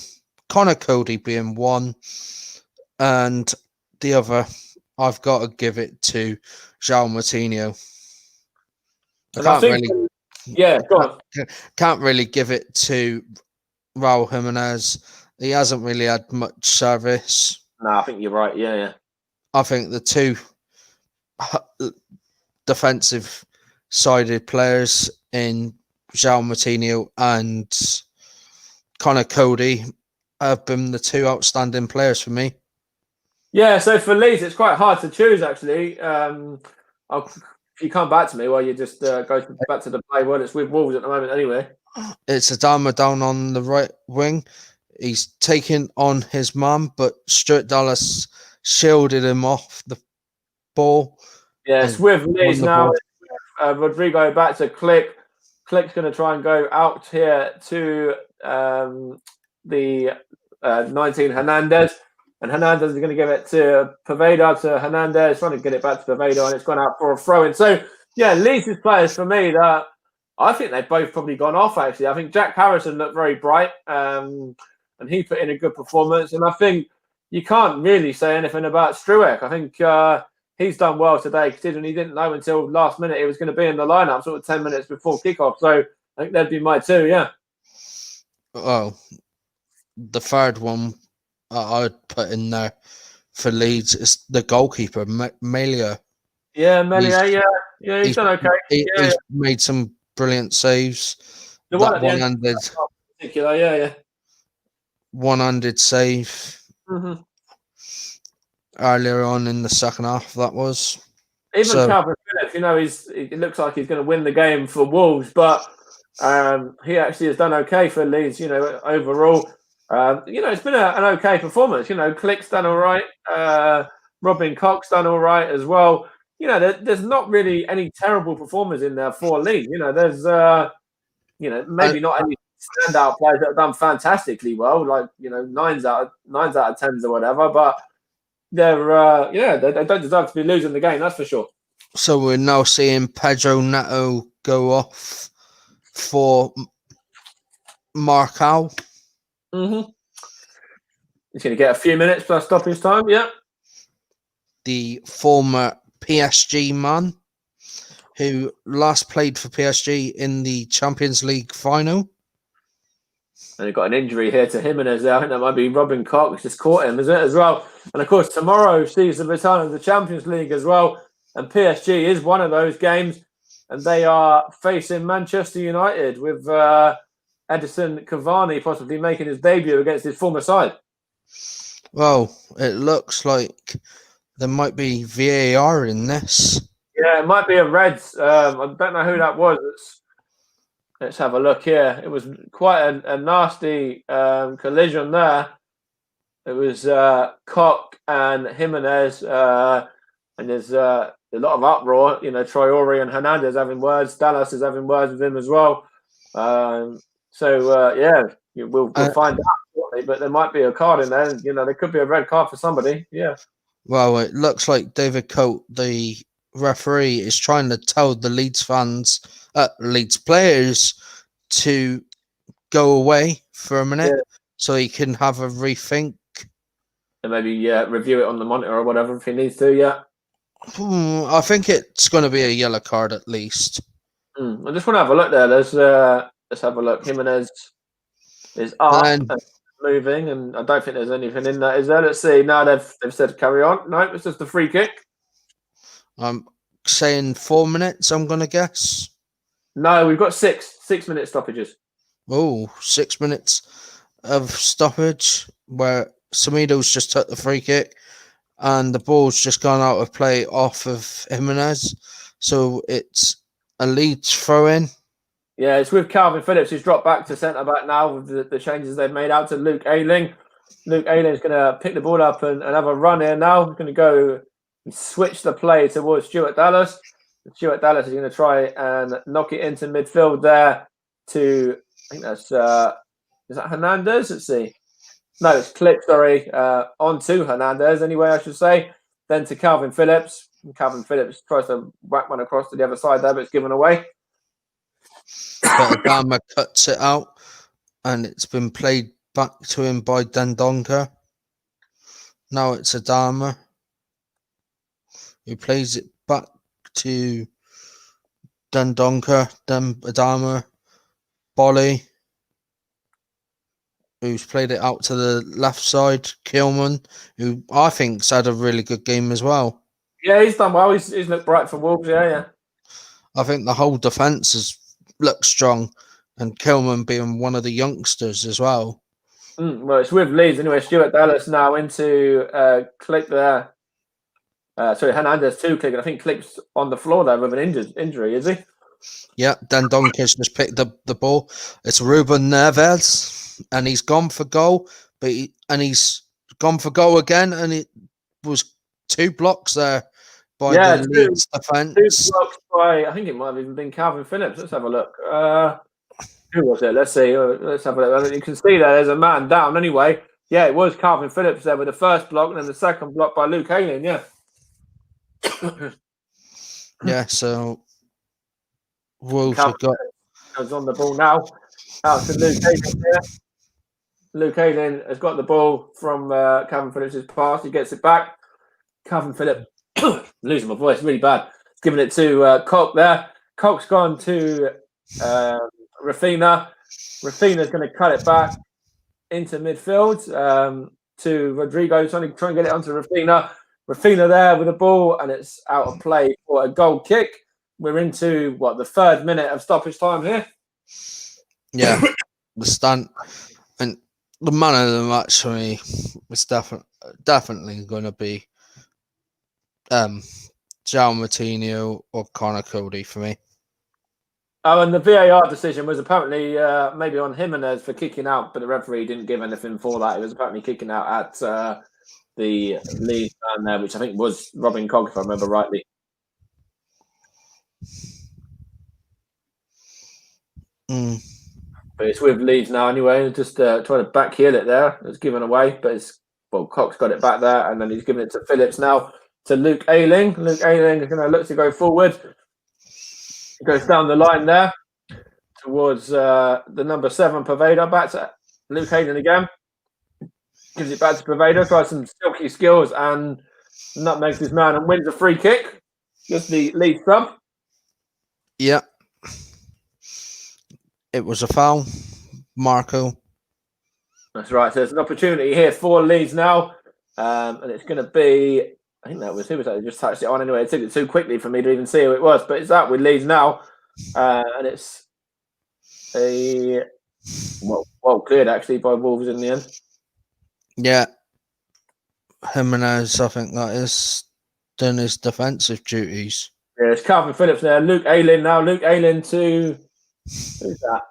A: Connor Cody being one, and the other, I've got to give it to João Moutinho. Can't really give it to Raul Jimenez. He hasn't really had much service.
B: No, I think you're right. Yeah.
A: I think the 2 defensive-sided players in João Moutinho and Connor Cody have been the 2 outstanding players for me.
B: Yeah, so for Leeds, it's quite hard to choose, actually. If you come back to me, well, you just go back to the play. Well, it's with Wolves at the moment anyway.
A: It's Adama down on the right wing. He's taking on his man, but Stuart Dallas shielded him off the ball.
B: Yeah, it's with Leeds now. Rodrigo back to Click. Click's going to try and go out here to the 19 Hernandez. And Hernandez is going to give it to Poveda, to Hernandez, trying to get it back to Poveda, and it's gone out for a throw-in. So, yeah, Leeds' players for me that I think they've both probably gone off, actually. I think Jack Harrison looked very bright, and he put in a good performance. And I think you can't really say anything about Struek. I think he's done well today, considering he didn't know until last minute he was going to be in the lineup, sort of 10 minutes before kickoff. So I think that'd be my 2, yeah.
A: Oh, the third one I'd put in there for Leeds is the goalkeeper, Melia.
B: Yeah, Melia, yeah, he's done okay.
A: He's made some brilliant saves.
B: The one one-handed, particular,
A: one-handed save earlier on in the second half. That was
B: even Calvin Phillips. You know, it looks like he's going to win the game for Wolves, but he actually has done okay for Leeds. You know, overall. You know, it's been an okay performance. You know, Click's done all right. Robin Cox done all right as well. You know, there's not really any terrible performers in there for Leeds. You know, there's, you know, maybe not any standout players that have done fantastically well, like, you know, 9s out of 10s or whatever. But they're, they don't deserve to be losing the game. That's for sure.
A: So we're now seeing Pedro Neto go off for Marcal.
B: He's going to get a few minutes plus stoppage time, yeah.
A: The former PSG man who last played for PSG in the Champions League final.
B: And he got an injury here to Jimenez there. I think that might be Robin Cox just caught him, is it, as well? And of course, tomorrow sees the return of the Champions League as well. And PSG is one of those games. And they are facing Manchester United with Edison Cavani possibly making his debut against his former side.
A: Well, it looks like there might be VAR in this.
B: Yeah, it might be a Reds. I don't know who that was. Let's have a look here. It was quite a nasty collision there. It was Koch and Jimenez, and there's a lot of uproar. You know, Traore and Hernandez having words. Dallas is having words with him as well. We'll find out shortly, but there might be a card in there. You know, there could be a red card for somebody. Yeah.
A: Well, it looks like David Coate, the referee, is trying to tell the Leeds players to go away for a minute so he can have a rethink.
B: And maybe review it on the monitor or whatever if he needs to, yeah.
A: I think it's going to be a yellow card at least.
B: I just want to have a look there. Let's have a look. Jimenez is up and moving, and I don't think there's anything in that, is there? Let's see. No, they've said carry on. No, it's just a free kick.
A: I'm saying 4 minutes, I'm going to guess.
B: No, we've got 6-minute stoppages.
A: Oh, 6 minutes of stoppage where Semedo's just took the free kick and the ball's just gone out of play off of Jimenez. So it's a Leeds throw-in.
B: Yeah, it's with Calvin Phillips, who's dropped back to centre-back now with the changes they've made out to Luke Ayling. Luke Ayling's going to pick the ball up and have a run here now. He's going to go and switch the play towards Stuart Dallas. Stuart Dallas is going to try and knock it into midfield there to, I think that's, is that Hernandez? Let's see. No, it's Clip, sorry. On to Hernandez, anyway, I should say. Then to Calvin Phillips. Calvin Phillips tries to whack one across to the other side there, but it's given away.
A: But Adama cuts it out, and it's been played back to him by Dendoncker. Now it's Adama who plays it back to Dendoncker, then Adama, Bolly, who's played it out to the left side, Kilman, who I think's had a really good game as well.
B: Yeah, he's done well. He's looked bright for Wolves, yeah.
A: I think the whole defence has looked strong, and Kilman being one of the youngsters as well.
B: Well, it's with Leeds anyway. Stuart Dallas now into Click there. Hernandez too, Click. I think Click's on the floor there with an injury, is he?
A: Yeah, Dendonker's just picked up the ball. It's Ruben Neves, and he's gone for goal, he's gone for goal again, and it was 2 blocks there by the Leeds defence.
B: 2 blocks by, I think it might have even been Calvin Phillips. Let's have a look. Who was it? Let's see. Let's have a look. You can see there's a man down anyway. Yeah, it was Calvin Phillips there with the first block, and then the second block by Luke Ayling, yeah.
A: Yeah, so Wolves have got...
B: Goes on the ball now. Out to Luke Ayling there. Luke Ayling has got the ball from Calvin Phillips' pass. He gets it back. Calvin Phillips, losing my voice really bad. Giving it to Koch there. Koch's gone to Rafina. Rafina's going to cut it back into midfield to Rodrigo. Trying to get it onto Rafina. Rafina there with the ball, and it's out of play for a goal kick. We're into, the 3rd minute of stoppage time here?
A: Yeah, the stunt. And the man of the match for me was definitely going to be João Moutinho or Connor Cody for me.
B: Oh, and the VAR decision was apparently maybe on Jimenez for kicking out, but the referee didn't give anything for that. It was apparently kicking out at the Leeds man there, which I think was Robin Cog, if I remember rightly. But it's with Leeds now anyway. Just trying to backheel it there. It's given away, but Cox's got it back there, and then he's giving it to Phillips now to Luke Ayling. Luke Ayling is going to look to go forward. He goes down the line there towards the number 7 Poveda. Back to Luke Ayling again. Gives it back to Poveda. Tries some silky skills and nutmegs his man and wins a free kick. Just the Leeds sub.
A: Yeah. It was a foul, Marco.
B: That's right. So there's an opportunity here for Leeds now. And it's going to be, I think who was that? They just touched it on anyway. It took it too quickly for me to even see who it was. But it's out with Leeds now. And it's well cleared actually by Wolves in the end.
A: Yeah. Jimenez, I think that is done his defensive duties.
B: Yeah, it's Calvin Phillips there. Luke Ayling now. Luke Ayling to... Who's that?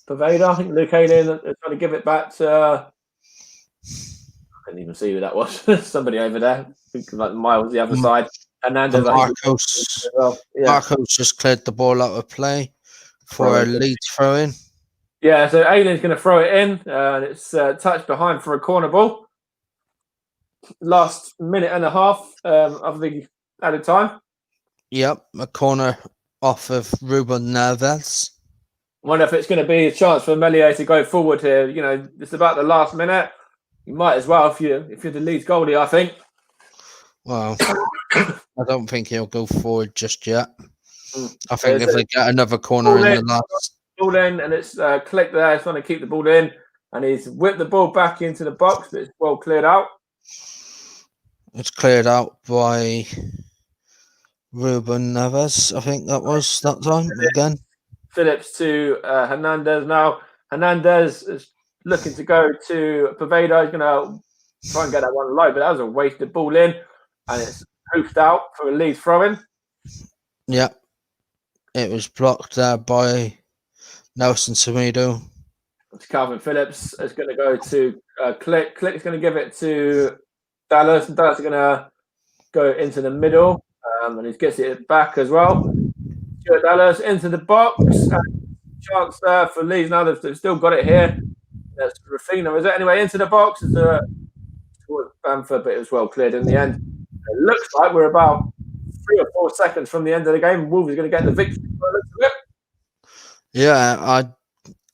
B: Poveda. I think Luke Ayling is trying to give it back to... I couldn't even see who that was. Somebody over there. I think like miles the other side. Hernandez,
A: Marcos just cleared the ball out of play for a Leeds throw in.
B: Yeah, so Ayling's going to throw it in, and it's touched behind for a corner ball. Last minute and a half of the added time.
A: Yep, a corner off of Ruben Neves.
B: I wonder if it's going to be a chance for Meslier to go forward here. You know, it's about the last minute. You might as well if you're the Leeds goalie, I think.
A: Well, I don't think he'll go forward just yet. I think if they get another corner in the last...
B: Ball in, and it's clicked there. He's trying to keep the ball in, and he's whipped the ball back into the box, but it's well cleared out.
A: It's cleared out by Ruben Neves, I think that was that time again.
B: Phillips to Hernandez now. Hernandez is looking to go to Poveda. He's going to try and get that one low, but that was a wasted ball in, and it's hoofed out for a Leeds throw-in.
A: Yeah, it was blocked there by Nelson Semedo.
B: Calvin Phillips is going to go to Click. Click's going to give it to Dallas, and Dallas is going to go into the middle, and he gets it back as well. Stuart Dallas into the box. Chance there for Leeds. Now they've still got it here. That's Rafina, is it? Anyway, into the box. It's towards Bamford, but it was well cleared in the end. It looks like we're about 3 or 4 seconds from the end of the game. Wolves are going to get the victory.
A: Yeah,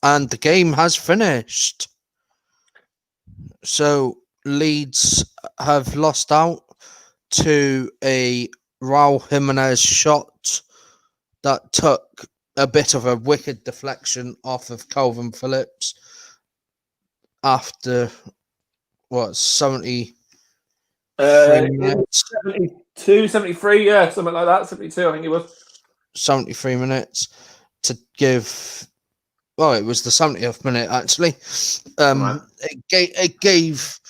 A: and the game has finished. So Leeds have lost out to a Raul Jimenez shot that took a bit of a wicked deflection off of Calvin Phillips after 73 minutes?
B: 72, 73, yeah, something like that. 72, I think it was.
A: 73 minutes to give. Well, it was the 70th minute actually.
B: Right.
A: It gave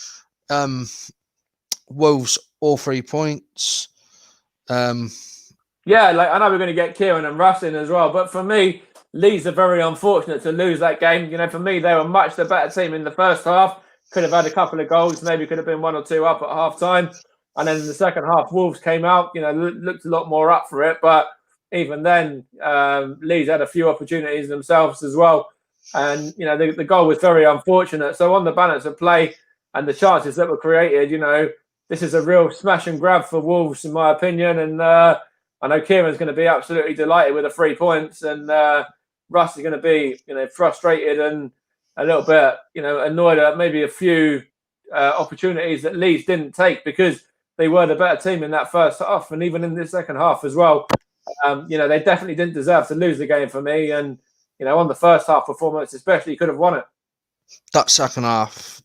A: Wolves all 3 points.
B: Yeah, like I know we're going to get Kieran and Russ in as well, but for me, Leeds are very unfortunate to lose that game. You know, for me, they were much the better team in the first half. Could have had a couple of goals, maybe could have been 1 or 2 up at half time. And then in the second half, Wolves came out, you know, looked a lot more up for it. But even then, Leeds had a few opportunities themselves as well. And, you know, the goal was very unfortunate. So on the balance of play and the chances that were created, you know, this is a real smash and grab for Wolves, in my opinion. And I know Kieran's going to be absolutely delighted with the 3 points. And Russ is going to be, you know, frustrated and a little bit, you know, annoyed at maybe a few opportunities that Leeds didn't take because they were the better team in that first half and even in the second half as well. You know, they definitely didn't deserve to lose the game for me. And, you know, on the first half performance, especially, could have won it.
A: That second half,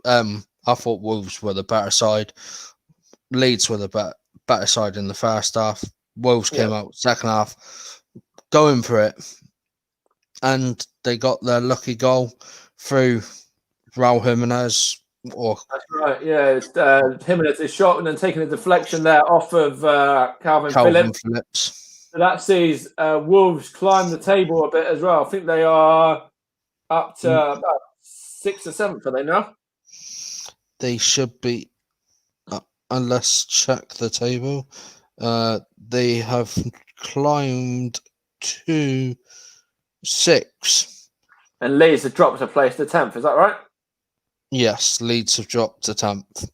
A: I thought Wolves were the better side. Leeds were the better side in the first half. Wolves came out second half going for it. And they got their lucky goal through Raul Jimenez.
B: That's right, yeah. Jimenez is shot and then taking a deflection there off of Calvin Phillips. So that sees Wolves climb the table a bit as well. I think they are up to about 6th or 7th, are they now?
A: They should be, let's check the table. They have climbed to 6.
B: And Leeds have dropped a place to 10th, is that right?
A: Yes, Leeds have dropped to 10th.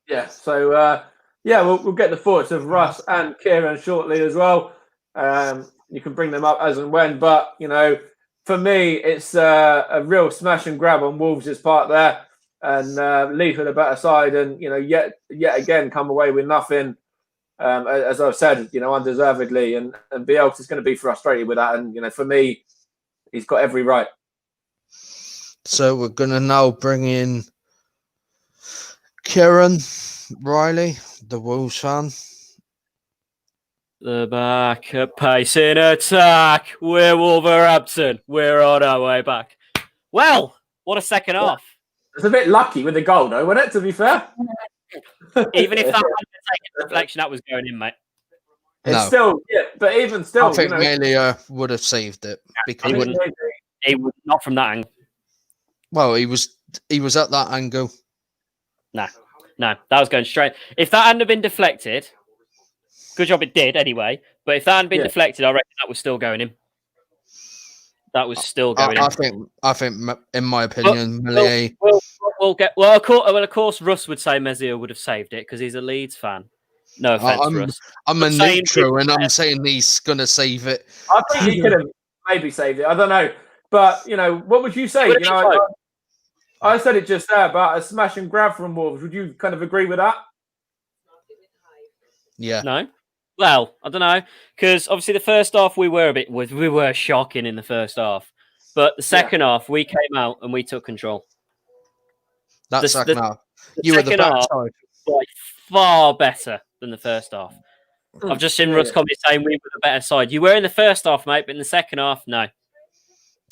B: Yeah, so we'll get the thoughts of Russ and Kieran shortly as well. You can bring them up as and when, but you know, for me, it's a real smash and grab on Wolves' part there, and Leeds with a better side, and you know, yet again come away with nothing. As I've said, you know, undeservedly, and Bielsa's going to be frustrated with that, and you know, for me, he's got every right.
A: So we're going to now bring in Kieran Riley, the Wolves fan.
C: The backup pace in attack. We're Wolverhampton. We're on our way back. Well, what a second half.
B: It's a bit lucky with the goal, though, wasn't it, to be fair?
C: Even if that hadn't taken a deflection, that was going in, mate.
B: It's still, but even still,
A: I think Melia would have saved it because
C: he would not from that angle.
A: Well, he was at that angle.
C: No, that was going straight. If that hadn't have been deflected, Good job it did anyway. But if that hadn't been deflected, I reckon that was still going in. That was still going in.
A: I think, in my opinion, Melier.
C: We'll get. Well, of course, Russ would say Mezia would have saved it because he's a Leeds fan. No offense, Russ.
A: I'm a neutral, and I'm saying he's gonna save it.
B: I think he could have maybe saved it. I don't know, but what would you say? I said it just there about a smash and grab from Wolves. Would you kind of agree with that?
A: Yeah.
C: No. Well, I don't know, because obviously the first half we were shocking in the first half, but the second half we came out and we took control.
A: That second half, you were the better side.
C: Like, far better than the first half. I've just seen Russ comment saying we were the better side. You were in the first half, mate, but in the second half, no.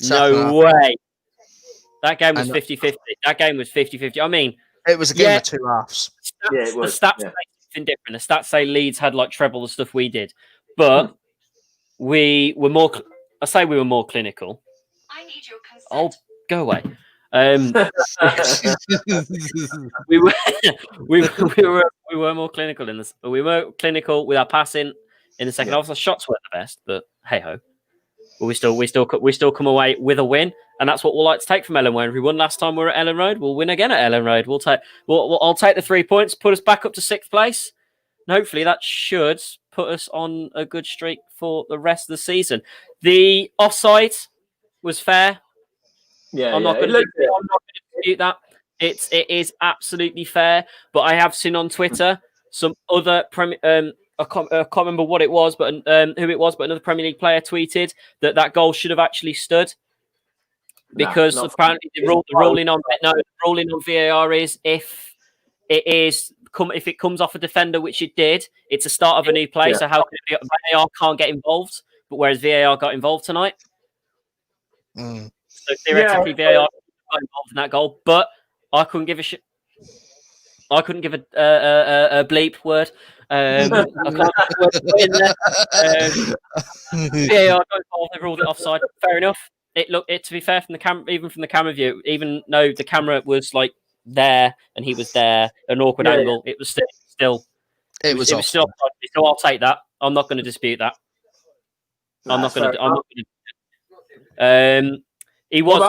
C: No way. That game was 50-50. That game was 50-50. I mean,
A: it was a game of two halves.
C: The stats say something different. The stats say Leeds had like treble the stuff we did, but we were more. I say we were more clinical. I need your consent. Oh, go away. We were more clinical in this. We were clinical with our passing in the second half. The shots weren't the best, but hey ho. But we still come away with a win, and that's what we'll like to take from Ellen Road. We won last time we were at Ellen Road. We'll win again at Ellen Road. I'll take the 3 points, put us back up to 6th place, and hopefully that should put us on a good streak for the rest of the season. The offside was fair. I'm not going to dispute that. It is absolutely fair. But I have seen on Twitter some other I can't remember what it was, but who it was, but another Premier League player tweeted that goal should have actually stood because apparently the ruling on VAR is if it comes off a defender, which it did, it's a start of a new play. So how can it be, VAR can't get involved, but whereas VAR got involved tonight, so theoretically VAR got involved in that goal, but I couldn't give a shit. I couldn't give a bleep word. I can't in there. VAR got involved. They ruled it offside. Fair enough. To be fair, from the camera view, even though the camera was like there and he was there, an awkward angle, it was still offside. So I'll take that. I'm not going to dispute that. I'm not going to. He was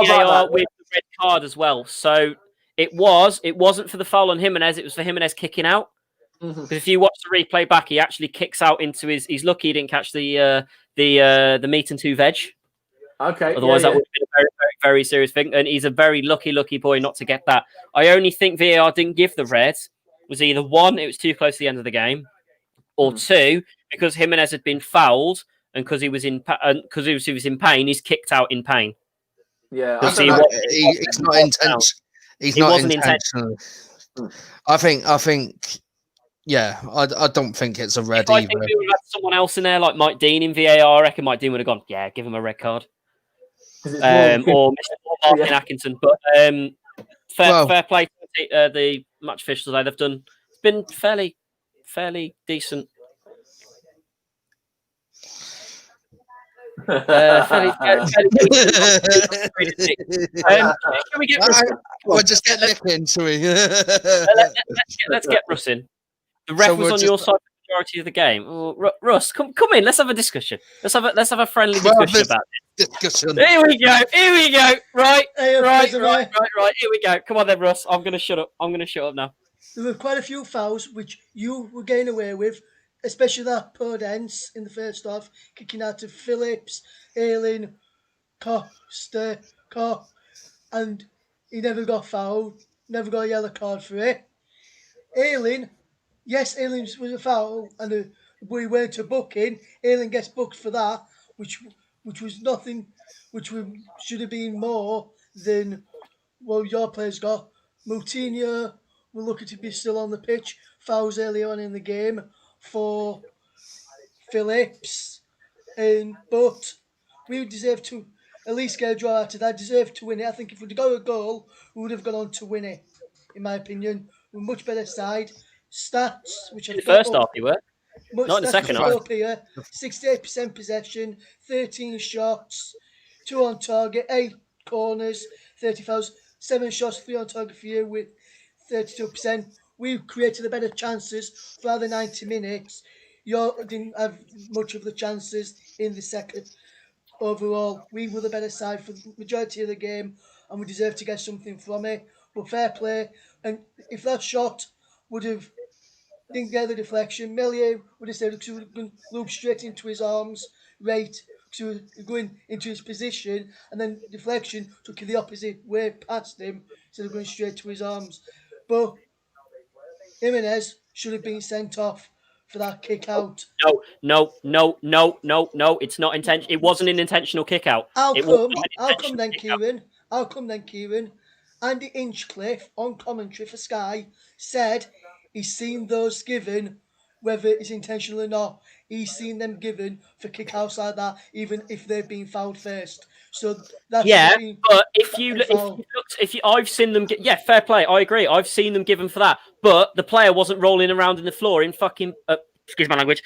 C: VAR with the red card as well. So it wasn't for the foul on Jimenez. It was for Jimenez kicking out. Because if you watch the replay back, he actually kicks out into his. He's lucky he didn't catch the meat and two veg.
B: Okay.
C: Otherwise, that would have been a very, very, very serious thing. And he's a very lucky boy not to get that. I only think VAR didn't give the red. Was either one, it was too close to the end of the game, or two, because Jimenez had been fouled and because he was in pain, he's kicked out in pain.
B: Yeah,
A: he's not intentional. He's not intentional. I think. Yeah, I don't think it's a red either. I think we would have had
C: someone else in there, like Mike Dean in VAR. I reckon Mike Dean would have gone, yeah, give him a red card. Or Mr. Martin Atkinson. But fair play to the match officials today. They've done. It's been fairly decent. Fairly decent. Can we get Russ in?
A: We'll just get Nick in, shall we?
C: Let's get Russ in. The ref was on your side for the majority of the game. Oh, Russ, come in. Let's have a discussion. Let's have a friendly discussion about it. Here we go. Right. Here we go. Come on then, Russ. I'm going to shut up. Now.
D: There were quite a few fouls which you were getting away with, especially that Podence in the first half, kicking out to Phillips, Ayling, Costa, and he never got fouled, never got a yellow card for it. Ayling was a foul, and we went to booking. Ayling gets booked for that, which was nothing, which should have been more than what your players got. Moutinho, we're lucky to be still on the pitch. Fouls early on in the game for Phillips, but we deserve to at least get a draw out of that. Deserve to win it. I think if we'd got a goal, we would have gone on to win it. In my opinion, we're a much better side. Stats, which
C: in the first half, you were not in the second half.
D: 68% possession, 13 shots, 2 on target, 8 corners, 30 fouls, 7 shots, 3 on target for you with 32%. we created the better chances throughout the 90 minutes. You didn't have much of the chances in the second. Overall, we were the better side for the majority of the game, and we deserved to get something from it. But fair play, and if that shot would have didn't get the deflection, Melier would have said he would have looped straight into his arms, right, to going into his position, and then deflection took you the opposite way past him instead of going straight to his arms. But Jimenez should have been sent off for that kick out.
C: No. It's not intentional. It wasn't an intentional kick out.
D: I'll
C: It was
D: come.
C: not an
D: I'll come
C: intentional
D: then,
C: kick out.
D: Kieran. I'll come then, Kieran. Andy Inchcliffe on commentary for Sky said he's seen those given, whether it's intentional or not. He's seen them given for kick-outs like that, even if they've been fouled first. So that should
C: Yeah,
D: have been
C: but I've seen them get, yeah, fair play. I agree. I've seen them given for that, but the player wasn't rolling around in the floor in fucking excuse my language,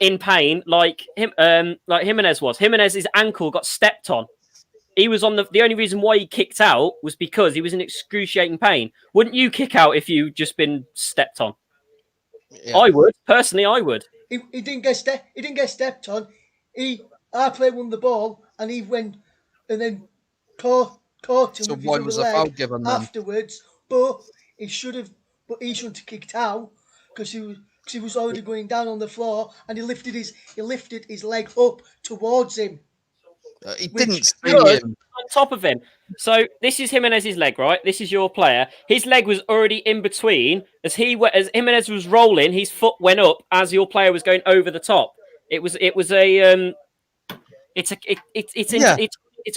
C: in pain like Jimenez was. Jimenez's ankle got stepped on. He was on the only reason why he kicked out was because he was in excruciating pain. Wouldn't you kick out if you just been stepped on? Yeah. I would personally. I would.
D: He didn't get stepped on. Our player won the ball, and he went and then caught him with
A: why
D: his
A: was
D: other
A: a foul
D: leg
A: given then?
D: afterwards. But he shouldn't have kicked out because he was already going down on the floor, and he lifted his leg up towards him.
A: He didn't see him
C: on top of him. So this is Jimenez's leg, right? This is your player. His leg was already in between as Jimenez was rolling. His foot went up as your player was going over the top. It's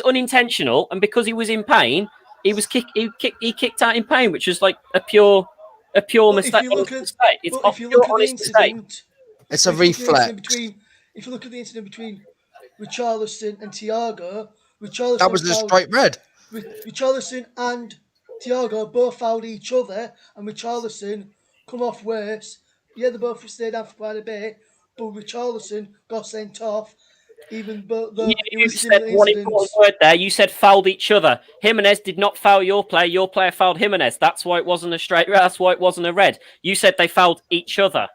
C: unintentional, and because he was in pain, he kicked out in pain, which was like a pure mistake.
A: It's a reflex.
D: If you look at the incident between Richarlison and Thiago,
A: that was a straight red.
D: Richarlison and Thiago both fouled each other, and Richarlison come off worse. Yeah, they both stayed down for quite a bit, but Richarlison got sent off, even though it was similar incidents. One important
C: word there. You said fouled each other. Jimenez did not foul your player. Your player fouled Jimenez. That's why it wasn't a straight red. That's why it wasn't a red. You said they fouled each other.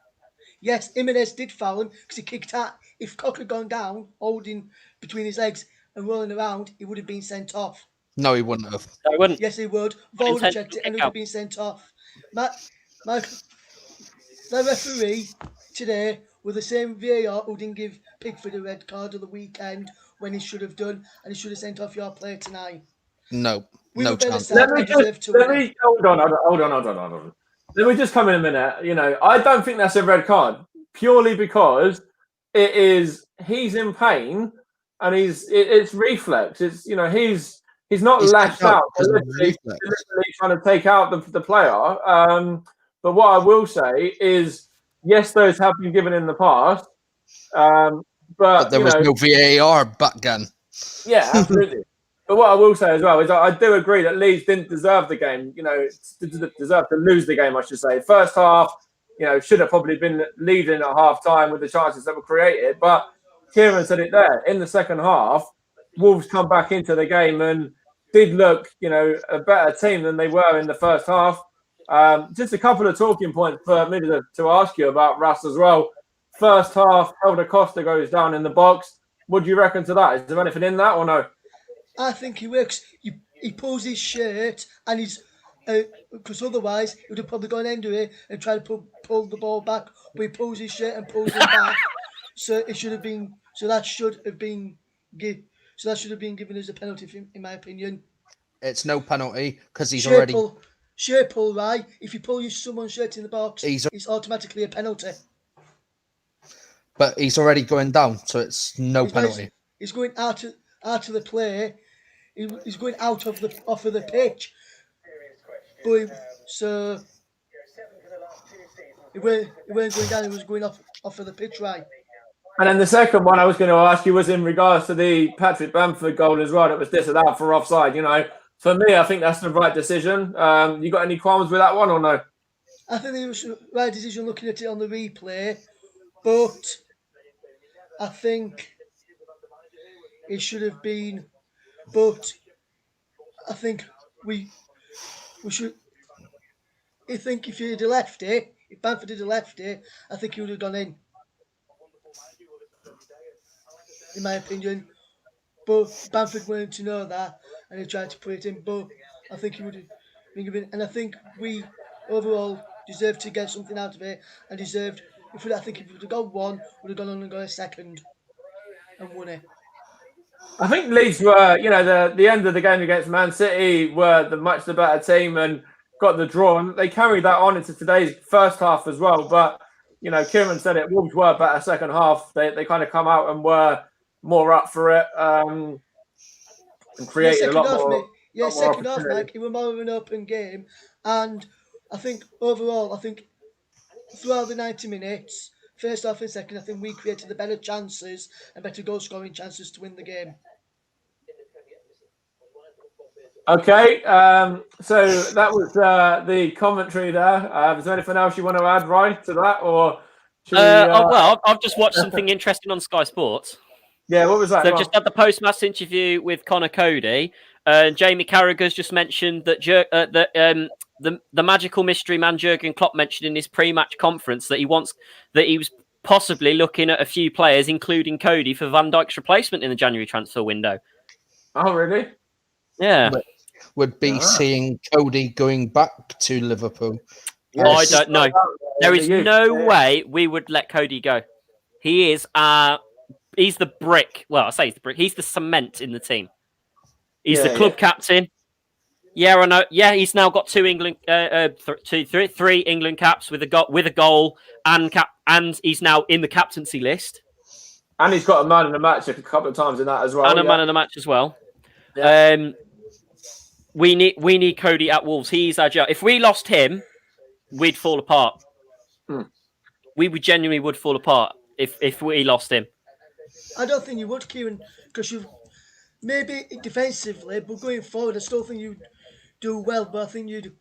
D: Yes, Jimenez did foul him because he kicked out. If Cock had gone down, holding between his legs and rolling around, he would have been sent off.
A: No, he wouldn't have.
C: No, he wouldn't.
D: Yes, he would. Volder checked it and he would have been sent off. The referee today with the same VAR who didn't give Pickford a red card of the weekend when he should have done, and he should have sent off your player tonight.
A: No chance.
B: Hold on. Let me just come in a minute. You know, I don't think that's a red card purely because he's in pain and it's reflex. It's he's not lashed out. Literally trying to take out the player. But what I will say is, yes, those have been given in the past. But
A: there was no VAR back then.
B: Yeah, absolutely. But what I will say as well is I do agree that Leeds didn't deserve the game. Deserve to lose the game, I should say. First half, should have probably been leading at half time with the chances that were created. But Kieran said it there. In the second half, Wolves come back into the game and did look, a better team than they were in the first half. Just a couple of talking points for me to ask you about Russ as well. First half, Helder Costa goes down in the box. What do you reckon to that? Is there anything in that or no?
D: I think he works. He pulls his shirt and he's because otherwise he would have probably gone into it and tried to pull the ball back. But he pulls his shirt and pulls it back. So it should have been. So that should have been given as a penalty, in my opinion.
A: It's no penalty because he's
D: shirt
A: already
D: shirt pull. Right, if you pull someone's shirt in the box, it's automatically a penalty.
A: But he's already going down, so it's no penalty.
D: He's going out of the play. He's going off of the pitch. But he weren't going down. He was going off of the pitch, right?
B: And then the second one I was going to ask you was in regards to the Patrick Bamford goal as well. That was disallowed for offside. For me, I think that's the right decision. You got any qualms with that one or no?
D: I think it was the right decision looking at it on the replay, but I think it should have been. But I think we should. I think if you'd have left it, if Bamford had left it, I think he would have gone in my opinion. But Bamford wanted to know that, and he tried to put it in. But I think he would have been given, and I think we overall deserved to get something out of it, and deserved. I think if we would have got one, would have gone on and got a second, and won it.
B: I think Leeds were, the end of the game against Man City were much the better team and got the draw, and they carried that on into today's first half as well. But Kieran said it. Wolves were better second half. They kind of come out and were more up for it and created a lot more.
D: Second half, Mike. It was more of an open game, and I think overall, throughout the 90 minutes, first half and second, I think we created the better chances and better goal scoring chances to win the game.
B: Okay, so that was the commentary there. Is there anything else you want to add, Ryan, to that, or?
C: Well, I've just watched something interesting on Sky Sports.
B: Yeah, what was that?
C: They've just had the post-match interview with Conor Cody, and Jamie Carragher's just mentioned that the magical mystery man Jurgen Klopp mentioned in his pre-match conference that he was possibly looking at a few players, including Cody, for Van Dijk's replacement in the January transfer window.
B: Oh, really?
C: Yeah.
A: Would be seeing Cody going back to Liverpool.
C: Yes. I don't know. There is no way we would let Cody go. He is he's the brick. Well, I say he's the brick. He's the cement in the team. He's the club captain. Yeah, I know. Yeah, he's now got three England caps with a goal, and he's now in the captaincy list.
B: And he's got a man in the match a couple of times in that as well.
C: And a man in the match as well. Yeah. We need Cody at Wolves. He's our job. If we lost him, we'd fall apart. We genuinely would fall apart if we lost him.
D: I don't think you would, Kieran, because you maybe defensively, but going forward, I still think you'd do well. But I think you'd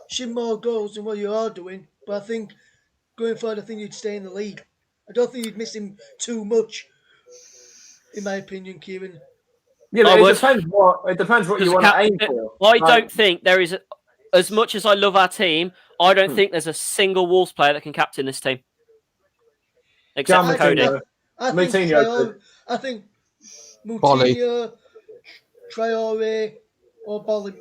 D: shoot more goals than what you are doing. But I think going forward, I think you'd stay in the league. I don't think you'd miss him too much, in my opinion, Kieran.
B: Yeah, but it depends what you want to aim for.
C: I don't think there is, as much as I love our team, I don't think there's a single Wolves player that can captain this team. Except for Cody.
D: I think Moutinho, Traore, or Bolly,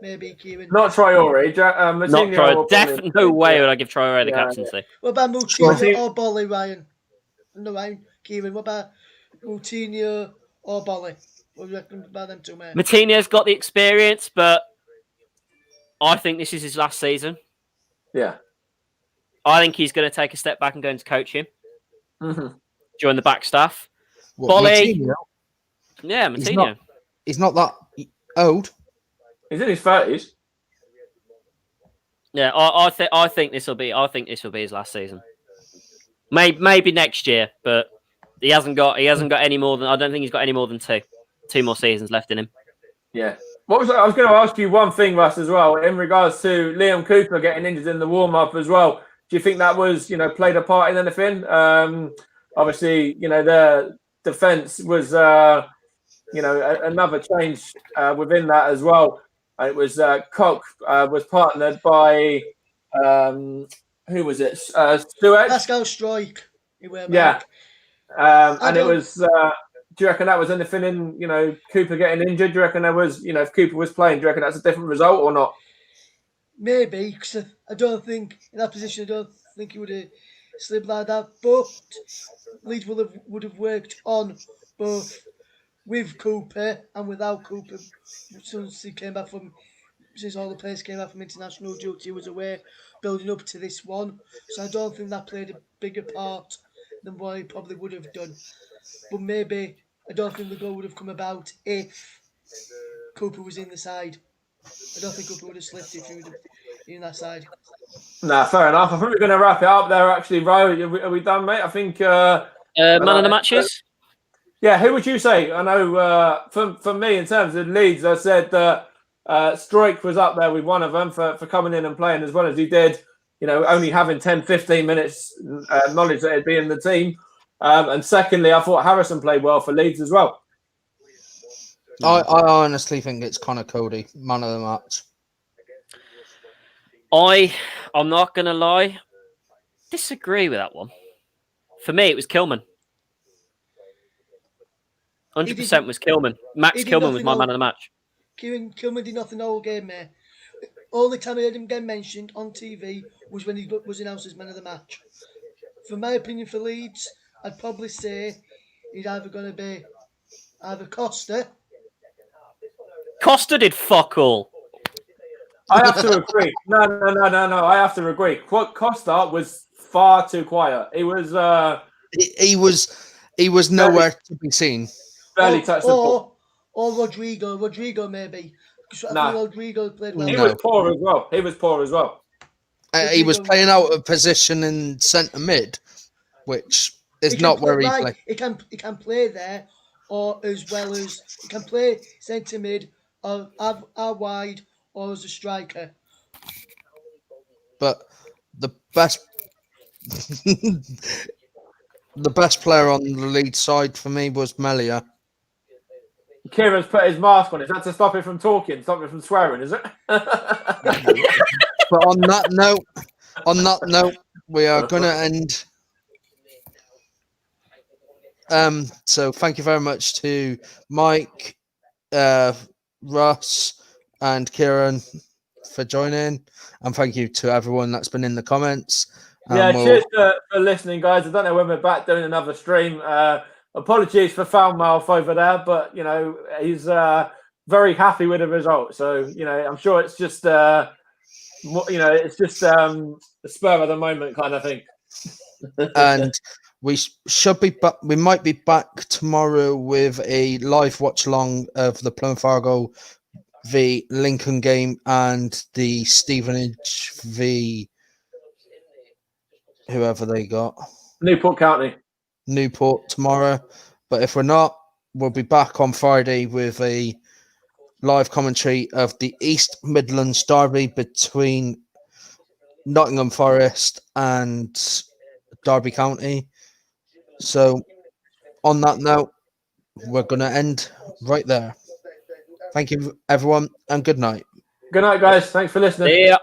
D: maybe, Kieran.
B: Not Traore.
C: Not Traore. Definitely no way would I give Traore the captaincy.
D: What about Moutinho or Bolly, Ryan? No, Ryan, Kieran. What about Moutinho or Bolly? What do you reckon about them two men?
C: Moutinho's got the experience, but I think this is his last season.
B: Yeah.
C: I think he's going to take a step back and go into coaching. Join the back staff. Bolly.
A: Moutinho?
C: Yeah, Moutinho.
A: He's not that old.
B: He's in his 30s.
C: Yeah, I think this will be his last season. Maybe next year, but he hasn't got any more than, I don't think he's got any more than two more seasons left in him.
B: Yeah. I was going to ask you one thing, Russ, as well, in regards to Liam Cooper getting injured in the warm-up as well. Do you think that was, played a part in anything? Obviously, the defence was, another change within that as well. It was Koch was partnered by, who was it? Stuart?
D: Pascal Struijk.
B: Yeah. And it was... do you reckon that was anything in, Cooper getting injured? Do you reckon there was, if Cooper was playing, do you reckon that's a different result or not?
D: Maybe, because I don't think, in that position, I don't think he would have slipped like that. But Leeds would have worked on both with Cooper and without Cooper. Since all the players came back from international duty, he was away, building up to this one. So I don't think that played a bigger part than what he probably would have done. But maybe I don't think the goal would have come about if Cooper was in the side. I don't think Cooper would have slipped if he would have been in that side.
B: Nah, fair enough. I think we're going to wrap it up there, actually, Ro. Are we done, mate? I think...
C: man of the matches?
B: Yeah, who would you say? I know for me, in terms of Leeds, I said that Struijk was up there with one of them for coming in and playing as well as he did. Only having 10, 15 minutes knowledge that he'd be in the team. And secondly, I thought Harrison played well for Leeds as well.
A: I honestly think it's Conor Cody, man of the match.
C: I'm not going to lie. Disagree with that one. For me, it was Kilman. 100% was Kilman. Max Kilman was my man of the match.
D: Kilman did nothing the whole game, mate. Only time I heard him get mentioned on TV was when he was announced as man of the match. For my opinion, for Leeds, I'd probably say he's either going to be either Costa.
C: Costa did fuck all.
B: I have to agree. No. I have to agree. Costa was far too quiet. He was.
A: He was nowhere to be seen.
B: Barely touched the ball.
D: Or Rodrigo. Rodrigo maybe. I think Rodrigo played well.
B: He was poor as well. He
A: was playing out of position in centre mid, which is not where he plays.
D: He can play there, or as well as he can play centre mid, or out wide, or as a striker.
A: But the best player on the lead side for me was Melia.
B: Kieran's put his mask on. Is that to stop him from talking, stop him from swearing, is it?
A: But on that note, we are going to end. So thank you very much to Mike, Russ, and Kieran for joining, and thank you to everyone that's been in the comments.
B: Cheers for listening, guys. I don't know when we're back doing another stream. Apologies for foul mouth over there, but he's very happy with the result. So I'm sure it's just it's just a spur of the moment kind of thing.
A: And we should be back. We might be back tomorrow with a live watch along of the Plymouth Argyle v Lincoln game and the Stevenage v whoever they got.
B: Newport County.
A: Newport tomorrow. But if we're not, we'll be back on Friday with a live commentary of the East Midlands derby between Nottingham Forest and Derby County. So on that note, we're going to end right there. Thank you, everyone, and good night.
B: Good night, guys. Thanks for listening.
C: See ya.